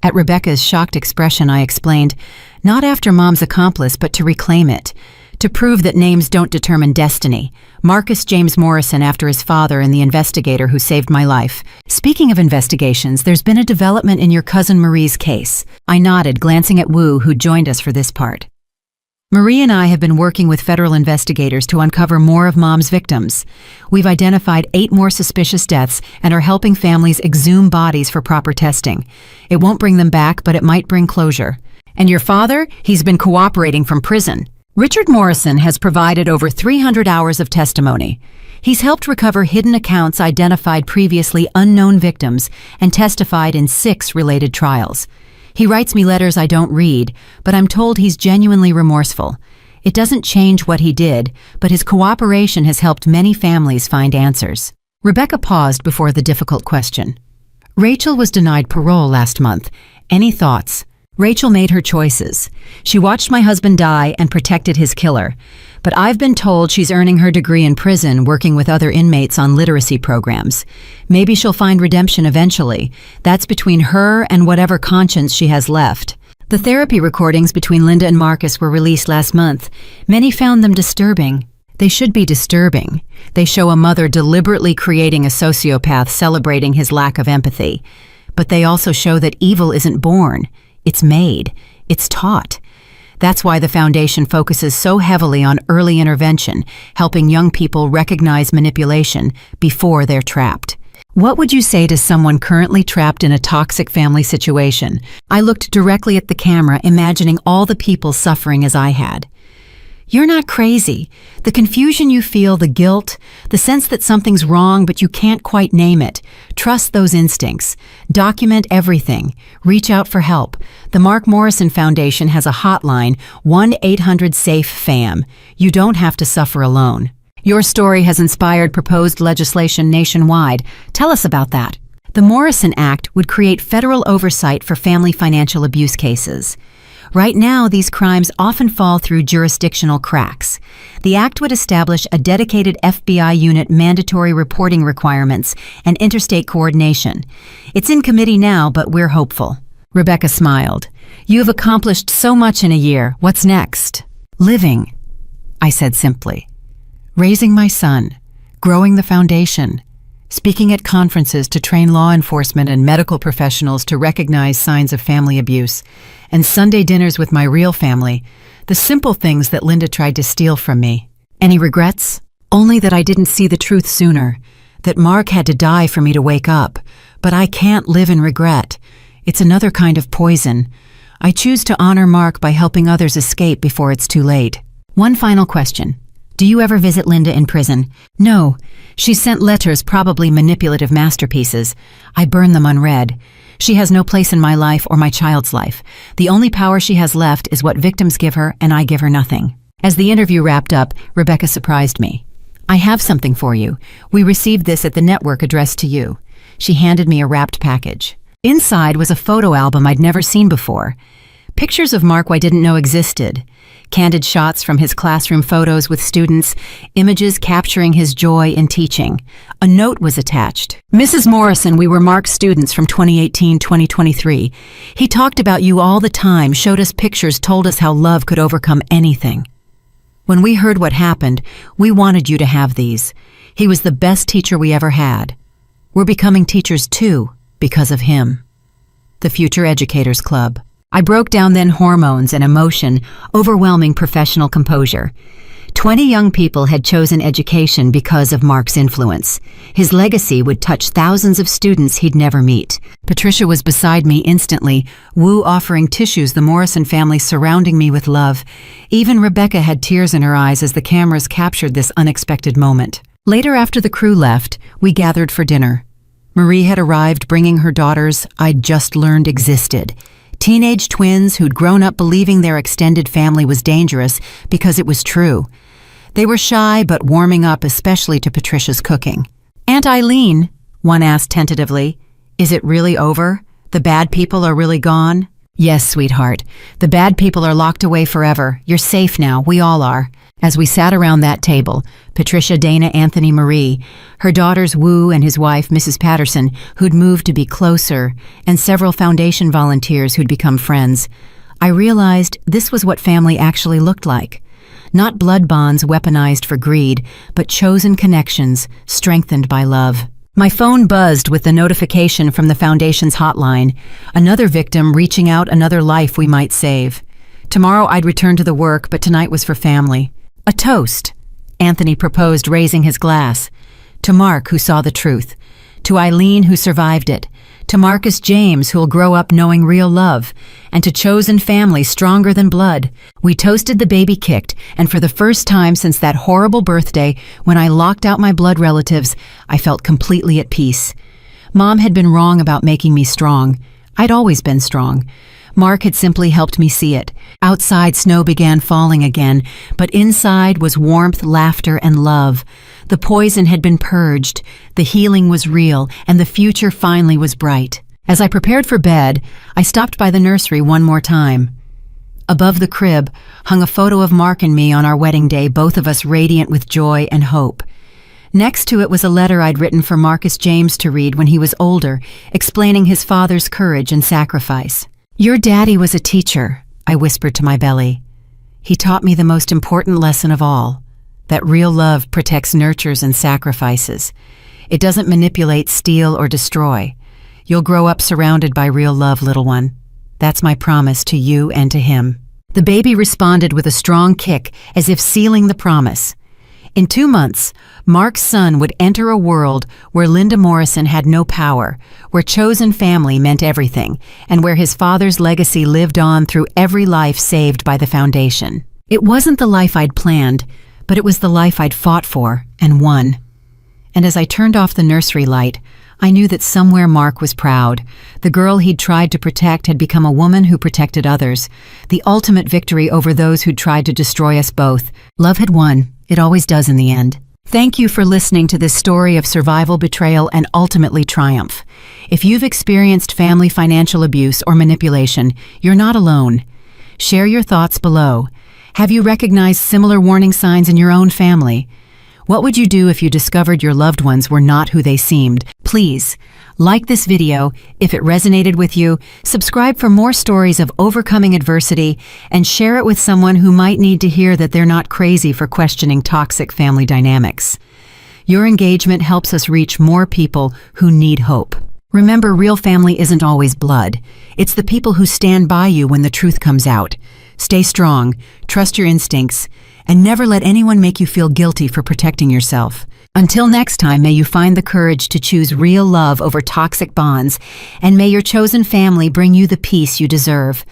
At Rebecca's shocked expression, I explained, not after Mom's accomplice, but to reclaim it, to prove that names don't determine destiny. Marcus James Morrison, after his father and the investigator who saved my life. "Speaking of investigations, there's been a development in your cousin Marie's case." I nodded, glancing at Wu, who joined us for this part. Marie and I have been working with federal investigators to uncover more of Mom's victims. We've identified 8 more suspicious deaths and are helping families exhume bodies for proper testing. It won't bring them back, but it might bring closure. "And your father? He's been cooperating from prison." Richard Morrison has provided over 300 hours of testimony. He's helped recover hidden accounts, identified previously unknown victims, and testified in 6 related trials. He writes me letters I don't read, but I'm told he's genuinely remorseful. It doesn't change what he did, but his cooperation has helped many families find answers. Rebecca paused before the difficult question. Rachel was denied parole last month. Any thoughts? Rachel made her choices. She watched my husband die and protected his killer. But I've been told she's earning her degree in prison working with other inmates on literacy programs. Maybe she'll find redemption eventually. That's between her and whatever conscience she has left. The therapy recordings between Linda and Marcus were released last month. Many found them disturbing. They should be disturbing. They show a mother deliberately creating a sociopath celebrating his lack of empathy. But they also show that evil isn't born. It's made. It's taught. That's why the foundation focuses so heavily on early intervention, helping young people recognize manipulation before they're trapped. What would you say to someone currently trapped in a toxic family situation? I looked directly at the camera, imagining all the people suffering as I had. You're not crazy. The confusion you feel, the guilt, the sense that something's wrong but you can't quite name it. Trust those instincts. Document everything. Reach out for help. The Mark Morrison Foundation has a hotline, 1-800-SAFE-FAM. You don't have to suffer alone. Your story has inspired proposed legislation nationwide. Tell us about that. The Morrison Act would create federal oversight for family financial abuse cases. Right now, these crimes often fall through jurisdictional cracks. The act would establish a dedicated FBI unit, mandatory reporting requirements, and interstate coordination. It's in committee now, but we're hopeful. Rebecca smiled. You've accomplished so much in a year. What's next? Living, I said simply. Raising my son, growing the foundation, speaking at conferences to train law enforcement and medical professionals to recognize signs of family abuse, and Sunday dinners with my real family, the simple things that Linda tried to steal from me. Any regrets? Only that I didn't see the truth sooner, that Mark had to die for me to wake up, but I can't live in regret. It's another kind of poison. I choose to honor Mark by helping others escape before it's too late. One final question. Do you ever visit Linda in prison? No. She sent letters, probably manipulative masterpieces. I burn them unread. She has no place in my life or my child's life. The only power she has left is what victims give her, and I give her nothing. As the interview wrapped up, Rebecca surprised me. I have something for you. We received this at the network addressed to you. She handed me a wrapped package. Inside was a photo album I'd never seen before. Pictures of Mark I didn't know existed. Candid shots from his classroom photos with students, images capturing his joy in teaching. A note was attached. Mrs. Morrison, we were Mark's students from 2018-2023. He talked about you all the time, showed us pictures, told us how love could overcome anything. When we heard what happened, we wanted you to have these. He was the best teacher we ever had. We're becoming teachers too, because of him. The Future Educators Club. I broke down then hormones and emotion, overwhelming professional composure. 20 young people had chosen education because of Mark's influence. His legacy would touch thousands of students he'd never meet. Patricia was beside me instantly, Wu offering tissues, the Morrison family surrounding me with love. Even Rebecca had tears in her eyes as the cameras captured this unexpected moment. Later, after the crew left, we gathered for dinner. Marie had arrived bringing her daughters I'd just learned existed. Teenage twins who'd grown up believing their extended family was dangerous because it was true. They were shy but warming up, especially to Patricia's cooking. Aunt Eileen, one asked tentatively, is it really over? The bad people are really gone? Yes, sweetheart. The bad people are locked away forever. You're safe now. We all are. As we sat around that table, Patricia, Dana, Anthony, Marie, her daughters Wu and his wife, Mrs. Patterson, who'd moved to be closer, and several foundation volunteers who'd become friends, I realized this was what family actually looked like. Not blood bonds weaponized for greed, but chosen connections strengthened by love. My phone buzzed with the notification from the Foundation's hotline. Another victim reaching out, another life we might save. Tomorrow I'd return to the work, but tonight was for family. A toast, Anthony proposed, raising his glass. To Mark, who saw the truth. To Eileen, who survived it. To Marcus James, who'll grow up knowing real love. And to chosen family stronger than blood. We toasted the baby kicked, and for the first time since that horrible birthday, when I locked out my blood relatives, I felt completely at peace. Mom had been wrong about making me strong. I'd always been strong. Mark had simply helped me see it. Outside, snow began falling again, but inside was warmth, laughter, and love. The poison had been purged, the healing was real, and the future finally was bright. As I prepared for bed, I stopped by the nursery one more time. Above the crib hung a photo of Mark and me on our wedding day, both of us radiant with joy and hope. Next to it was a letter I'd written for Marcus James to read when he was older, explaining his father's courage and sacrifice. "Your daddy was a teacher," I whispered to my belly. "He taught me the most important lesson of all, that real love protects, nurtures, and sacrifices. It doesn't manipulate, steal, or destroy. You'll grow up surrounded by real love, little one. That's my promise to you and to him." The baby responded with a strong kick, as if sealing the promise. In 2 months, Mark's son would enter a world where Linda Morrison had no power, where chosen family meant everything, and where his father's legacy lived on through every life saved by the foundation. It wasn't the life I'd planned, but it was the life I'd fought for and won. And as I turned off the nursery light, I knew that somewhere Mark was proud. The girl he'd tried to protect had become a woman who protected others. The ultimate victory over those who'd tried to destroy us both. Love had won. It always does in the end. Thank you for listening to this story of survival, betrayal, and ultimately triumph. If you've experienced family financial abuse or manipulation, you're not alone. Share your thoughts below. Have you recognized similar warning signs in your own family? What would you do if you discovered your loved ones were not who they seemed? Please, like this video if it resonated with you, subscribe for more stories of overcoming adversity, and share it with someone who might need to hear that they're not crazy for questioning toxic family dynamics. Your engagement helps us reach more people who need hope. Remember, real family isn't always blood. It's the people who stand by you when the truth comes out. Stay strong, trust your instincts, and never let anyone make you feel guilty for protecting yourself. Until next time, may you find the courage to choose real love over toxic bonds, and may your chosen family bring you the peace you deserve.